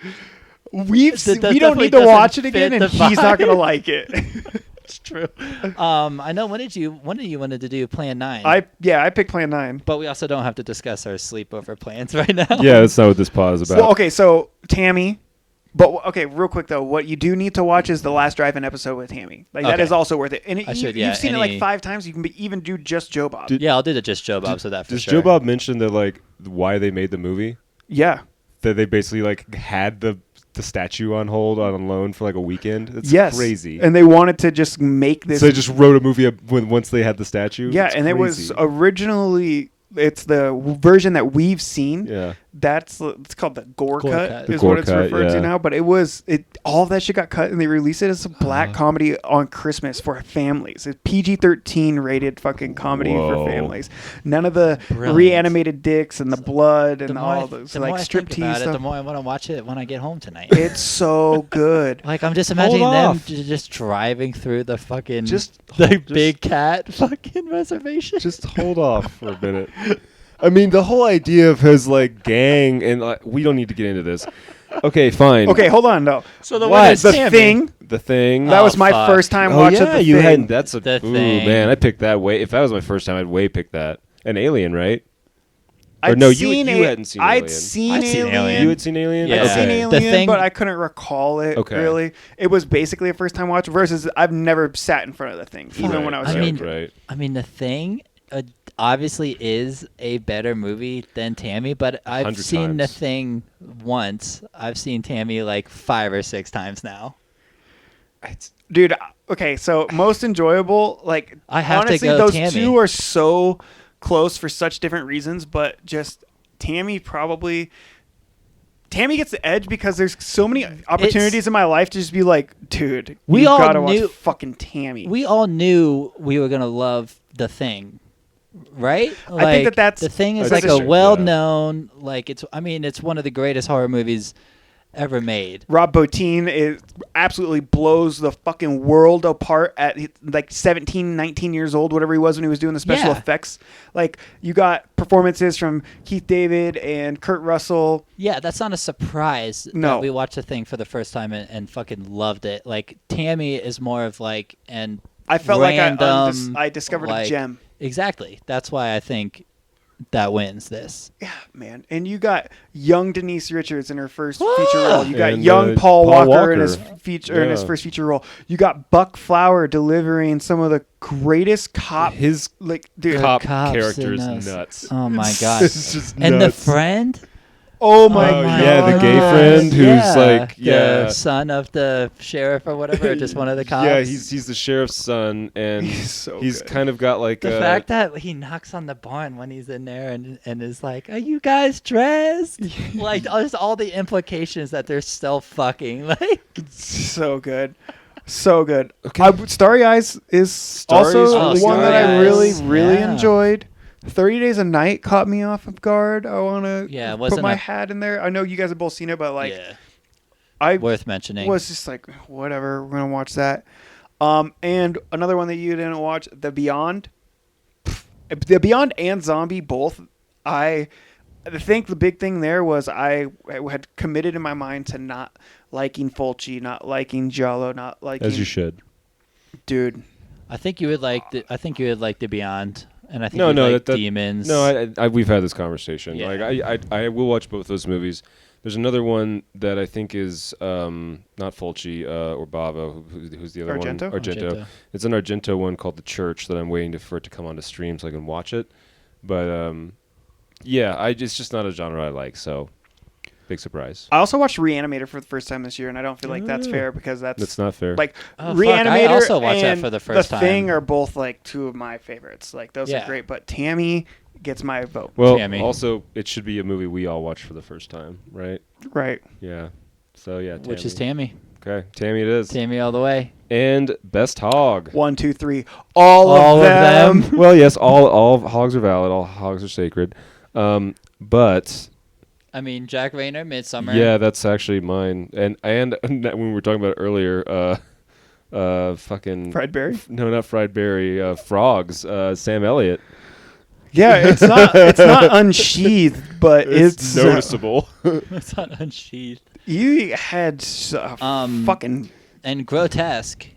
C: We
B: That
C: don't
B: definitely
C: need to watch it
B: doesn't
C: again,
B: fit
C: and
B: the
C: he's not gonna
B: vibe.
C: like it.
B: It's true. I know. When did you wanted to do Plan 9?
C: I picked Plan 9.
B: But we also don't have to discuss our sleepover plans right now.
A: Yeah, that's not what this pause is about.
C: Well, okay, so Tammy. But okay, real quick though, what you do need to watch is the last drive-in episode with Tammy. Like that
B: Okay.
C: is also worth it. And
B: I should, yeah,
C: you've seen it like
B: any-
C: 5 times. You can even do just Joe Bob.
A: Did-
B: Yeah, I'll do the Just Joe Bob. So that for
A: Does
B: sure.
A: Joe Bob mention that like why they made the movie?
C: Yeah.
A: That they basically like had the statue on hold on loan for like a weekend. That's
C: Yes.
A: crazy.
C: And they wanted to just make this.
A: So they just wrote a movie up once they had the statue.
C: yeah,
A: That's
C: and it was
A: crazy.
C: originally. It's the version that we've seen.
A: Yeah.
C: It's called the gore
B: Gore
C: cut,
B: cut.
A: The
C: is
A: gore
C: what it's
A: cut,
C: referred to
A: yeah.
C: now. But all of that shit got cut and they released it as a black comedy on Christmas for families. It's PG-13 rated fucking comedy
A: Whoa.
C: for families. None of the
B: Brilliant.
C: reanimated dicks and the blood and
B: the more
C: all
B: I,
C: those
B: the
C: like
B: more I think
C: striptease
B: about it,
C: stuff.
B: the more I want to watch it when I get home tonight.
C: It's so good.
B: Like I'm just imagining
A: Hold
B: them
A: off.
B: just driving through the fucking
A: Just
B: the
A: hold- just-
B: big cat fucking reservation.
A: Just hold off for a minute. I mean, the whole idea of his like gang and we don't need to get into this. Okay, fine.
C: Okay, hold on though.
B: so the
A: What?
B: one is
C: The
B: Tammy.
C: Thing.
A: The Thing.
C: That
B: Oh,
C: was my
B: fuck.
C: first time
A: Oh
C: watching
A: yeah,
C: the
A: you
C: thing.
A: had. That's a.
B: The
A: Ooh
B: Thing.
A: man, I picked that way. If that was my first time, I'd way pick that. An Alien, right? Or
C: I'd
A: no, you
C: seen
A: hadn't seen
C: I'd
A: Alien.
C: seen
B: I'd seen
C: Alien.
B: Alien.
A: You had seen Alien.
B: Yeah.
C: I'd seen
A: Okay.
C: Alien,
B: The Thing-
C: but I couldn't recall it
A: Okay.
C: really. It was basically a first time watch versus I've never sat in front of the thing, even
A: Right,
C: when I was
B: I
C: younger.
B: mean-
A: right.
B: I mean, The Thing obviously is a better movie than Tammy, but I've
A: 100
B: seen The
A: times.
B: Thing once. I've seen Tammy like 5 or 6 times now.
C: Dude, okay, so most enjoyable, like
B: I have to
C: honestly,
B: go
C: those
B: Tammy.
C: two are so close for such different reasons, but just Tammy gets the edge because there's so many opportunities in my life to just be like, dude,
B: We
C: you
B: all
C: gotta
B: knew-
C: watch fucking Tammy.
B: We all knew we were gonna love The Thing, right?
C: I think that's
B: The Thing is
A: that's
B: like
A: a
B: a
A: shame,
B: well-known, like it's one of the greatest horror movies ever made.
C: Rob Bottin absolutely blows the fucking world apart at like 17, 19 years old, whatever he was when he was doing the special
B: Yeah.
C: effects. Like, you got performances from Keith David and Kurt Russell.
B: Yeah, that's not a surprise
C: No.
B: that we watched The Thing for the first time and fucking loved it. Like Tammy is more of like an
C: I felt
B: random,
C: like I discovered
B: like-
C: a gem.
B: Exactly. That's why I think that wins this.
C: Yeah, man. And you got young Denise Richards in her first feature role. You got
A: And,
C: young Paul Walker in his
A: Walker.
C: in his first feature role. You got Buck Flower delivering some of the greatest cop
A: His
C: dude.
A: cop
B: cops
A: character
B: in
A: is
B: this.
A: nuts.
B: Oh my god.
A: It's just
B: And
A: nuts.
B: the friend?
C: Oh my
A: Oh,
C: god.
A: yeah, the gay friend who's like, yeah.
B: the son of the sheriff or whatever, or just one of the cops.
A: Yeah, he's the sheriff's son, and
C: He's so
A: he's
C: good.
A: kind of got like
B: the
A: a,
B: fact that he knocks on the barn when he's in there and is like, "Are you guys dressed?" Like, just all the implications that they're still fucking. Like,
C: So good. So good.
A: Okay.
C: Starry Eyes is
A: Starry
C: also
A: Eyes,
C: one that I
B: Starry
C: really,
B: Eyes,
C: really
B: yeah.
C: enjoyed. 30 Days a Night caught me off of guard. I want to
B: Yeah, it
C: put
B: wasn't
C: my
B: a-
C: hat in there. I know you guys have both seen it, but like
B: yeah,
C: I
B: worth mentioning.
C: was just like, whatever, we're going to watch that. And another one that you didn't watch, The Beyond. The Beyond and Zombie both. I think the big thing there was I had committed in my mind to not liking Fulci, not liking Giallo, not liking...
A: as you should.
C: Dude.
B: I think you would like the Beyond, and I think
A: No,
B: you'd
A: no,
B: like
A: that-
B: Demons.
A: No, we've had this conversation.
B: Yeah.
A: Like I will watch both those movies. There's another one that I think is not Fulci or Bava. Who's the other
C: Argento?
A: one?
B: Argento.
A: It's an Argento one called The Church that I'm waiting for it to come onto stream so I can watch it. But yeah, it's just not a genre I like. So big surprise.
C: I also watched Reanimator for the first time this year, and I don't feel like that's fair because
A: That's not fair.
C: like
B: Oh, fuck,
C: Reanimator
B: I also watched that
C: and
B: for the first time.
C: Thing are both like two of my favorites. Like those
B: Yeah.
C: are great, but Tammy gets my vote.
A: well,
B: Tammy.
A: also it should be a movie we all watch for the first time, right?
C: Right.
A: Yeah. So yeah,
B: Which is Tammy.
A: Okay, Tammy it is.
B: Tammy all the way.
A: And best hog.
C: 1, 2, 3. All
B: All
C: of
B: of
C: them.
B: them.
A: Well, yes, all hogs are valid. All hogs are sacred. But
B: I mean, Jack Rayner, Midsummer.
A: yeah, that's actually mine. And when we were talking about it earlier, fucking
C: Fred Berry?
A: No, not fried berry. Frogs. Sam Elliott.
C: Yeah, it's not unsheathed, but it's
A: noticeable.
B: It's not unsheathed.
C: You had fucking
B: And grotesque.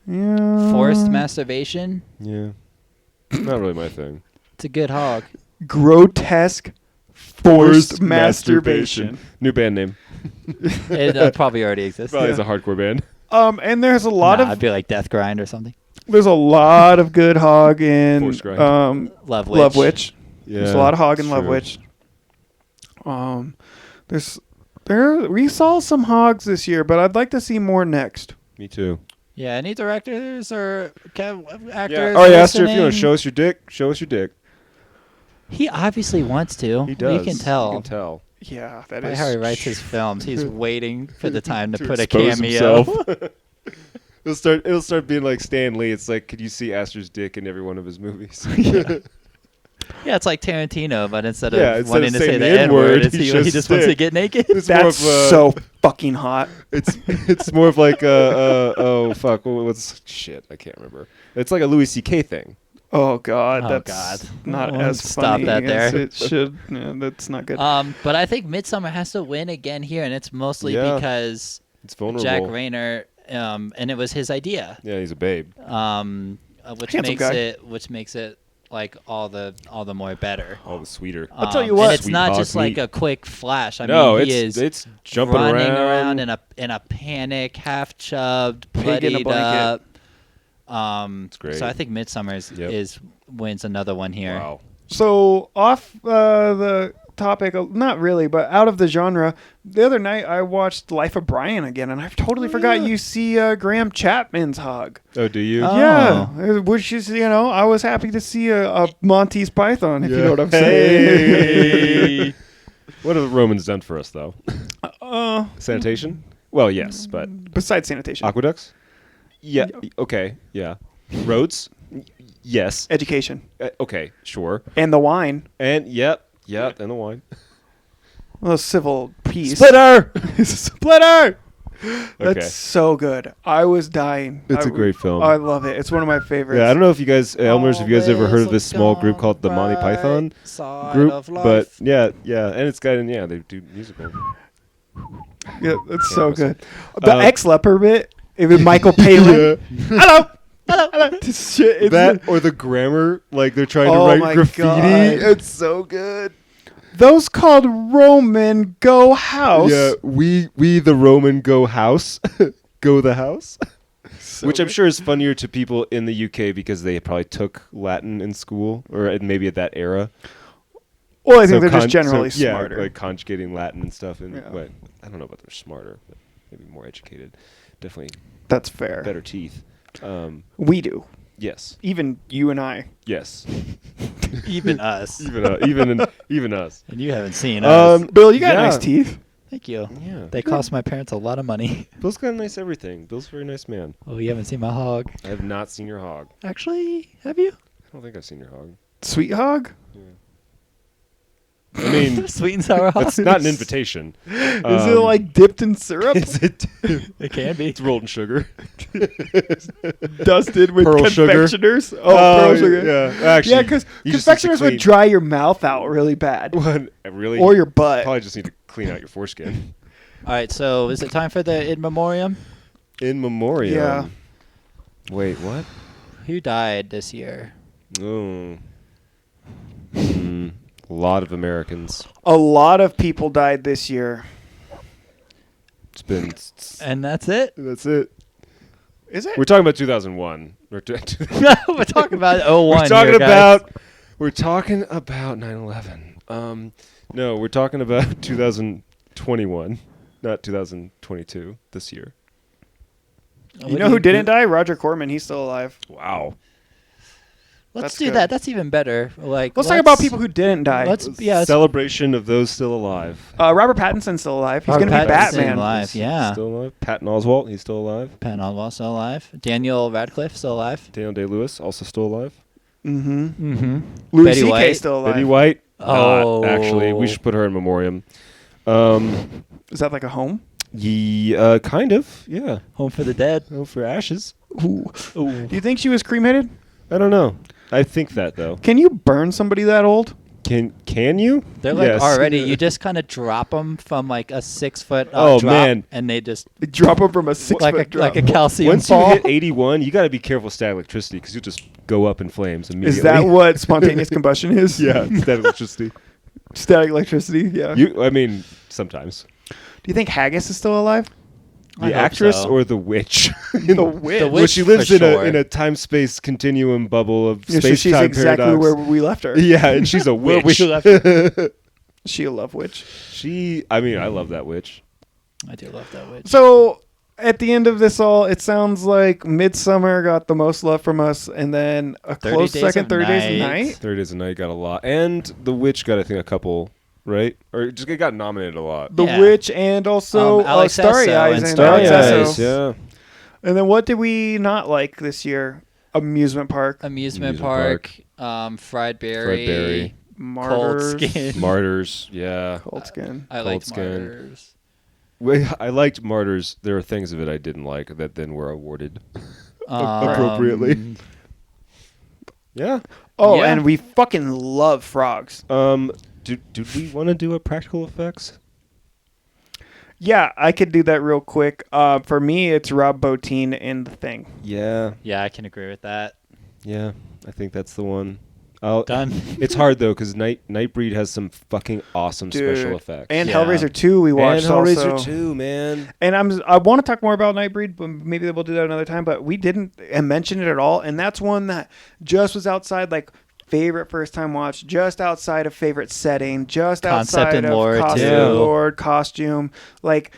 C: yeah.
B: Forced masturbation.
A: Yeah, not really my thing.
B: It's a good hog.
C: grotesque forced masturbation.
A: New band name.
B: It probably already exists.
A: Probably is a hardcore band.
C: And there's a lot
B: I'd be like Death Grind or something.
C: there's a lot of good hog in
A: Force grind.
B: Love Witch.
C: Love Witch.
A: Yeah,
C: There's a lot of hog in
A: it's
C: Love
A: true.
C: Witch. We saw some hogs this year, but I'd like to see more next.
A: Me too.
B: Yeah, any directors or actors?
A: Yeah. Oh, yeah, Esther, if you want to
B: listening?
A: show us your dick, show us your dick.
B: He obviously wants to.
A: He does.
B: We can tell.
A: You can tell.
C: Yeah, that
B: By
C: is.
B: how he writes his films, he's waiting for the time to put a
A: expose
B: cameo.
A: himself. It'll start being like Stan Lee. It's like, could you see Astor's dick in every one of his movies?
B: Yeah, it's like Tarantino, but instead of
A: Yeah, instead
B: wanting
A: of
B: to
A: saying
B: say
A: the
B: the
A: N-word,
B: N-word,
A: he
B: he
A: shows
B: just wants to
A: dick.
B: get naked.
A: It's more
C: That's
A: of a-
C: so fucking hot.
A: It's more of like oh fuck, what's shit? I can't remember. It's like a Louis C.K. thing.
C: Oh God,
B: Oh,
C: that's
B: God.
C: not
B: Well,
C: as
B: stop
C: funny
B: that
C: as
B: there.
C: it should. Yeah, that's not good.
B: But I think Midsummer has to win again here, and it's mostly
A: Yeah.
B: because
A: It's vulnerable.
B: Jack Rayner, and it was his idea,
A: Yeah, he's a babe.
B: which
C: Handsome
B: makes
C: guy.
B: it like all the more better.
A: All the sweeter.
C: I'll tell you what.
B: and it's
A: Sweet
B: not
A: hog
B: just like
A: meat.
B: a quick flash. I
A: No,
B: mean, he is
A: it's jumping
B: running
A: around.
B: in a panic, half chubbed,
C: Pig in a
B: bloodied
C: blanket.
B: up.
A: It's great.
B: So I think Midsummer
A: Yep.
B: wins another one here.
A: Wow.
C: So off the topic, not really, but out of the genre. The other night I watched Life of Brian again, and I totally forgot you see Graham Chapman's hog.
A: Oh, do you?
B: Oh.
C: Yeah, which is, I was happy to see a Monty's Python, if you know what I'm saying.
A: Hey. What have the Romans done for us, though? Sanitation? Well, yes, but
C: Besides sanitation.
A: aqueducts? Yeah. Okay. Yeah. Roads? Yes.
C: Education.
A: Okay. Sure.
C: And the wine.
A: And yep. And the wine.
C: Well, civil peace.
A: Splitter.
C: Splitter!
A: Okay.
C: That's so good. I was dying.
A: It's a great film.
C: I love it. It's one of my favorites.
A: Yeah, I don't know if you guys, Elmers, if you guys ever heard of this small group called the Monty Python group, but yeah, and it's got, they do musical.
C: Yeah, it's so
A: was
C: good. The ex-leper bit, even Michael Palin. Hello. This shit,
A: That or the grammar, like they're trying to
C: Oh
A: write
C: my
A: graffiti.
C: God.
A: It's so good.
C: Those called Roman go house.
A: Yeah, we the Roman go house, go the house,
C: So
A: which I'm
C: good.
A: sure is funnier to people in the UK because they probably took Latin in school or maybe at that era.
C: Well, I think
A: So
C: they're just generally
A: yeah,
C: smarter.
A: like conjugating Latin and stuff. And
C: Yeah.
A: but I don't know about they're smarter, but maybe more educated. Definitely
C: That's fair.
A: better teeth.
C: We do.
A: Yes,
C: Even you and I.
A: yes.
B: Even us.
A: even us.
B: And you haven't seen us.
C: Bill, you got
A: Yeah.
C: nice teeth.
B: Thank you.
A: Yeah,
B: They cost my parents a lot of money.
A: Bill's got a nice everything. Bill's a very nice man.
B: Oh, you haven't seen my hog.
A: I have not seen your hog.
B: Actually, have you?
A: I don't think I've seen your hog.
C: Sweet hog?
A: I mean,
B: Sweet and sour hog.
A: that's not an invitation.
C: Is it like dipped in syrup?
A: Is it?
B: It can be.
A: It's rolled in sugar.
C: Dusted with
A: Pearl sugar?
C: confectioners? Oh, pearl sugar.
A: Yeah, actually.
C: Yeah, because
A: you just need to
C: confectioners would
A: clean-
C: dry your mouth out really bad.
A: What? Really?
C: Or your butt.
A: Probably just need to clean out your foreskin.
B: All right, so is it time for the in memoriam?
A: In memoriam.
C: Yeah.
A: Wait, what?
B: Who died this year?
A: Oh. A lot of Americans.
C: A lot of people died this year.
A: It's been.
B: And that's it?
A: That's it.
C: Is it?
A: We're talking about 2001.
B: We're talking about 01
A: We're talking
B: here, guys.
A: about. We're talking about 9/11. No, we're talking about 2021, not 2022. This year.
C: You know who didn't die? Roger Corman. He's still alive.
A: Wow.
B: Let's
C: That's
B: do
C: good.
B: that. That's even better. Like,
C: Let's talk about people who didn't die.
B: Let's
A: Celebration of those still alive.
C: Robert Pattinson's still alive. He's
B: Robert
C: going to be
B: Pattinson's
C: Batman.
B: alive.
A: He's
B: Yeah.
A: Still alive. Patton Oswalt, he's still alive.
B: Patton Oswalt still alive. Daniel Radcliffe still alive.
A: Daniel Day-Lewis, also still alive.
C: Mm-hmm.
B: Mm-hmm.
C: Louis
B: Betty
C: C.K.
B: White.
C: still alive.
A: Betty White.
B: Oh.
A: Actually, we should put her in memoriam.
C: Is that like a home?
A: Kind of. Yeah.
B: Home for the dead.
A: Oh, for ashes.
C: Ooh. Do you think she was cremated?
A: I don't know. I think that though.
C: Can you burn somebody that old?
A: Can you?
B: They're like
A: Yes.
B: already. You just kind of drop them from like a 6 foot
A: Oh,
B: drop,
A: man.
B: and they just
C: Drop him from a 6
B: like
C: foot
B: a
C: drop.
B: like a calcium
A: Once
B: fall.
A: you hit 81, you got to be careful with static electricity because you'll just go up in flames immediately.
C: Is that what spontaneous combustion is?
A: Yeah, static electricity.
C: Static electricity, yeah.
A: I mean, sometimes.
C: Do you think Haggis is still alive?
B: I
A: The
B: hope
A: actress
B: so.
A: or the witch?
C: The witch.
B: The
A: Well,
B: witch
A: she lives
B: for
A: in
B: sure.
A: a time-space continuum bubble of
C: Yeah, so
A: space-time
C: she's exactly
A: paradox.
C: where we left her.
A: Yeah, and she's a
B: Where
A: witch.
B: we left
C: She a love witch.
A: I mean, I love that witch.
B: I do love that witch.
C: So at the end of this all, it sounds like Midsummer got the most love from us, and then a
B: 30
C: close
B: Days
C: second,
B: of
C: 30 Days of
B: Night.
C: Night.
A: 30 Days a Night got a lot, and the witch got I think a couple, right? Or it got nominated a lot.
C: The
B: Yeah.
C: Witch and also
B: Alex
C: Starry
B: Esso
C: Eyes
B: and
C: and
B: Starry
C: Alex
B: Eyes.
C: Esso.
A: Yeah.
C: And then what did we not like this year? Amusement Park.
B: Amusement
A: Amusement
B: Park, Fried Berry,
A: Fried Berry.
B: Cold
C: Martyrs.
B: Skin.
A: Martyrs, yeah.
C: Cold Skin.
B: I liked
A: Cold Skin.
B: Martyrs.
A: I liked Martyrs. There are things of it I didn't like that then were awarded.
B: Um,
A: Appropriately. Yeah.
C: Oh,
B: Yeah.
C: and we fucking love frogs.
A: Do we want to do a practical effects?
C: Yeah, I could do that real quick. For me, it's Rob Bottin in The Thing.
A: Yeah.
B: Yeah, I can agree with that.
A: Yeah. I think that's the one.
B: Done.
A: It's hard though because Nightbreed has some fucking awesome special
C: Dude.
A: effects.
C: And
B: Yeah.
C: Hellraiser 2 we watched
A: and Hellraiser
C: also.
A: 2, man.
C: And I want to talk more about Nightbreed, but maybe we'll do that another time. But we didn't mention it at all, and that's one that just was outside like favorite first time watch, just outside of favorite setting, just
B: Concept
C: outside
B: and
C: of
B: lore,
C: costume,
A: too.
C: lore, costume. Like,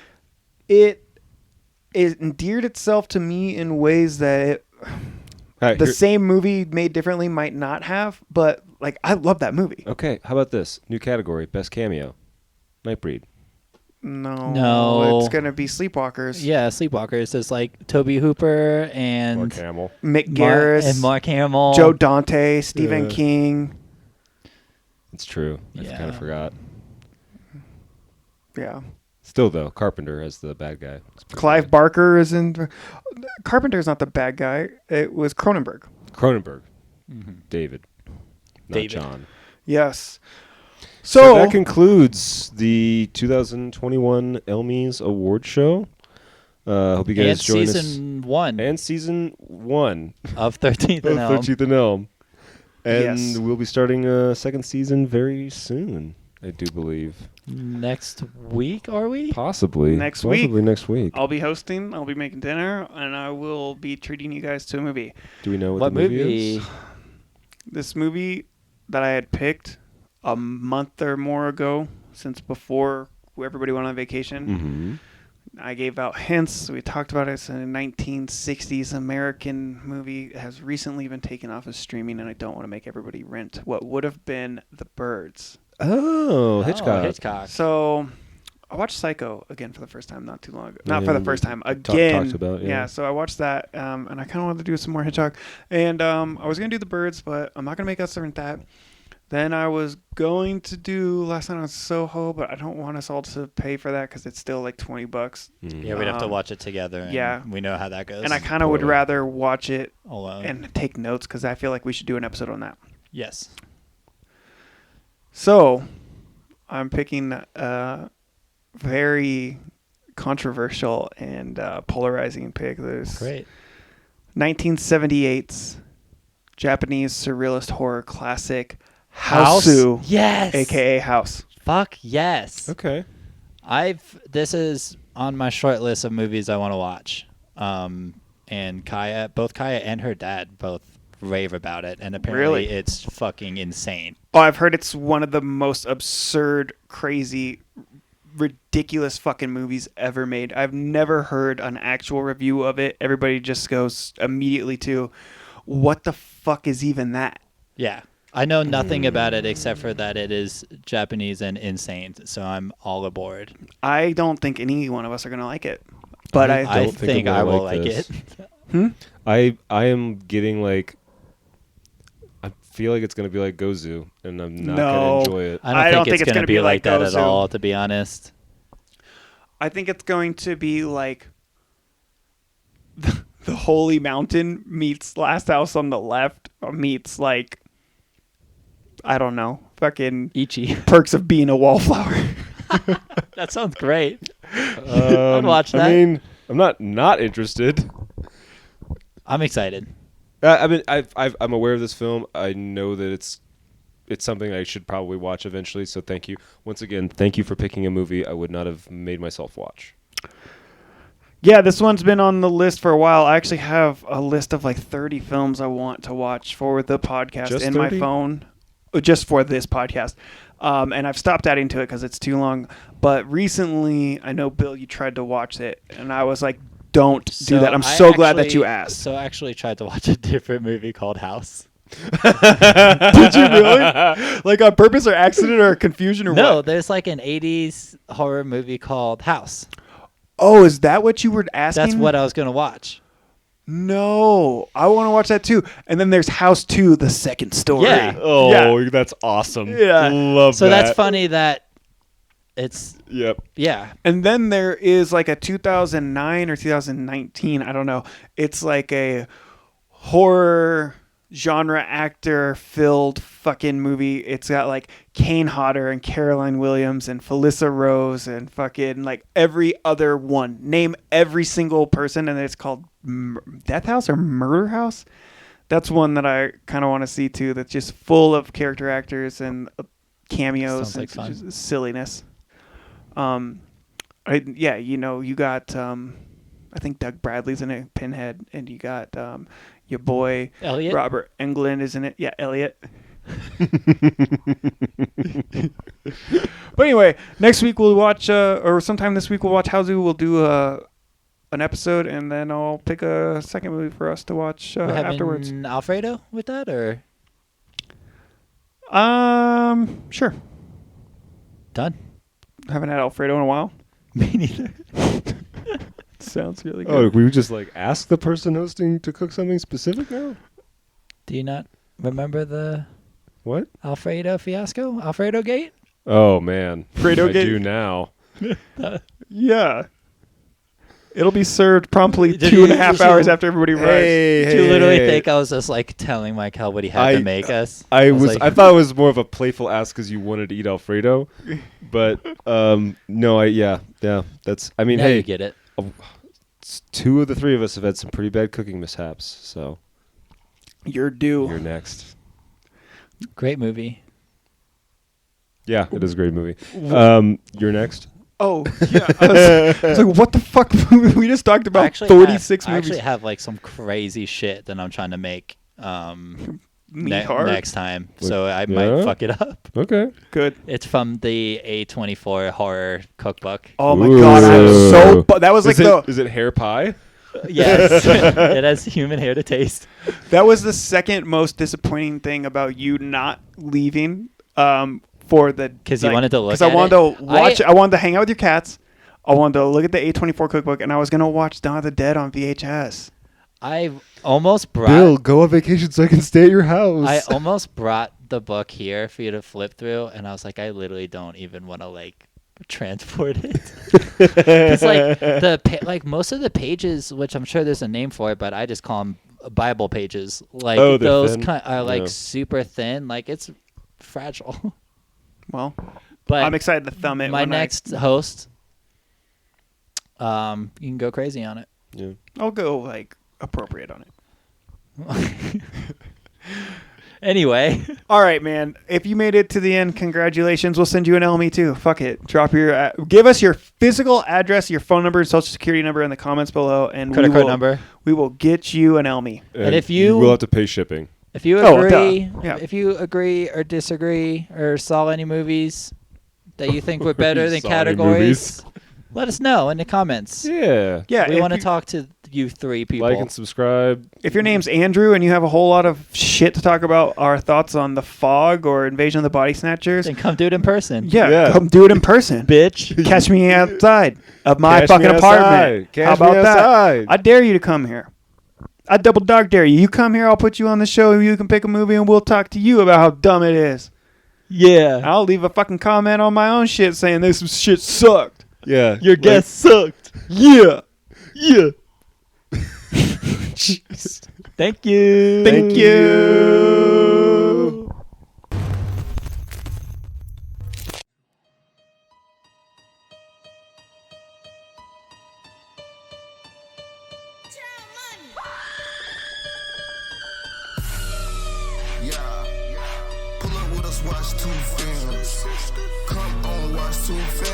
C: it endeared itself to me in ways that
A: All right,
C: the
A: here-
C: same movie made differently might not have. But like, I love that movie.
A: Okay, how about this? New category, best cameo. Nightbreed.
B: No.
C: It's gonna be Sleepwalkers.
B: Yeah, Sleepwalkers is like Toby Hooper and
A: Mark Hamill.
C: Mick
B: Mar-
C: Garris,
B: and Mark Hamill.
C: Joe Dante, Stephen King.
A: It's true. I
B: Yeah.
A: kind of forgot.
C: Yeah.
A: Still though, Carpenter as the bad guy. It's pretty
C: Clive
A: good.
C: Barker is in. Carpenter's not the bad guy. It was Cronenberg.
A: Cronenberg.
B: Mm-hmm.
A: David. Not
B: David.
A: John.
C: Yes.
A: So
C: So,
A: that concludes the 2021 Elmies Award Show. Hope you guys
B: and
A: join us.
B: season 1
A: And season 1
B: of 13th
A: of
B: and Elm.
A: 13th and Elm. And
C: Yes.
A: we'll be starting a second season very soon, I do believe.
B: Next week, are we?
A: Possibly
C: Next week.
A: next week.
C: I'll be hosting. I'll be making dinner, and I will be treating you guys to a movie.
A: Do we know what
B: What
A: the movie
B: movie?
A: is?
C: This movie that I had picked a month or more ago, since before everybody went on vacation.
A: Mm-hmm.
C: I gave out hints. We talked about it. It's a 1960s American movie. It has recently been taken off of streaming, and I don't want to make everybody rent what would have been The Birds.
A: Oh,
B: Oh,
A: Hitchcock.
B: Hitchcock.
C: So I watched Psycho again for the first time not too long ago. Not
A: Yeah,
C: for the
A: we
C: first time.
A: talked
C: Again.
A: about, yeah.
C: So I watched that, and I kind of wanted to do some more Hitchcock. And I was going to do The Birds, but I'm not going to make us rent that. Then I was going to do Last Night on Soho, but I don't want us all to pay for that because it's still like $20.
A: Mm.
B: Yeah, we'd have to
C: Um,
B: watch it together. And
C: yeah.
B: we know how that goes.
C: And I kind of would
A: Totally.
C: rather watch it
B: alone.
C: and take notes because I feel like we should do an episode on that.
B: Yes.
C: So I'm picking a very controversial and polarizing pick. There's
B: Great.
C: 1978's Japanese surrealist horror classic
B: House?
C: Hausu,
B: Yes.
C: aka House.
B: Fuck yes.
A: Okay.
B: This is on my short list of movies I want to watch. And both Kaya and her dad both rave about it, and apparently
C: Really?
B: it's fucking insane.
C: Oh, I've heard it's one of the most absurd, crazy, ridiculous fucking movies ever made. I've never heard an actual review of it. Everybody just goes immediately to, what the fuck is even that?
B: Yeah. I know nothing about it except for that it is Japanese and insane, so I'm all aboard.
C: I don't think any one of us are going to like it. But
A: I
B: I
A: don't think
B: think
A: I'm
B: I
A: gonna
B: will
A: like
B: like
A: this.
B: it.
A: I am getting like, I feel like it's gonna be like Gozu, and I'm not
C: No.
A: gonna enjoy it.
B: I don't think it's going to be like that at
C: Gozu.
B: all, to be honest.
C: I think it's going to be like the Holy Mountain meets Last House on the Left meets like, I don't know, fucking
B: Ichi.
C: Perks of Being a Wallflower.
B: That sounds great. I'd watch that.
A: I mean, I'm not interested.
B: I'm excited.
A: I mean, I'm aware of this film. I know that it's something I should probably watch eventually. So thank you once again. Thank you for picking a movie I would not have made myself watch.
C: Yeah, this one's been on the list for a while. I actually have a list of like 30 films I want to watch for the podcast
A: Just
C: in
A: 30?
C: my phone. Just for this podcast. And I've stopped adding to it because it's too long. But recently, I know, Bill, you tried to watch it. And I was like, don't do that. I'm
B: I
C: so glad that
B: actually-
C: you asked.
B: So I actually tried to watch a different movie called House.
C: Did you really? Like on purpose or accident or confusion or
B: No,
C: what?
B: there's like an 80s horror movie called House.
C: Oh, is that what you were asking?
B: That's what I was going to watch.
C: No, I want to watch that too. And then there's House 2, the second story.
B: Yeah.
A: Oh,
C: Yeah.
A: that's awesome.
C: Yeah.
A: Love
B: So
A: that.
B: that's funny that it's,
A: Yep.
B: yeah.
C: And then there is like a 2009 or 2019, I don't know. It's like a horror genre actor filled fucking movie. It's got like Kane Hodder and Caroline Williams and Felissa Rose and fucking like every other one. Name every single person, and it's called Death House or Murder House. That's one that I kind of want to see too. That's just full of character actors and cameos
B: Sounds like
C: and
B: fun.
C: just silliness. You got I think Doug Bradley's in it, Pinhead, and you got your boy
B: Elliot?
C: Robert Englund is in it. Yeah, Elliot. But anyway, next week we'll watch, or sometime this week we'll watch Houseu. We'll do an episode, and then I'll pick a second movie for us to watch
B: We're having
C: afterwards.
B: Alfredo with that, or
C: Sure.
B: done?
C: Haven't had Alfredo in a while.
B: Me neither.
C: Sounds really good.
A: Oh, we would just like ask the person hosting to cook something specific now?
B: Do you not remember the
A: What?
B: Alfredo fiasco? Alfredo Gate?
A: Oh man,
C: Fredo
A: I
C: gate?
A: do now.
C: Yeah. It'll be served promptly
B: Did
C: 2.5
B: you-
C: hours after everybody arrives.
A: Hey,
B: Do you literally
A: hey.
B: think I was just like telling Michael what he had to make us?
A: I
B: like,
A: thought it was more of a playful ask because you wanted to eat Alfredo, but no, yeah. That's. I mean,
B: now
A: hey,
B: you get it.
A: two of the three of us have had some pretty bad cooking mishaps, so
C: You're due.
A: you're next.
B: Great movie.
A: Yeah, it is a great movie. You're next.
C: Oh, yeah. I was like, what the fuck movie? We just talked
B: I
C: about
B: actually
C: 46
B: I
C: movies.
B: actually have like some crazy shit that I'm trying to make
C: Me hard.
B: next time,
A: Like,
B: so I
A: yeah?
B: might fuck it up.
A: Okay.
C: Good.
B: It's from the A24 horror cookbook.
C: Oh my
A: Ooh.
C: god, I'm so... that was like
A: Is it hair pie?
B: Yes, it has human hair to taste.
C: That was the second most disappointing thing about you not leaving for the...
B: 'Cause you wanted to look
C: Because I
B: at
C: wanted
B: it?
C: to watch... I wanted to hang out with your cats. I wanted to look at the A24 cookbook, and I was going to watch Dawn of the Dead on VHS.
B: I almost brought...
A: go on vacation so I can stay at your house.
B: I almost brought the book here for you to flip through, and I was like, I literally don't even want to like transport it. It's like most of the pages, which I'm sure there's a name for it, but I just call them Bible pages. Like
A: Oh, they're
B: those
A: thin?
B: are like
A: Yeah.
B: super thin. Like it's fragile.
C: Well,
B: But
C: I'm excited to thumb it.
B: my
C: when
B: next host, you can go crazy on it.
A: Yeah.
C: I'll go, like, appropriate on it.
B: Anyway,
C: All right, man. If you made it to the end, congratulations. We'll send you an Elmy too. Fuck it. Drop your, give us your physical address, your phone number, and social security number in the comments below, and
B: credit card number.
C: we will get you an Elmy.
B: And if you-
A: will have to pay shipping.
B: If you
C: Oh,
B: agree,
C: duh. Yeah.
B: if you agree or disagree or saw any movies that you think were better than
A: Saw any
B: categories, let us know in the comments.
A: Yeah.
C: Yeah,
B: We
C: if
B: want to
C: you-
B: talk to you three people.
A: Like and subscribe.
C: If your name's Andrew and you have a whole lot of shit to talk about our thoughts on The Fog or Invasion of the Body Snatchers,
B: Then come do it in person.
C: yeah,
A: Yeah.
C: come do it in person.
B: Bitch.
C: Catch me outside of my
A: Catch
C: fucking
A: me
C: apartment.
A: outside. Catch
C: How
A: me
C: about that?
A: outside.
C: I dare you to come here. I double dog dare you. You come here, I'll put you on the show. You can pick a movie and we'll talk to you about how dumb it is.
B: Yeah.
C: I'll leave a fucking comment on my own shit saying this shit sucked.
A: Yeah.
B: Your guess sucked.
C: Yeah.
B: Yeah. Thank you.
C: Thank you.
D: Yeah, pull up with us, watch two films. Come on, watch two films.